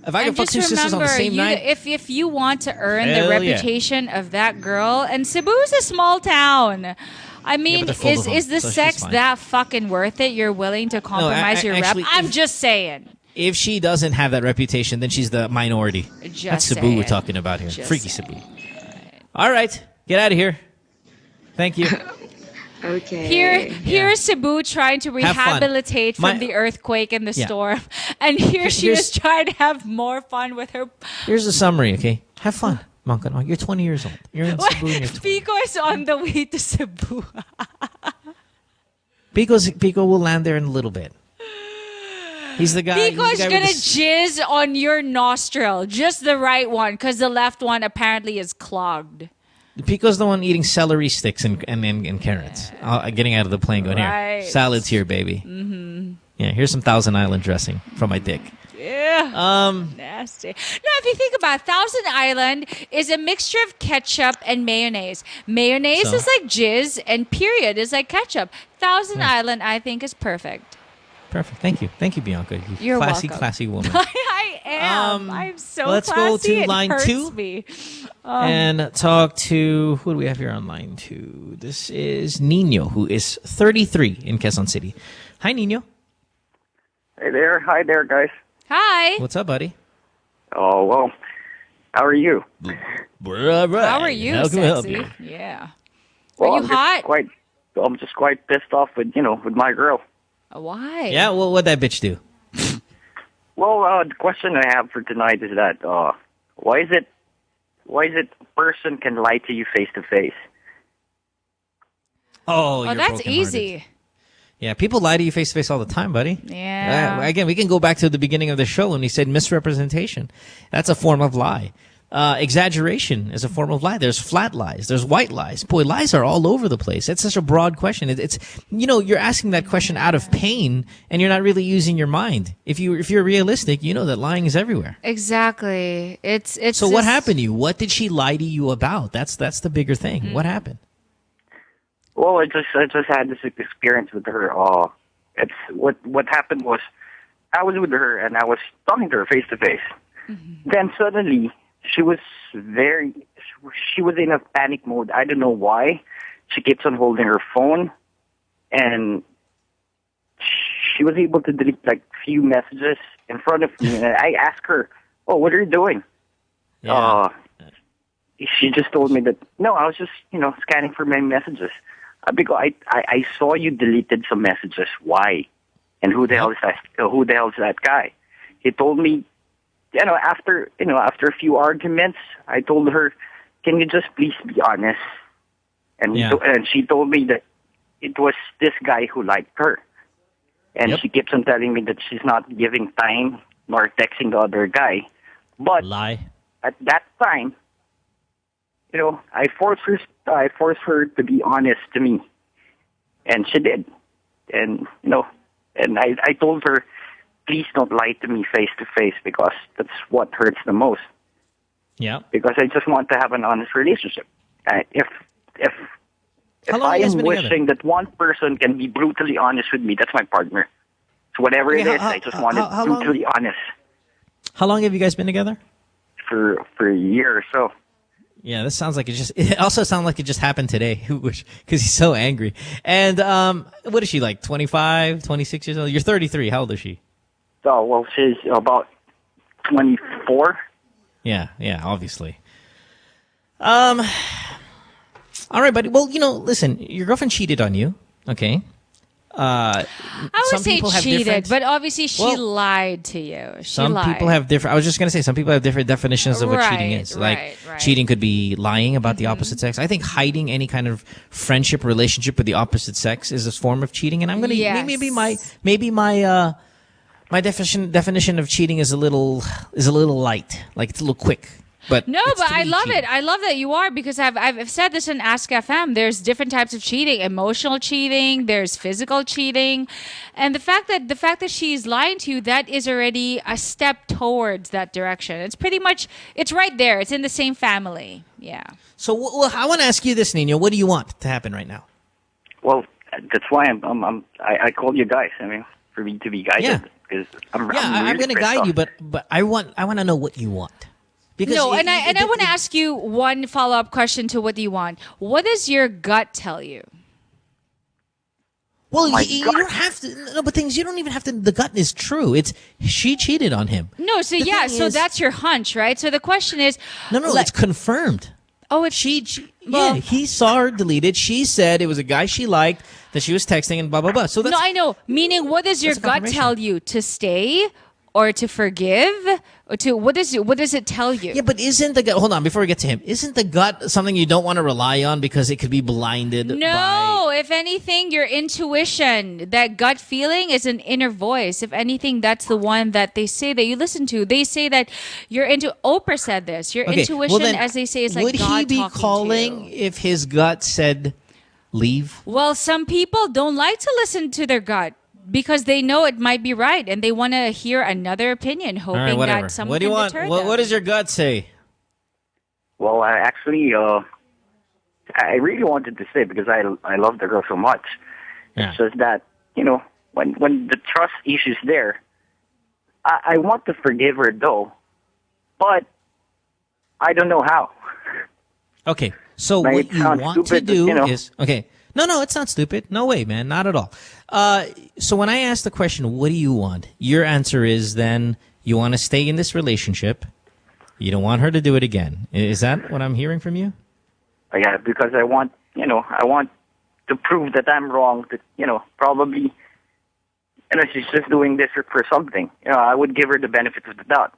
If I can fuck two sisters on the same night. If you want to earn Hell the yeah. reputation of that girl, and Cebu's a small town. I mean, but they're full of is them, the so she's sex fine. that fucking worth it? You're willing to compromise your actually, rep? I'm just saying. If she doesn't have that reputation, then she's the minority. Just That's Cebu saying. we're talking about here. Just Freaky Cebu. All right. Get out of here. Thank you. Okay. Here's Cebu trying to Have fun. rehabilitate from My- the earthquake and the Yeah. storm. And here she Here's- is trying to have more fun with her. Here's the summary, okay? Have fun, Monkano. You're 20 years old. You're in Cebu and you're 20. Pico is on the way to Cebu. Pico will land there in a little bit. He's the guy. Pico's he's the guy gonna with the jizz on your nostril. Just the right one, because the left one apparently is clogged. Pico's the one eating celery sticks and carrots. Getting out of the plane going, Right. here. Salads here, baby. Mm-hmm. Yeah, here's some Thousand Island dressing from my dick. Yeah. Nasty. No, if you think about it, Thousand Island is a mixture of ketchup and mayonnaise. Mayonnaise So? is like jizz, and period is like ketchup. Thousand Island, I think, is perfect. Perfect. Thank you. Thank you, Bianca. You You're classy, welcome. classy woman. I am. I'm so let's classy. go to it line hurts 2. Me. And talk to, who do we have here on line 2? This is Nino, who is 33 in Quezon City. Hi, Nino. Hey there. Hi there, guys. Hi. What's up, buddy? Oh, well, how are you? How are you, How can we help sexy? you? Yeah. Well, Are you I'm just hot? I'm just quite pissed off with my girl. Why? Yeah, well, what'd that bitch do? Well, the question I have for tonight is that why is it a person can lie to you face to face? Oh, Oh, you're that's brokenhearted. easy. Yeah, people lie to you face to face all the time, buddy. Yeah. Again, we can go back to the beginning of the show when we said misrepresentation. That's a form of lie. Exaggeration is a form of lie. There's flat lies. There's white lies. Boy, lies are all over the place. It's such a broad question. It's you're asking that question out of pain, and you're not really using your mind. If you're realistic, you know that lying is everywhere. Exactly. It's. So what just- happened to you? What did she lie to you about? That's the bigger thing. What happened? Well, I just had this experience with her. It's what happened was I was with her and I was talking to her face to face. Then suddenly she was in a panic mode. I don't know why. She keeps on holding her phone, and she was able to delete like few messages in front of me. And I asked her, "Oh, what are you doing?" She just told me that no, I was just scanning for my messages. Because I saw you deleted some messages. Why? And who the hell is that? Who the hell is that guy? He told me, after a few arguments, I told her, "Can you just please be honest?" And and she told me that it was this guy who liked her, and she keeps on telling me that she's not giving time nor texting the other guy. But at that time, I forced her to be honest to me, and she did. And and I told her, please don't lie to me face to face because that's what hurts the most. Yeah. Because I just want to have an honest relationship. If I am wishing that one person can be brutally honest with me, that's my partner. So whatever it is, I just want it brutally honest. How long have you guys been together? For a year or so. Yeah, this sounds like it also sounds like it just happened today, because he's so angry. And what is she, like 25, 26 years old? You're 33. How old is she? Oh, well, she's about 24. Yeah, obviously. All right, buddy. Well, listen, your girlfriend cheated on you, okay? I would say cheated, but obviously she lied to you. Some people have different. I was just gonna say some people have different definitions of what cheating is. Like cheating could be lying about the opposite sex. I think hiding any kind of friendship, relationship with the opposite sex is a form of cheating. And I'm gonna maybe my definition of cheating is a little light. Like it's a little quick. But I love it. I love that you are, because I've said this in Ask FM. There's different types of cheating: emotional cheating, there's physical cheating, and the fact that she's lying to you, that is already a step towards that direction. It's pretty much right there. It's in the same family. Yeah. So I want to ask you this, Nino. What do you want to happen right now? Well, that's why I called you guys. I mean, for me to be guided, because I'm going to guide you, but I want to know what you want. Because I want to ask you one follow-up question to what do you want. What does your gut tell you? Well, you don't have to. No, but you don't even have to. The gut is true. It's she cheated on him. No, so that's your hunch, right? So the question is, no, it's confirmed. Oh, it's he saw her deleted. She said it was a guy she liked that she was texting and blah blah blah. So that's, no, I know. Meaning, what does your gut tell you? To stay? Or to forgive? Or to what does it tell you? Yeah, but isn't the gut, hold on, before we get to him, isn't the gut something you don't want to rely on because it could be blinded? No, if anything, your intuition, that gut feeling is an inner voice. If anything, that's the one that they say that you listen to. They say that Oprah said this. Your intuition, as they say, is like God talking to you. Would he be calling if his gut said leave? Well, some people don't like to listen to their gut, because they know it might be right, and they want to hear another opinion, hoping that someone can deter them. What does your gut say? Well, I really wanted to say, because I love the girl so much. Yeah. It's just that, when the trust issue's there, I want to forgive her, though, but I don't know how. Okay, so what you want to do is... Okay. No, it's not stupid. No way, man. Not at all. So when I ask the question, what do you want? Your answer is then you want to stay in this relationship. You don't want her to do it again. Is that what I'm hearing from you? Yeah, because I want to prove that I'm wrong. That, probably, she's just doing this for something. I would give her the benefit of the doubt.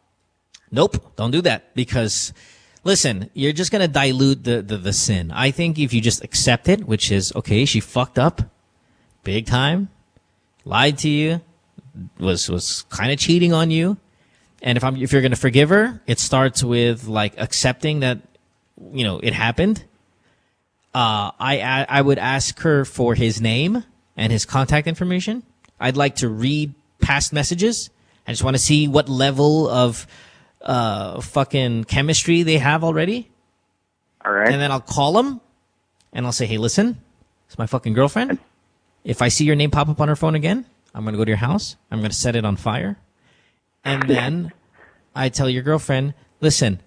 Nope. Don't do that, because... Listen, you're just going to dilute the sin. I think if you just accept it, which is, okay, she fucked up big time, lied to you, was kind of cheating on you. And if you're going to forgive her, it starts with like accepting that, it happened. I would ask her for his name and his contact information. I'd like to read past messages. I just want to see what level of fucking chemistry they have already. All right. And then I'll call them and I'll say, hey, listen, It's my fucking girlfriend. If I see your name pop up on her phone again, I'm going to go to your house. I'm going to set it on fire. And then I tell your girlfriend, listen,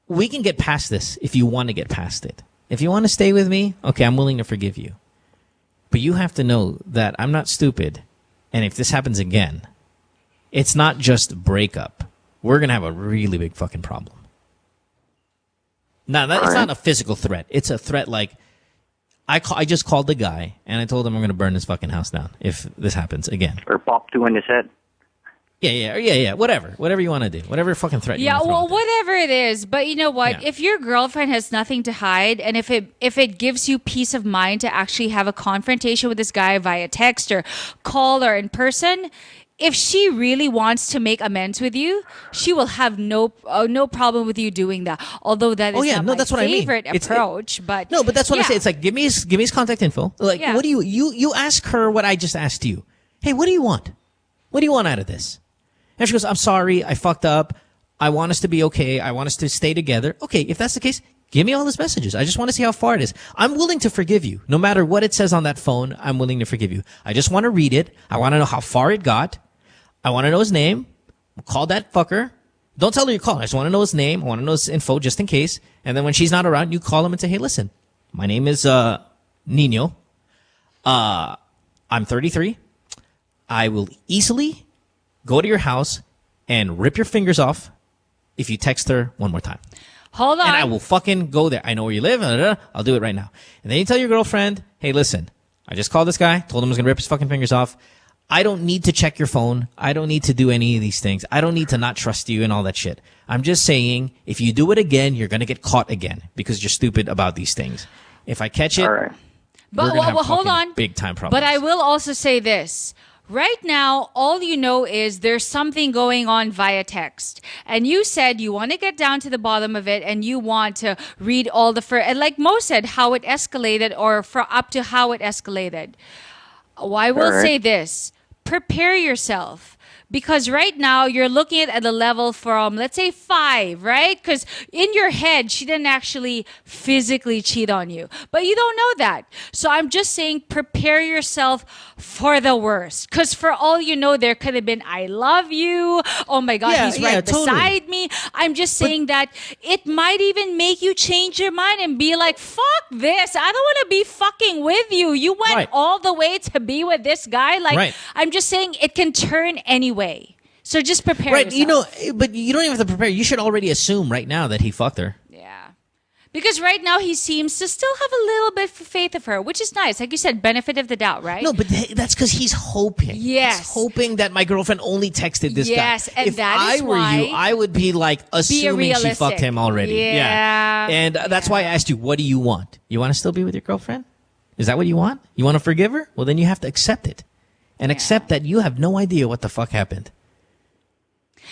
we can get past this if you want to get past it. If you want to stay with me, okay, I'm willing to forgive you. But you have to know that I'm not stupid. And if this happens again, it's not just breakup. We're going to have a really big fucking problem. Now, it's not a physical threat. It's a threat like, I just called the guy, and I told him I'm going to burn this fucking house down if this happens again. Or pop two in his head. Yeah. Whatever you want to do. Whatever fucking threat you want to throw out there. Whatever it is. But you know what? Yeah. If your girlfriend has nothing to hide, and if it gives you peace of mind to actually have a confrontation with this guy via text or call or in person, if she really wants to make amends with you, she will have no problem with you doing that. Although that is not my that's what favorite I mean. approach. But no, but that's what I say. It's like give me his contact info. Like what do you ask her what I just asked you? Hey, what do you want? What do you want out of this? And she goes, I'm sorry, I fucked up. I want us to be okay. I want us to stay together. Okay, if that's the case, give me all those messages. I just want to see how far it is. I'm willing to forgive you. No matter what it says on that phone, I'm willing to forgive you. I just want to read it. I want to know how far it got. I want to know his name. Call that fucker. Don't tell her you call. I just want to know his name. I want to know his info just in case. And then when she's not around, you call him and say, hey, listen, my name is Nino. I'm 33. I will easily go to your house and rip your fingers off if you text her one more time. Hold on. And I will fucking go there. I know where you live. I'll do it right now. And then you tell your girlfriend, hey, listen, I just called this guy, told him I was going to rip his fucking fingers off. I don't need to check your phone. I don't need to do any of these things. I don't need to not trust you and all that shit. I'm just saying, if you do it again, you're going to get caught again because you're stupid about these things. If I catch it, we're going to have hold on. big time problems. But I will also say this. Right now, all you know is there's something going on via text. And you said you want to get down to the bottom of it and you want to read all the... and like Mo said, how it escalated or up to how it escalated. I will say this. Prepare yourself. Because right now, you're looking at the level from, let's say, 5, right? Because in your head, she didn't actually physically cheat on you. But you don't know that. So I'm just saying, prepare yourself for the worst. Because for all you know, there could have been, I love you. Oh my God, he's right beside me. I'm just saying that it might even make you change your mind and be like, fuck this. I don't want to be fucking with you. You went all the way to be with this guy. Like, I'm just saying it can turn anyway. So just prepare yourself. You know, but you don't even have to prepare. You should already assume right now that he fucked her. Yeah. Because right now he seems to still have a little bit of faith of her, which is nice. Like you said, benefit of the doubt, right? No, but that's because he's hoping. Yes. He's hoping that my girlfriend only texted this guy. Yes, and if that is I were you, I would be like assuming she fucked him already. Yeah. And that's why I asked you, what do you want? You want to still be with your girlfriend? Is that what you want? You want to forgive her? Well, then you have to accept it. And accept that you have no idea what the fuck happened.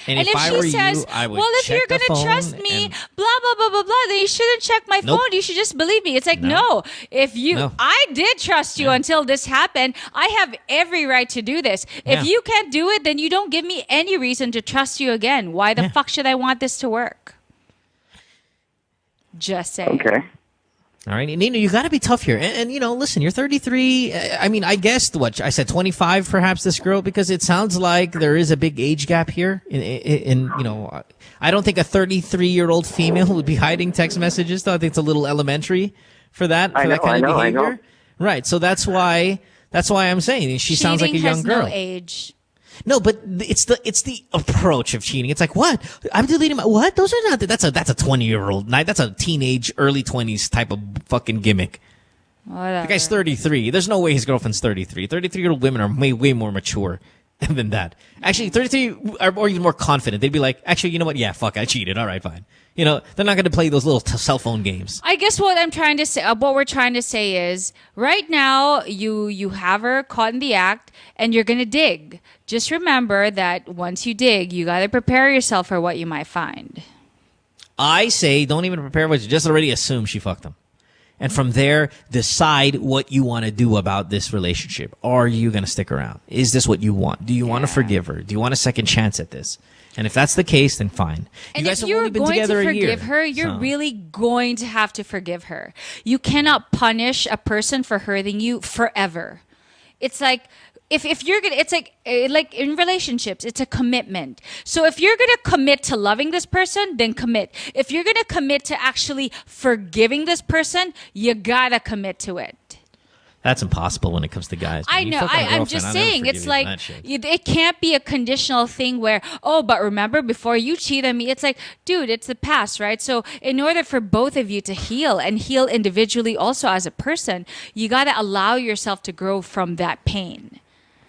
And if I were you, I would well, if check you're going to trust me, blah, blah, blah, blah, blah, then you shouldn't check my phone. You should just believe me. It's like, I did trust you until this happened. I have every right to do this. If you can't do it, then you don't give me any reason to trust you again. Why the fuck should I want this to work? Just saying. Okay. All right, Nino, you got to be tough here. And, you know, listen, you're 33. I mean, I guessed what I said, 25, perhaps this girl, because it sounds like there is a big age gap here. In you know, I don't think a 33-year-old female would be hiding text messages. Though I think it's a little elementary for that kind of behavior. I know. Right. So that's why I'm saying she sounds like a young girl. No age. No, but it's the approach of cheating. It's like, what? I'm deleting my, what? Those are not, that's a 20-year-old night. That's a teenage, early 20s type of fucking gimmick. Whatever. The guy's 33. There's no way his girlfriend's 33. 33-year-old women are way more mature than that. Actually, 33 are more even more confident. They'd be like, actually, you know what? Yeah, fuck, I cheated. All right, fine. You know, they're not going to play those little cell phone games. I guess what I'm trying to say, what we're trying to say is, right now you have her caught in the act, and you're going to dig. Just remember that once you dig, you got to prepare yourself for what you might find. I say, don't even prepare, but just already assume she fucked him. And from there, decide what you want to do about this relationship. Are you going to stick around? Is this what you want? Do you want to forgive her? Do you want a second chance at this? And if that's the case, then fine. And you guys if have you're only been going together to a year. forgive her, you're so. really going to have to forgive her. You cannot punish a person for hurting you forever. It's like if you're gonna, it's like in relationships, it's a commitment. So if you're gonna commit to loving this person, then commit. If you're gonna commit to actually forgiving this person, you gotta commit to it. That's impossible when it comes to guys. I You know. fuck on a I'm girlfriend, just I'll never saying. forgive It's you like for that shit. it can't be a conditional thing where, oh, but remember before you cheat on me. It's like, dude, it's the past, right? So in order for both of you to heal and heal individually, also as a person, you got to allow yourself to grow from that pain.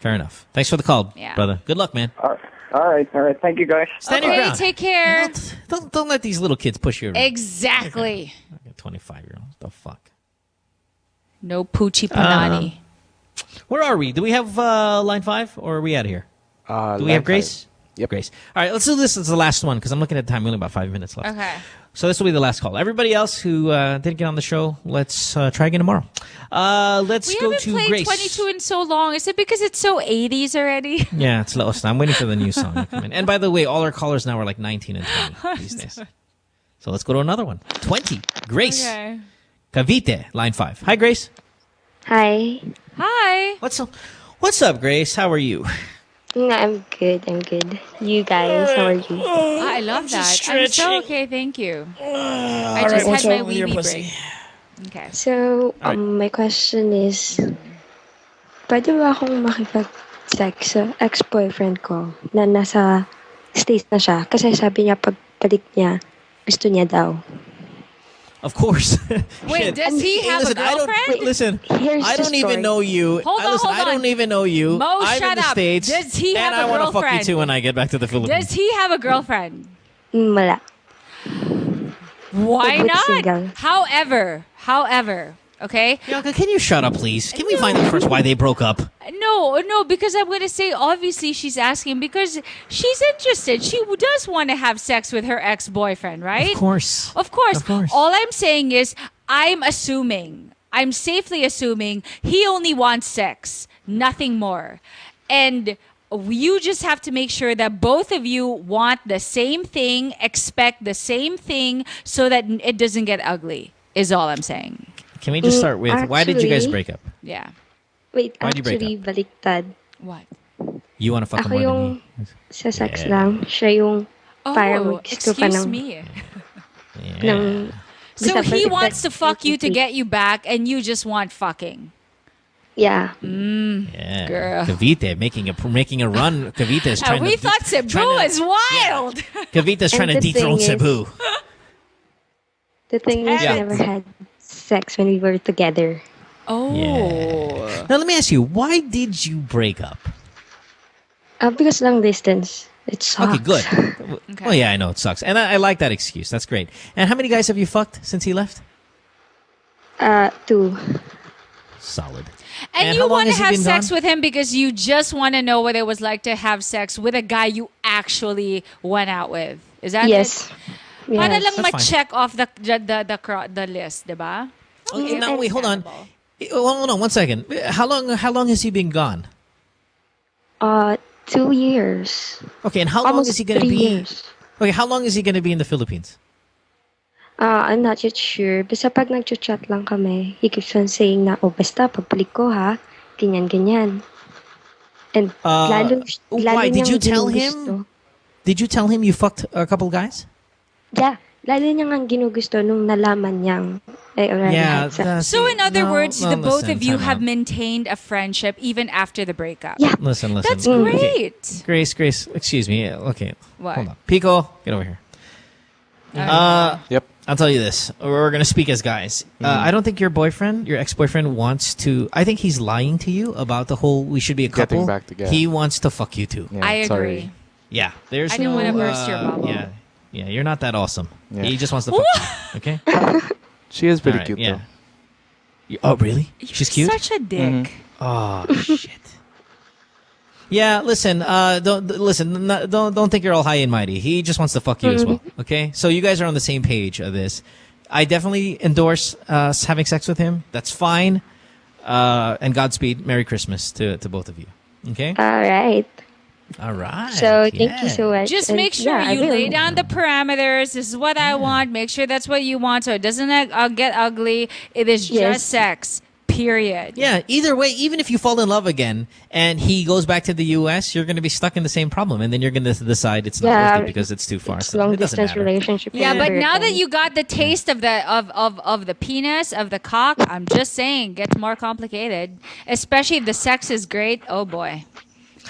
Fair enough. Thanks for the call, Yeah. brother. Good luck, man. All right. Thank you, guys. Stand your Okay, ground. take care. Don't let these little kids push you around. Exactly. 25-year-old. The fuck. No poochie panani. Where are we? Do we have line 5 or are we out of here? Do we have Grace? Yep. Grace. All right, let's do this as the last one because I'm looking at the time. We only about 5 minutes left. Okay. So this will be the last call. Everybody else who didn't get on the show, let's try again tomorrow. Let's We go haven't to played Grace. 22 in so long. Is it because it's so 80s already? Yeah, it's low. I'm waiting for the new song to come in. And by the way, all our callers now are like 19 and 20 these days. So let's go to another one. 20. Grace. Okay. Cavite, line 5. Hi, Grace. Hi. Hi. What's up, Grace? How are you? I'm good. You guys, how are you? I love that. I'm so okay, thank you. I just had my wee break. Okay. So, my question is, pwede ba akong makipag-sex sa ex-boyfriend ko na nasa States na siya? Kasi sabi niya pagbalik niya, gusto niya daw. Of course. Wait, does he have a girlfriend? Listen, I don't even know you. Hold on, Listen, hold I don't on. even know you. Mo, I'm shut in the up. States. Does he have and I a want to fuck you girlfriend? too when I get back to the Philippines. Does he have a girlfriend? Wala. Why Public not? single. However, okay? Bianca, can you shut up, please? Can we find out first why they broke up? No, because I'm going to say, obviously, she's asking because she's interested. She does want to have sex with her ex-boyfriend, right? Of course. Of course. All I'm saying is, I'm safely assuming he only wants sex, nothing more. And you just have to make sure that both of you want the same thing, expect the same thing, so that it doesn't get ugly, is all I'm saying. Can we just start with, why did you guys break up? Yeah. Wait, Why'd you break actually, baliktad. What? You want to fuck him Ako more yung than me? sa sex lang. Siya yung parang gusto pa excuse ng... me. ng So basta he baliktad. wants to fuck you to get you back, and you just want fucking. Yeah. Yeah. Girl. Cavite making a run. Cavite is trying we to... thought Cebu trying to- is wild. Cavite's trying to And the dethrone thing is- Cebu. The thing is, Yeah. we never had sex when we were together. Oh. Yeah. Now let me ask you, why did you break up? Because long distance. It sucks. Okay, good. Well, yeah, I know it sucks. And I like that excuse. That's great. And how many guys have you fucked since he left? 2. Solid. And how you long want to has he have been sex gone? with him because you just want to know what it was like to have sex with a guy you actually went out with. Is that Yes. it? Para lang That's fine. ma-check off the list, diba? Okay, now wait, hold on. Hold on 1 second. How long has he been gone? 2 years. Okay, and how long Almost is he going to 3 be? years. Okay, how long is he going to be in the Philippines? I'm not yet sure. Basta pag nag-chat lang kami, he keeps on saying na, basta pagbalik ko ha, ganyan. And lalo why? Did niyang you tell ginugusto. him? Did you tell him you fucked a couple guys? Yeah. Lalo niyang ang ginugusto nung nalaman niyang I already had sex. So in other words, the both listen, of you time have out. maintained a friendship even after the breakup. Yeah. Listen. That's Okay. great. Grace, excuse me. Okay. What? Hold on. Pico, get over here. Yep. I'll tell you this. We're going to speak as guys. I don't think your ex-boyfriend wants to... I think he's lying to you about the whole we should be a couple. Getting back together. He wants to fuck you too. Yeah, I agree. sorry. Yeah. There's I didn't no, want to burst your bubble. Yeah, you're not that awesome. Yeah. He just wants to fuck you. Okay? She is pretty All right, cute yeah. though. Oh, really? She's cute? Such a dick. Oh, shit. Yeah, listen, don't think you're all high and mighty. He just wants to fuck you as well. Okay? So you guys are on the same page of this. I definitely endorse having sex with him. That's fine. And Godspeed. Merry Christmas to both of you. Okay? All right. All right. So thank you so much. Just And make sure yeah, I you really- lay down the parameters. This is what I want. Make sure that's what you want so it doesn't get ugly. It is Yes. just sex. Period. Yeah, either way, even if you fall in love again and he goes back to the U.S., you're going to be stuck in the same problem. And then you're going to decide it's not worth it because it's too far. It's So long it doesn't distance matter. relationship. Yeah, and but weird now that things. you got the taste of the penis, of the cock, I'm just saying, gets more complicated. Especially if the sex is great. Oh boy.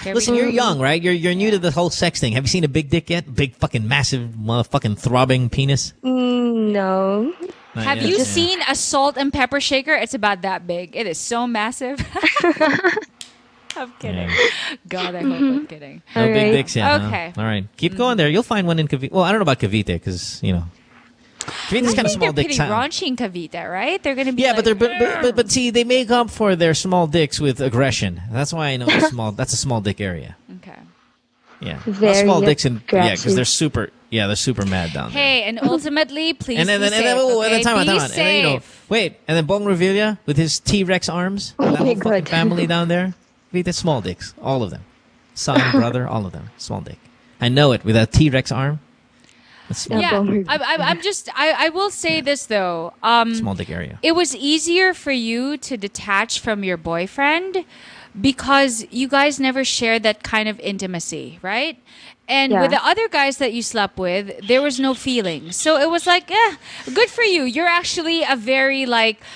Here we Listen, go. you're young, right? You're new to the whole sex thing. Have you seen a big dick yet? Big fucking massive motherfucking throbbing penis? No. Not Have yet? you Yeah. seen a salt and pepper shaker? It's about that big. It is so massive. I'm kidding. God, I hope I'm kidding. No big dicks yet. huh? Okay. All right. Keep going there. You'll find one in Cavite. Well, I don't know about Cavite because, Cavite's kind of small they're dick pretty town. raunchy in Cavite, right? They're going to be Yeah, like, but see, they make up for their small dicks with aggression. That's why I know that's a small dick area. Okay. Yeah. Very Not small dicks in aggressive. because they're super mad down there. Hey, and ultimately, please And then, be and safe, then, okay? and then time out. Be And then, safe. wait, and then Bong Revilla with his T-Rex arms, that whole fucking family down there, Cavite, small dicks, all of them, son, brother, all of them, small dick. I know it with that T-Rex arm. That's small. Yeah, I will say this though. Small dick area. It was easier for you to detach from your boyfriend because you guys never shared that kind of intimacy, right? And Yeah. with the other guys that you slept with, there was no feeling. So it was like, good for you. You're actually a very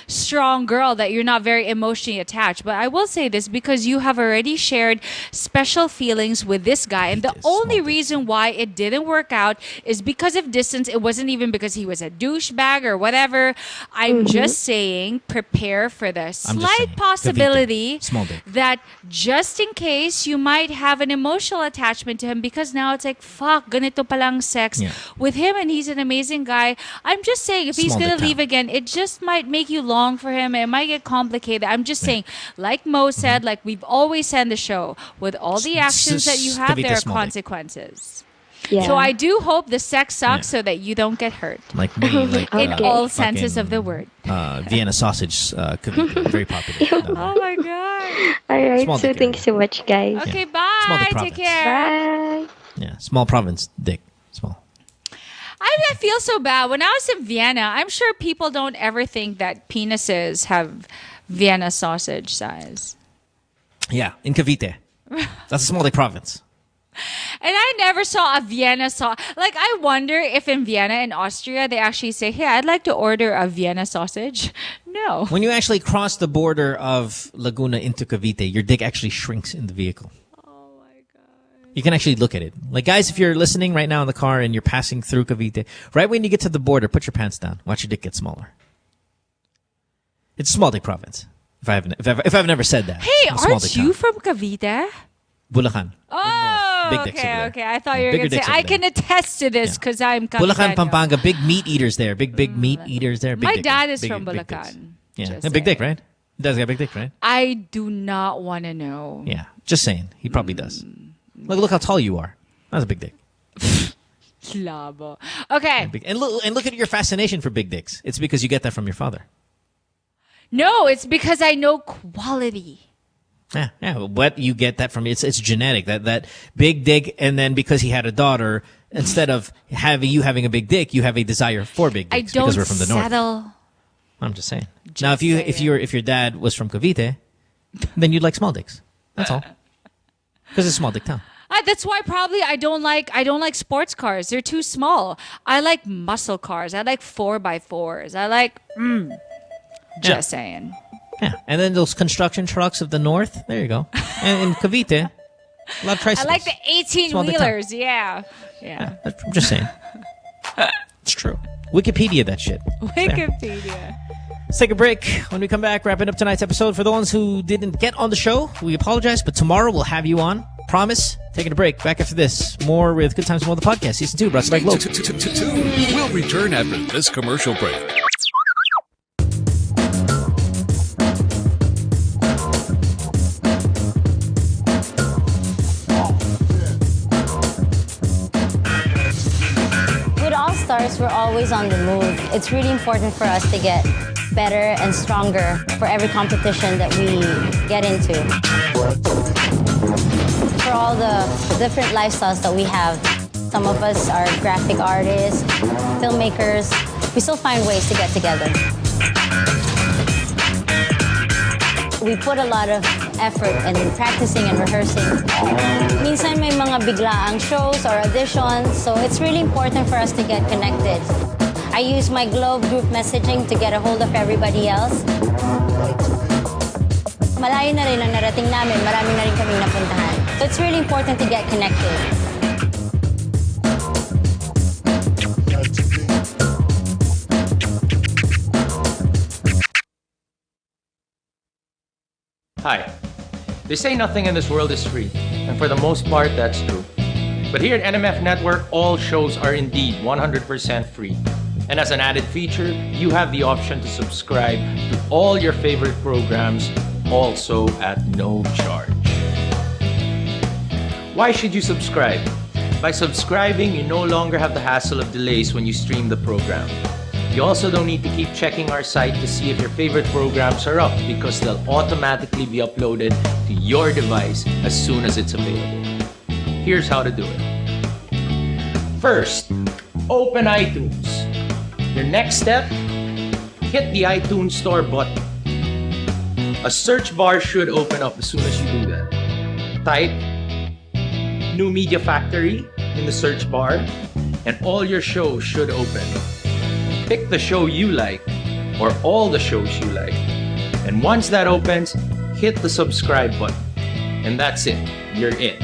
strong girl that you're not very emotionally attached. But I will say this because you have already shared special feelings with this guy. And the only reason why it didn't work out is because of distance. It wasn't even because he was a douchebag or whatever. I'm just saying, prepare for the slight saying, possibility Small dick. that just in case you might have an emotional attachment to him because now it's like, fuck, ganito palang sex Yeah. with him and he's an amazing guy. I'm just saying, if he's Small going dick to leave again, it just might make you long for him. It might get complicated. I'm just saying, like Mo said, like we've always said in the show, with all the actions that you have, Kavita there are small dick. consequences. Yeah. So I do hope the sex sucks so that you don't get hurt. Like me, like In all fucking, senses of the word. Vienna sausage, Cavite, very popular. down there. Oh my God. All right. Small So dick thank you so much, guys. Okay, Small bye. dick Take province. care. Bye. Yeah, small province dick, small. I feel so bad. When I was in Vienna, I'm sure people don't ever think that penises have Vienna sausage size. Yeah, in Cavite. That's a small dick province. And I never saw a Vienna sausage. Like, I wonder if in Vienna, in Austria, they actually say, hey, I'd like to order a Vienna sausage. No. When you actually cross the border of Laguna into Cavite, your dick actually shrinks in the vehicle. You can actually look at it. Like, guys, if you're listening right now in the car and you're passing through Cavite, right when you get to the border, put your pants down. Watch your dick get smaller. It's a small dick province. If I've never said that. Hey, It's a small aren't dick you town. from Cavite? Bulacan. Oh, Big dicks over okay, there. okay. I thought Yeah, you were bigger going to say, dicks over I there. can attest to this because I'm Bulacan, Caviteño. Pampanga, big meat eaters there. Big meat eaters there. Big My dick- dad is big- from big dicks. Bulacan. Yeah, Just a big dick, right? He does got a big dick, right? I do not want to know. Yeah, just saying. He probably does. Look how tall you are. That's a big dick. Labo. Okay. And look at your fascination for big dicks. It's because you get that from your father. No, it's because I know quality. Yeah, but you get that from it's genetic. That big dick, and then because he had a daughter, instead of having a big dick, you have a desire for big I dicks don't because we're from the north. settle. I'm just saying. Now, if your dad was from Cavite, then you'd like small dicks. That's all. Because it's a small dick town. That's why probably I don't like sports cars. They're too small. I like muscle cars. I like 4x4s. I like just saying. Yeah, and then those construction trucks of the north. There you go. And in Cavite, a lot of I tricycles. like the 18 Small dick town. wheelers. Yeah. Yeah. I'm just saying. It's true. Wikipedia that shit. There. Wikipedia. Let's take a break. When we come back, wrapping up tonight's episode. For the ones who didn't get on the show, we apologize, but tomorrow we'll have you on. Promise. Taking a break. Back after this. More with Good Times More the Podcast, Season 2, brought to you by Globe. We'll return after this commercial break. With all stars, we're always on the move. It's really important for us to get better and stronger for every competition that we get into. For all the different lifestyles that we have, some of us are graphic artists, filmmakers. We still find ways to get together. We put a lot of effort in practicing and rehearsing. Minsan may mga biglaang shows or auditions, so it's really important for us to get connected. I use my Globe group messaging to get a hold of everybody else. Malayo na rin ang narating namin, marami na rin kami napuntahan. So it's really important to get connected. Hi. They say nothing in this world is free, and for the most part, that's true. But here at NMF Network, all shows are indeed 100% free. And as an added feature, you have the option to subscribe to all your favorite programs, also at no charge. Why should you subscribe? By subscribing, you no longer have the hassle of delays when you stream the program. You also don't need to keep checking our site to see if your favorite programs are up because they'll automatically be uploaded to your device as soon as it's available. Here's how to do it. First, open iTunes. Your next step, hit the iTunes Store button. A search bar should open up as soon as you do that. Type New Media Factory in the search bar and all your shows should open. Pick the show you like, or all the shows you like. And once that opens, hit the subscribe button. And that's it, you're in.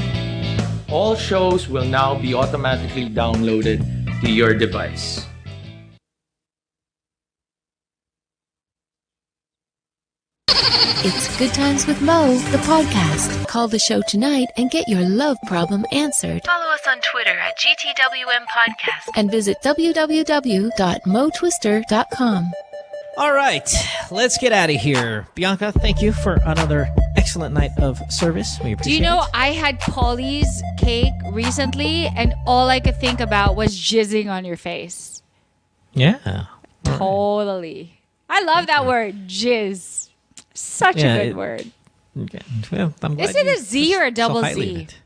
All shows will now be automatically downloaded to your device. It's Good Times with Mo, the podcast. Call the show tonight and get your love problem answered. Follow us on Twitter at GTWM Podcast. And visit www.motwister.com. All right, let's get out of here. Bianca, thank you for another excellent night of service. We appreciate Do you know, it. I had Polly's cake recently, and all I could think about was jizzing on your face. Yeah. Totally. I love that word, jizz. Such a good word. Okay. Well, I'm glad Is it you a Z or a double so highly Z? of it.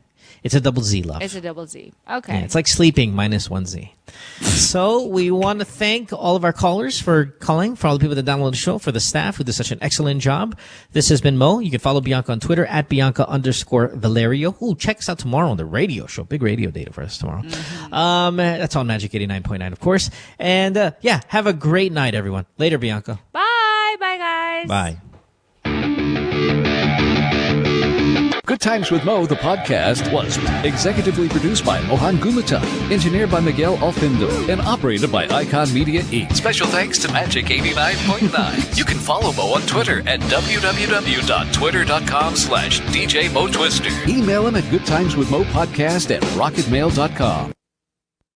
It's a double Z, love. It's a double Z. Okay. Yeah, it's like sleeping minus one Z. So we want to thank all of our callers for calling, for all the people that download the show, for the staff who did such an excellent job. This has been Mo. You can follow Bianca on Twitter at Bianca_Valerio. Ooh, check us out tomorrow on the radio show. Big radio data for us tomorrow. That's on Magic 89.9, of course. And yeah, have a great night, everyone. Later, Bianca. Bye. Bye, guys. Bye. Good Times with Mo, the podcast, was executively produced by Mohan Gulata, engineered by Miguel Alfindo, and operated by Icon Media Inc. Special thanks to Magic 89.9. You can follow Mo on Twitter at www.twitter.com/DJ Mo Twister. Email him at goodtimeswithmopodcast@rocketmail.com.